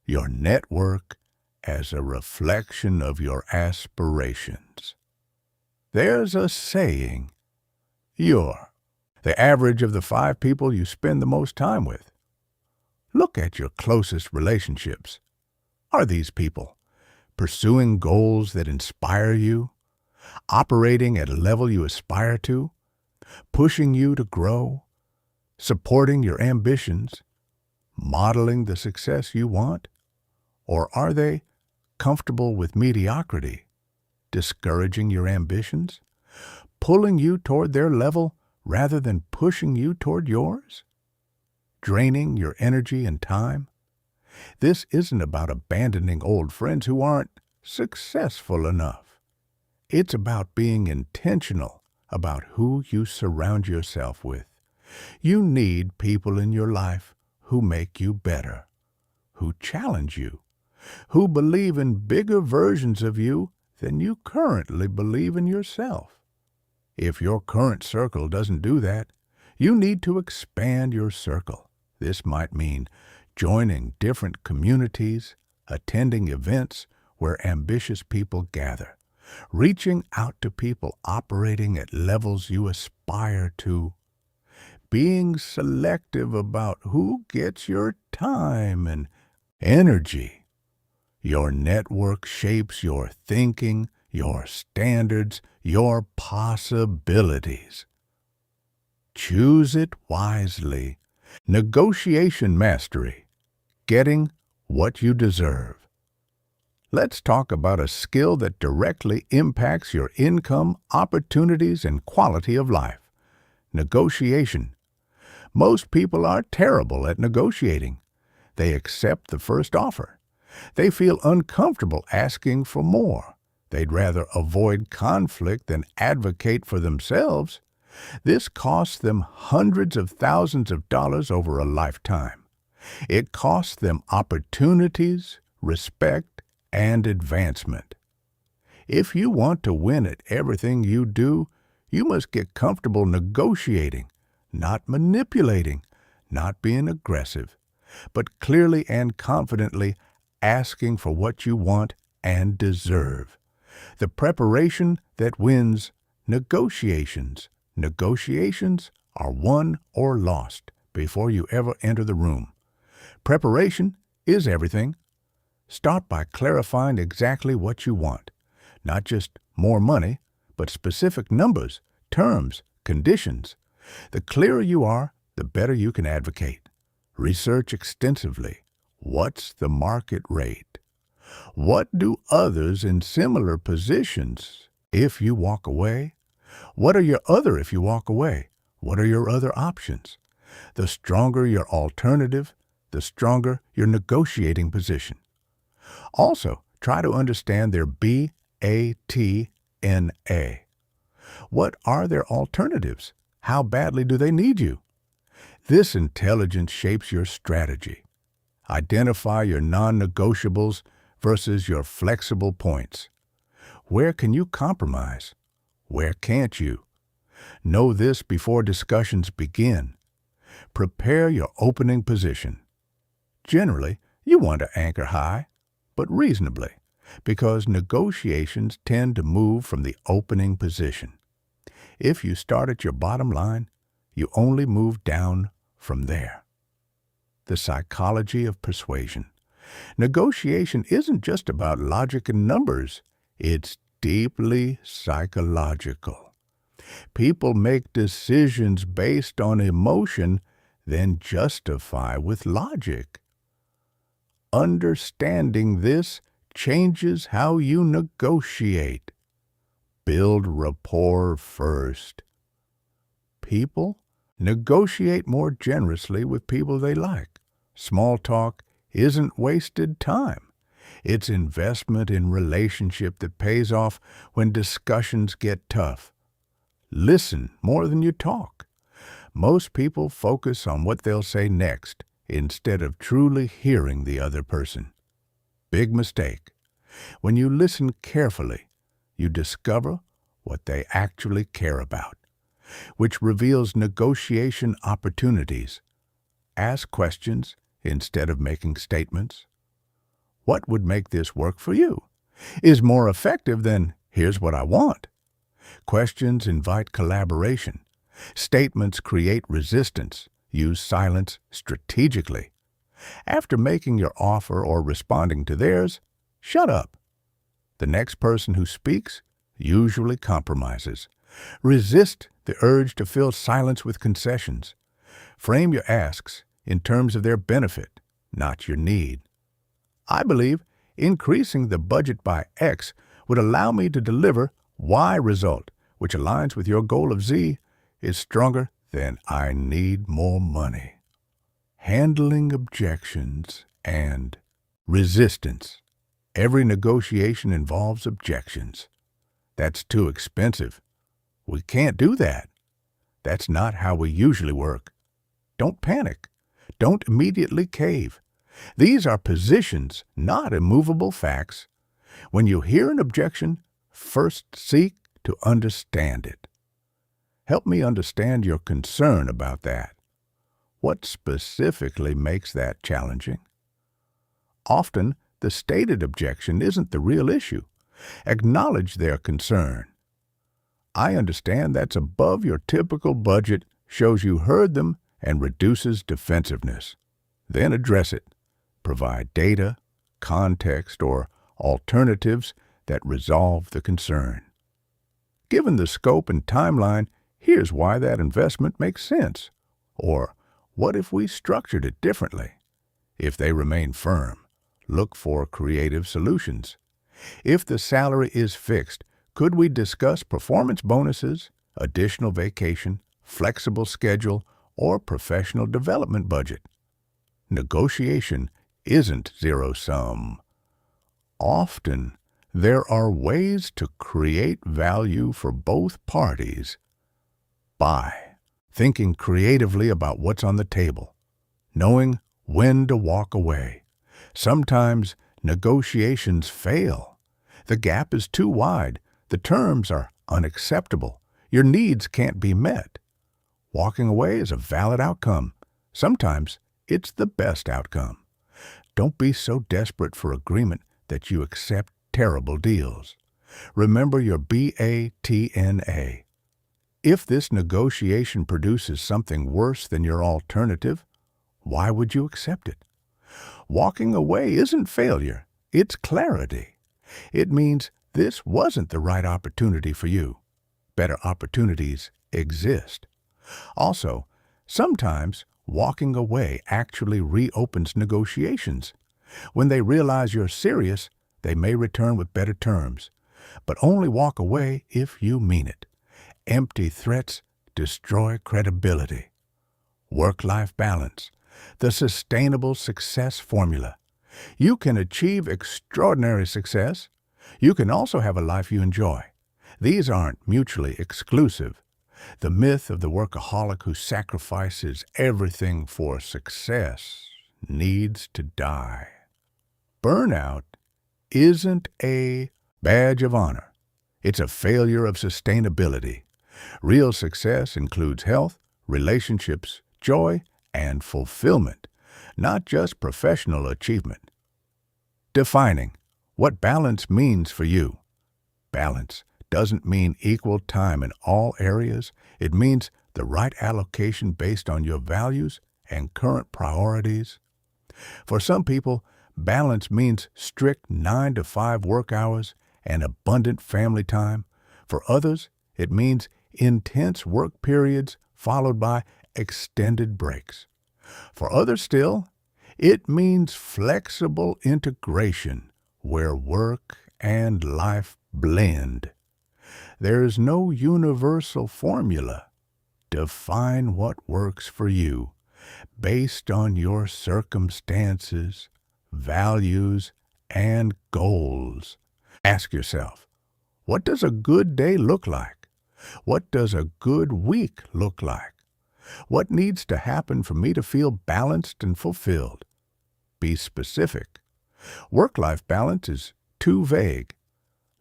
Speaker 1: Your network as a reflection of your aspirations. There's a saying, you're the average of the 5 people you spend the most time with. Look at your closest relationships. Are these people pursuing goals that inspire you, operating at a level you aspire to, pushing you to grow, supporting your ambitions, modeling the success you want? Or are they comfortable with mediocrity, discouraging your ambitions, pulling you toward their level rather than pushing you toward yours, draining your energy and time? This isn't about abandoning old friends who aren't successful enough. It's about being intentional about who you surround yourself with. You need people in your life who make you better, who challenge you, who believe in bigger versions of you than you currently believe in yourself. If your current circle doesn't do that, you need to expand your circle. This might mean joining different communities, attending events where ambitious people gather, reaching out to people operating at levels you aspire to, being selective about who gets your time and energy. Your network shapes your thinking, your standards, your possibilities. Choose it wisely. Negotiation mastery. Getting what you deserve. Let's talk about a skill that directly impacts your income, opportunities, and quality of life. Negotiation. Most people are terrible at negotiating. They accept the first offer. They feel uncomfortable asking for more. They'd rather avoid conflict than advocate for themselves. This costs them hundreds of thousands of dollars over a lifetime. It costs them opportunities, respect, and advancement. If you want to win at everything you do, you must get comfortable negotiating, not manipulating, not being aggressive, but clearly and confidently asking for what you want and deserve. The preparation that wins negotiations. Negotiations are won or lost before you ever enter the room. Preparation is everything. Start by clarifying exactly what you want. Not just more money, but specific numbers, terms, conditions. The clearer you are, the better you can advocate. Research extensively. What's the market rate? What do others in similar positions if you walk away? What are your other if you walk away? What are your other options? The stronger your alternative, the stronger your negotiating position. Also, try to understand their BATNA. What are their alternatives? How badly do they need you? This intelligence shapes your strategy. Identify your non-negotiables versus your flexible points. Where can you compromise? Where can't you? Know this before discussions begin. Prepare your opening position. Generally, you want to anchor high, but reasonably, because negotiations tend to move from the opening position. If you start at your bottom line, you only move down from there. The psychology of persuasion. Negotiation isn't just about logic and numbers. It's deeply psychological. People make decisions based on emotion, then justify with logic. Understanding this changes how you negotiate. Build rapport first. People negotiate more generously with people they like. Small talk isn't wasted time. It's investment in relationship that pays off when discussions get tough. Listen more than you talk. Most people focus on what they'll say next instead of truly hearing the other person. Big mistake. When you listen carefully, you discover what they actually care about, which reveals negotiation opportunities. Ask questions instead of making statements. What would make this work for you? Is more effective than, here's what I want. Questions invite collaboration. Statements create resistance. Use silence strategically. After making your offer or responding to theirs, shut up. The next person who speaks usually compromises. Resist the urge to fill silence with concessions. Frame your asks in terms of their benefit, not your need. I believe increasing the budget by X would allow me to deliver Y result, which aligns with your goal of Z, is stronger than I need more money. Handling objections and resistance. Every negotiation involves objections. That's too expensive. We can't do that. That's not how we usually work. Don't panic. Don't immediately cave. These are positions, not immovable facts. When you hear an objection, first seek to understand it. Help me understand your concern about that. What specifically makes that challenging? Often, the stated objection isn't the real issue. Acknowledge their concern. I understand that's above your typical budget, shows you heard them, and reduces defensiveness. Then address it. Provide data, context, or alternatives that resolve the concern. Given the scope and timeline, here's why that investment makes sense. Or, what if we structured it differently? If they remain firm, look for creative solutions. If the salary is fixed, could we discuss performance bonuses, additional vacation, flexible schedule, or professional development budget? Negotiation isn't zero-sum. Often, there are ways to create value for both parties by thinking creatively about what's on the table, knowing when to walk away. Sometimes negotiations fail. The gap is too wide. The terms are unacceptable. Your needs can't be met. Walking away is a valid outcome. Sometimes it's the best outcome. Don't be so desperate for agreement that you accept terrible deals. Remember your BATNA. If this negotiation produces something worse than your alternative, why would you accept it? Walking away isn't failure, it's clarity. It means this wasn't the right opportunity for you. Better opportunities exist. Also, sometimes walking away actually reopens negotiations. When they realize you're serious, they may return with better terms. But only walk away if you mean it. Empty threats destroy credibility. Work-life balance. The sustainable success formula. You can achieve extraordinary success. You can also have a life you enjoy. These aren't mutually exclusive. The myth of the workaholic who sacrifices everything for success. needs to die. Burnout isn't a badge of honor. It's a failure of sustainability. Real success includes health, relationships, joy, and fulfillment, not just professional achievement. Defining what balance means for you. Balance doesn't mean equal time in all areas. It means the right allocation based on your values and current priorities. For some people, balance means strict 9 to 5 work hours and abundant family time. For others, it means intense work periods followed by extended breaks. For others still, it means flexible integration where work and life blend. There is no universal formula. Define what works for you based on your circumstances, values, and goals. Ask yourself, what does a good day look like? What does a good week look like? What needs to happen for me to feel balanced and fulfilled? Be specific. Work-life balance is too vague.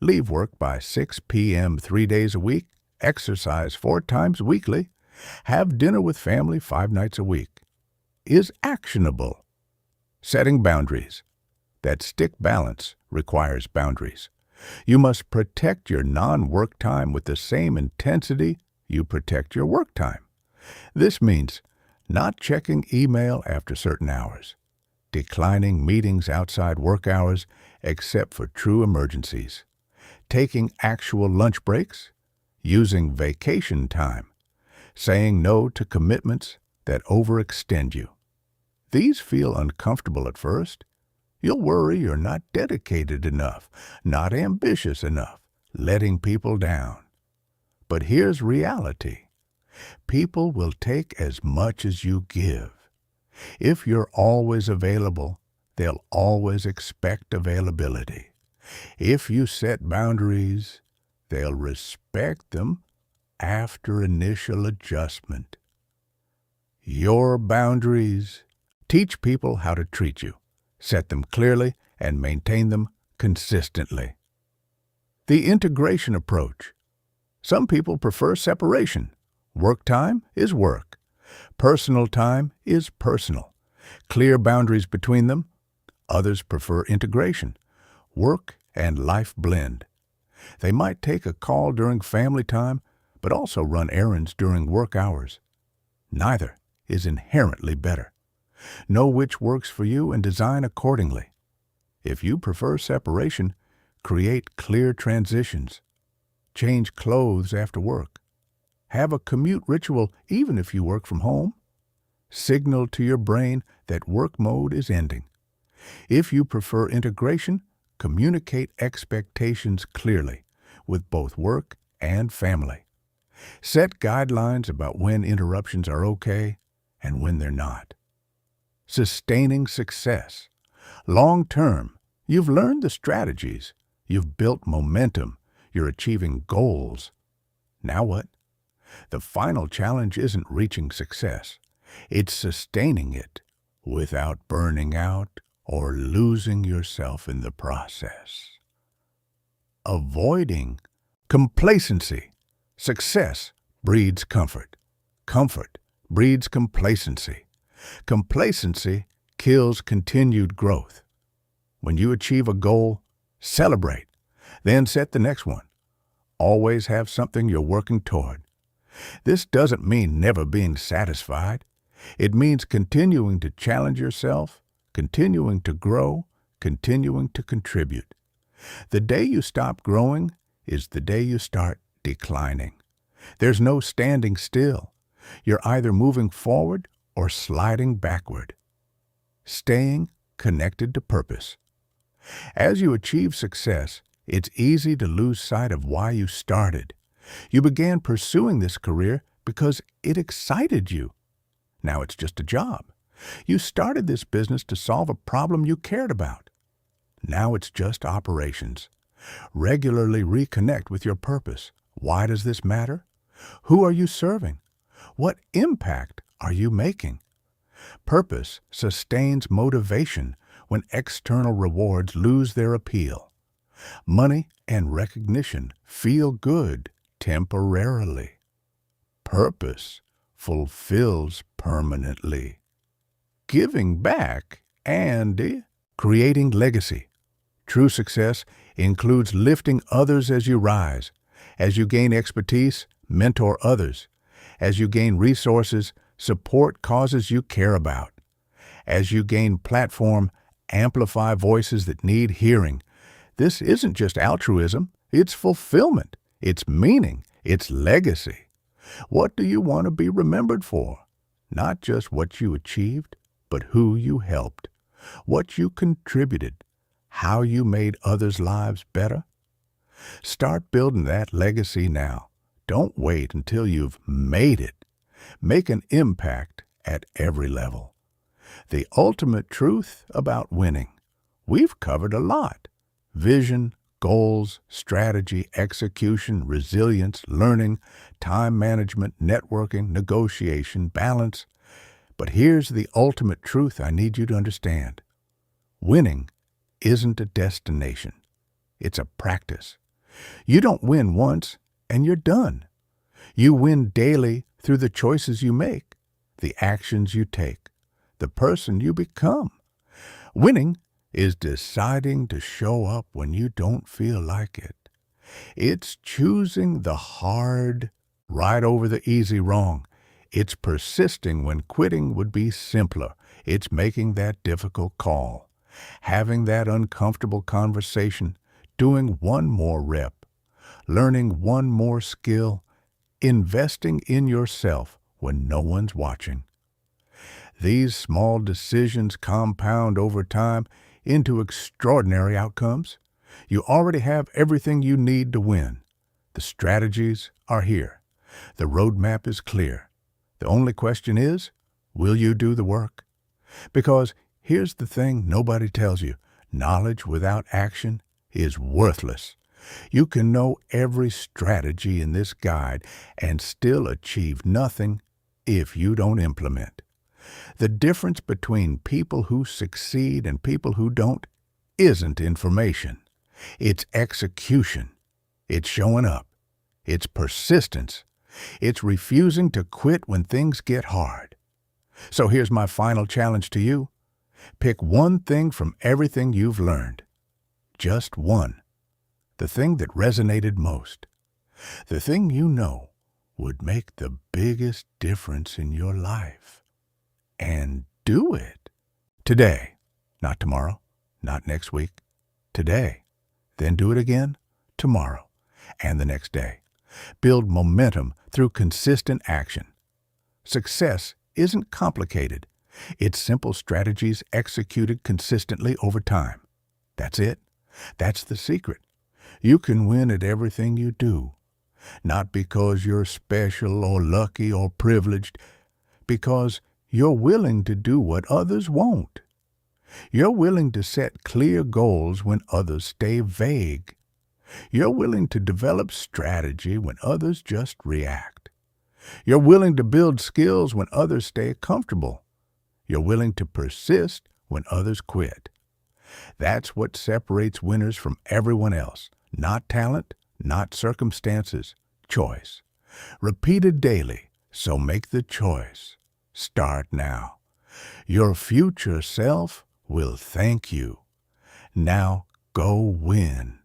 Speaker 1: Leave work by 6 p.m. 3 days a week, exercise 4 times weekly, have dinner with family 5 nights a week. Is actionable. Setting boundaries. That stick balance requires boundaries. You must protect your non-work time with the same intensity you protect your work time. This means not checking email after certain hours, declining meetings outside work hours except for true emergencies, taking actual lunch breaks, using vacation time, saying no to commitments that overextend you. These feel uncomfortable at first. You'll worry you're not dedicated enough, not ambitious enough, letting people down. But here's reality. People will take as much as you give. If you're always available, they'll always expect availability. If you set boundaries, they'll respect them after initial adjustment. Your boundaries. Teach people how to treat you. Set them clearly and maintain them consistently. The integration approach. Some people prefer separation. Work time is work. Personal time is personal. Clear boundaries between them. Others prefer integration. Work and life blend. They might take a call during family time, but also run errands during work hours. Neither is inherently better. Know which works for you and design accordingly. If you prefer separation, create clear transitions. Change clothes after work. Have a commute ritual even if you work from home. Signal to your brain that work mode is ending. If you prefer integration, communicate expectations clearly with both work and family. Set guidelines about when interruptions are okay and when they're not. Sustaining success. Long term, you've learned the strategies. You've built momentum. You're achieving goals. Now what? The final challenge isn't reaching success. It's sustaining it without burning out or losing yourself in the process. Avoiding complacency. Success breeds comfort. Comfort breeds complacency. Complacency kills continued growth. When you achieve a goal, celebrate, then set the next one. Always have something you're working toward. This doesn't mean never being satisfied. It means continuing to challenge yourself, continuing to grow, continuing to contribute. The day you stop growing is the day you start declining. There's no standing still. You're either moving forward or sliding backward. Staying connected to purpose. As you achieve success, it's easy to lose sight of why you started. You began pursuing this career because it excited you. Now it's just a job. You started this business to solve a problem you cared about. Now it's just operations. Regularly reconnect with your purpose. Why does this matter? Who are you serving? What impact are you making? Purpose sustains motivation when external rewards lose their appeal. Money and recognition feel good temporarily. Purpose fulfills permanently. Giving back and creating legacy. True success includes lifting others as you rise. As you gain expertise, mentor others. As you gain resources, support causes you care about. As you gain platform, amplify voices that need hearing. This isn't just altruism, it's fulfillment, it's meaning, it's legacy. What do you want to be remembered for? Not just what you achieved, but who you helped, what you contributed, how you made others' lives better. Start building that legacy now. Don't wait until you've made it. Make an impact at every level. The ultimate truth about winning. We've covered a lot. Vision, goals, strategy, execution, resilience, learning, time management, networking, negotiation, balance. But here's the ultimate truth I need you to understand. Winning isn't a destination. It's a practice. You don't win once and you're done. You win daily through the choices you make, the actions you take, the person you become. Winning is deciding to show up when you don't feel like it. It's choosing the hard right over the easy wrong. It's persisting when quitting would be simpler. It's making that difficult call, having that uncomfortable conversation, doing one more rep, learning one more skill, investing in yourself when no one's watching. These small decisions compound over time into extraordinary outcomes. You already have everything you need to win. The strategies are here. The roadmap is clear. The only question is, will you do the work? Because here's the thing nobody tells you. Knowledge without action is worthless. You can know every strategy in this guide and still achieve nothing if you don't implement. The difference between people who succeed and people who don't isn't information. It's execution. It's showing up. It's persistence. It's refusing to quit when things get hard. So here's my final challenge to you. Pick one thing from everything you've learned. Just one. The thing that resonated most. The thing you know would make the biggest difference in your life. And do it. Today. Not tomorrow. Not next week. Today. Then do it again tomorrow and the next day. Build momentum through consistent action. Success isn't complicated. It's simple strategies executed consistently over time. That's it. That's the secret. You can win at everything you do, not because you're special or lucky or privileged, because you're willing to do what others won't. You're willing to set clear goals when others stay vague. You're willing to develop strategy when others just react. You're willing to build skills when others stay comfortable. You're willing to persist when others quit. That's what separates winners from everyone else. Not talent, not circumstances, choice. Repeated daily, so make the choice. Start now. Your future self will thank you. Now go win.